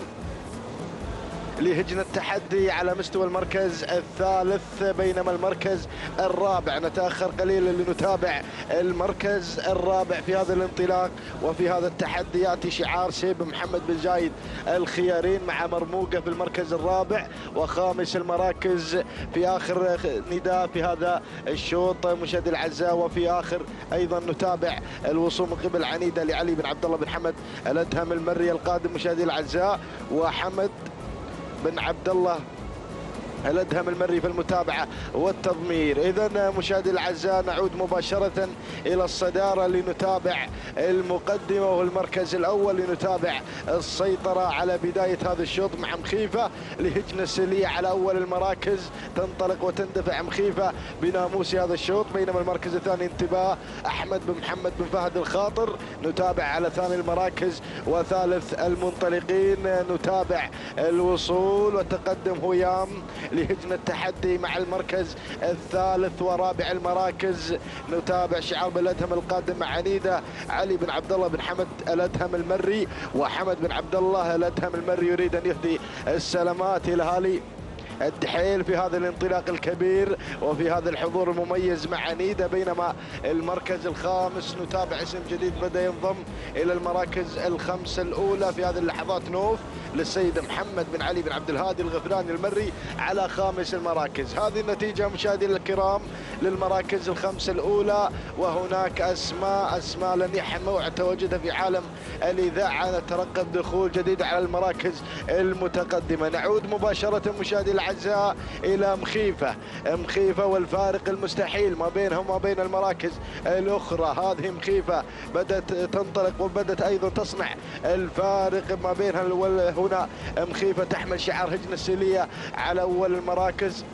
لهجن التحدي على مستوى المركز الثالث. بينما المركز الرابع نتأخر قليلا لنتابع المركز الرابع في هذا الانطلاق وفي هذا التحدي. يأتي شعار سيب محمد بن زايد الخيارين مع مرموقة في المركز الرابع وخامس المراكز في آخر نداء في هذا الشوط مشاهدي الأعزاء. وفي آخر أيضا نتابع الوصول من قبل عنيدة لعلي بن عبد الله بن حمد الأدهم المري القادم مشاهدي الأعزاء، وحمد بن عبد الله الأدهم المري في المتابعة والتضمير. إذا مشاهدي الأعزاء نعود مباشرة إلى الصدارة لنتابع المقدمة والمركز الأول، لنتابع السيطرة على بداية هذا الشوط مع مخيفة لهجن السيلية على أول المراكز. تنطلق وتندفع مخيفة بناموس هذا الشوط. بينما المركز الثاني انتباه أحمد بن محمد بن فهد الخاطر. نتابع على ثاني المراكز وثالث المنطلقين. نتابع الوصول وتقدم هويام لهجن التحدي مع المركز الثالث ورابع المراكز. نتابع شعار بالأدهم القادم مع عنيدة علي بن عبد الله بن حمد الأدهم المري، وحمد بن عبد الله الأدهم المري يريد أن يهدي السلامات إلى أهالي الدحيل في هذا الانطلاق الكبير وفي هذا الحضور المميز مع عنيدة. بينما المركز الخامس نتابع اسم جديد بدأ ينضم إلى المراكز الخمس الأولى في هذه اللحظات، نوف للسيد محمد بن علي بن عبد الهادي الغفراني المري على خامس المراكز. هذه النتيجة مشاهدينا الكرام للمراكز الخمس الأولى. وهناك أسماء لن يحن موعد تواجدها في عالم الإذاعة. نترقب دخول جديد على المراكز المتقدمة. نعود مباشرة مشاهدينا الأعزاء إلى مخيفة والفارق المستحيل ما بينها وما بين المراكز الأخرى. هذه مخيفة بدأت تنطلق وبدأت أيضا تصنع الفارق ما بينها. هنا مخيفة تحمل شعار هجن السيلية على أول المراكز.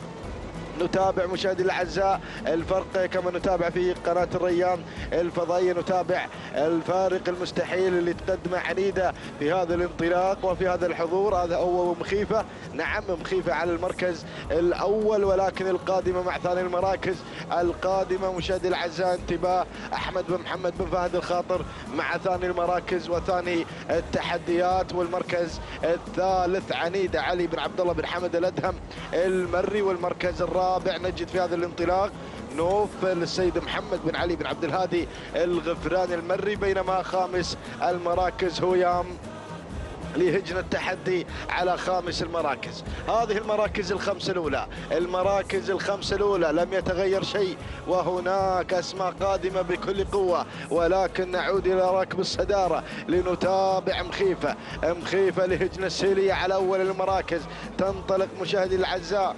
نتابع مشاهدي الأعزاء الفرق كما نتابع في قناة الريان الفضائية. نتابع الفارق المستحيل اللي تقدمه عنيدة في هذا الانطلاق وفي هذا الحضور. هذا هو مخيفة، نعم مخيفة على المركز الأول، ولكن القادمة مع ثاني المراكز القادمة مشاهدي الأعزاء انتباه أحمد بن محمد بن فهد الخاطر مع ثاني المراكز وثاني التحديات. والمركز الثالث عنيدة علي بن عبد الله بن حمد الأدهم المري. والمركز الرابع نجد في هذا الانطلاق نوف للسيد محمد بن علي بن عبد الهادي الغفران المري، بينما خامس المراكز هيام لهجن التحدي على خامس المراكز. هذه المراكز الخمسة الأولى، المراكز الخمسة الأولى لم يتغير شيء، وهناك أسماء قادمة بكل قوة، ولكن نعود إلى ركب الصدارة لنتابع مخيفة لهجن السيلية على أول المراكز. تنطلق مشاهدي الأعزاء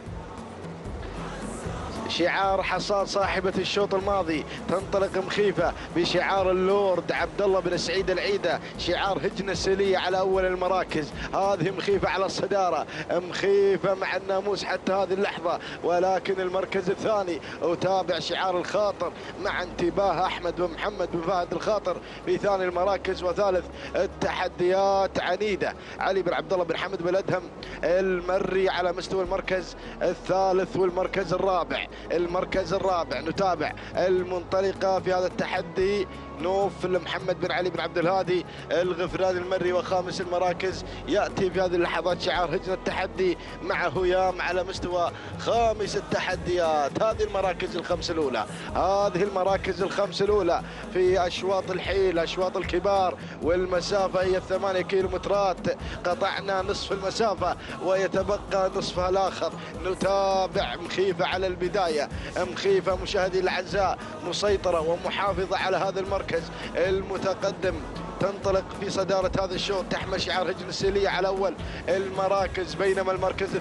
شعار حصاد صاحبة الشوط الماضي، تنطلق مخيفة بشعار اللورد عبد الله بن سعيد العيدة، شعار هجن السيلية على أول المراكز. هذه مخيفة على الصدارة، مخيفة مع الناموس حتى هذه اللحظة، ولكن المركز الثاني أتابع شعار الخاطر مع انتباه أحمد بن محمد بن فهد الخاطر في ثاني المراكز. وثالث التحديات عنيدة علي بن عبد الله بن حمد بن أدهم المري على مستوى المركز الثالث والمركز الرابع. المركز الرابع نتابع المنطلقة في هذا التحدي نوف محمد بن علي بن عبد الهادي الغفران المري، وخامس المراكز يأتي في هذه اللحظات شعار هجن التحدي مع هيام على مستوى خامس التحديات. هذه المراكز الخمسة الأولى، هذه المراكز الخمسة الأولى في أشواط الحيل، أشواط الكبار، والمسافة هي 8 كيلومترات، قطعنا نصف المسافة ويتبقى نصفها الآخر. نتابع مخيفة على البداية، مخيفة مشاهدي الأعزاء مسيطرة ومحافظة على هذا المركز المتقدم، تنطلق في صدارة هذا الشوط، تحمل شعار هجن السيلية على أول المراكز. بينما المركز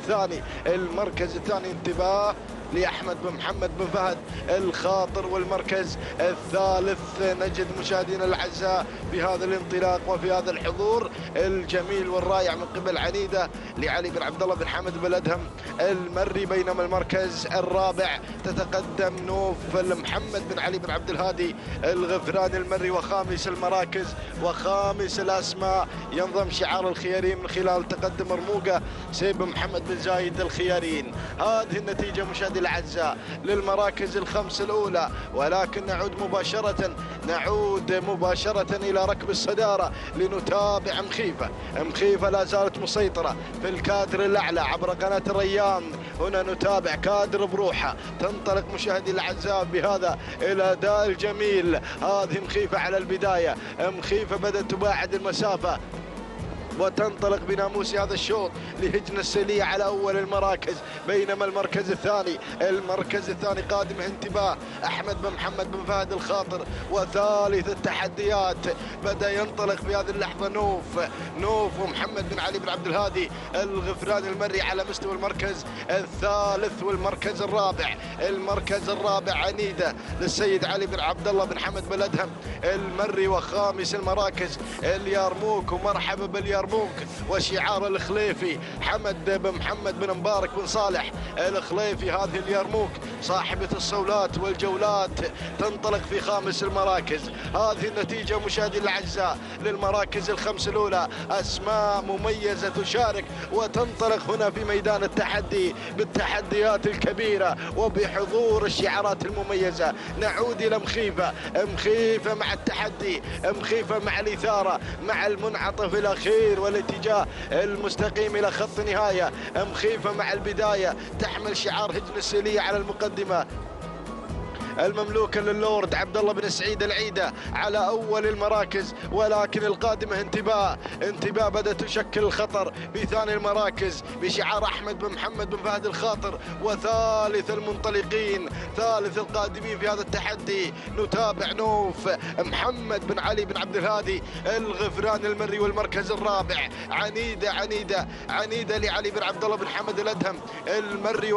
الثاني انتباه لأحمد بن محمد بن فهد الخاطر، والمركز الثالث نجد مشاهدينا الأعزاء في هذا الانطلاق وفي هذا الحضور الجميل والرائع من قبل عنيدة لعلي بن عبد الله بن حمد بن أدهم المري. بينما المركز الرابع تتقدم نوف محمد بن علي بن عبد الهادي الغفران المري. وخامس المراكز وخامس الأسماء ينضم شعار الخيارين من خلال تقدم مرموقة سيب محمد بن زايد الخيارين. هذه النتيجة مشاهدي الأعزاء للمراكز الخمس الأولى، ولكن نعود مباشرة إلى ركب الصدارة لنتابع مخيفة لا زالت مسيطرة في الكادر الأعلى عبر قناة الريان. هنا نتابع كادر بروحة، تنطلق مشاهدي الأعزاء بهذا الأداء الجميل. هذه مخيفة على البداية، مخيفة بدأت تباعد المسافة وتنطلق بناموس هذا الشوط لهجن السيلية على أول المراكز. بينما المركز الثاني قادم انتباه أحمد بن محمد بن فهد الخاطر. وثالث التحديات بدأ ينطلق في هذه اللحظة نوف ومحمد بن علي بن عبد الهادي الغفران المري على مستوى المركز الثالث والمركز الرابع. المركز الرابع عنيدة للسيد علي بن عبد الله بن حمد بن أدهم المري. وخامس المراكز اليرموك، ومرحبا باليرموك وشعار الخليفي حمد بن محمد بن مبارك بن صالح الخليفي. هذه اليرموك صاحبة الصولات والجولات تنطلق في خامس المراكز. هذه النتيجة مشاهدي الأعزاء للمراكز الخمس الأولى، أسماء مميزة تشارك وتنطلق هنا في ميدان التحدي بالتحديات الكبيرة وبحضور الشعارات المميزة. نعود إلى مخيفة مع التحدي، مخيفة مع الإثارة، مع المنعطف الأخير والاتجاه المستقيم إلى خط نهاية. مخيفة مع البداية تحمل شعار هجن السيلية على المقدمة المملوكة للورد عبد الله بن سعيد العيدة على أول المراكز، ولكن القادمة انتباه بدأت تشكل الخطر في ثاني المراكز بشعار أحمد بن محمد بن فهد الخاطر. وثالث المنطلقين، ثالث القادمين في هذا التحدي نتابع نوف محمد بن علي بن عبد الهادي الغفران المري. والمركز الرابع عنيدة لعلي بن عبد الله بن حمد الأدهم المري.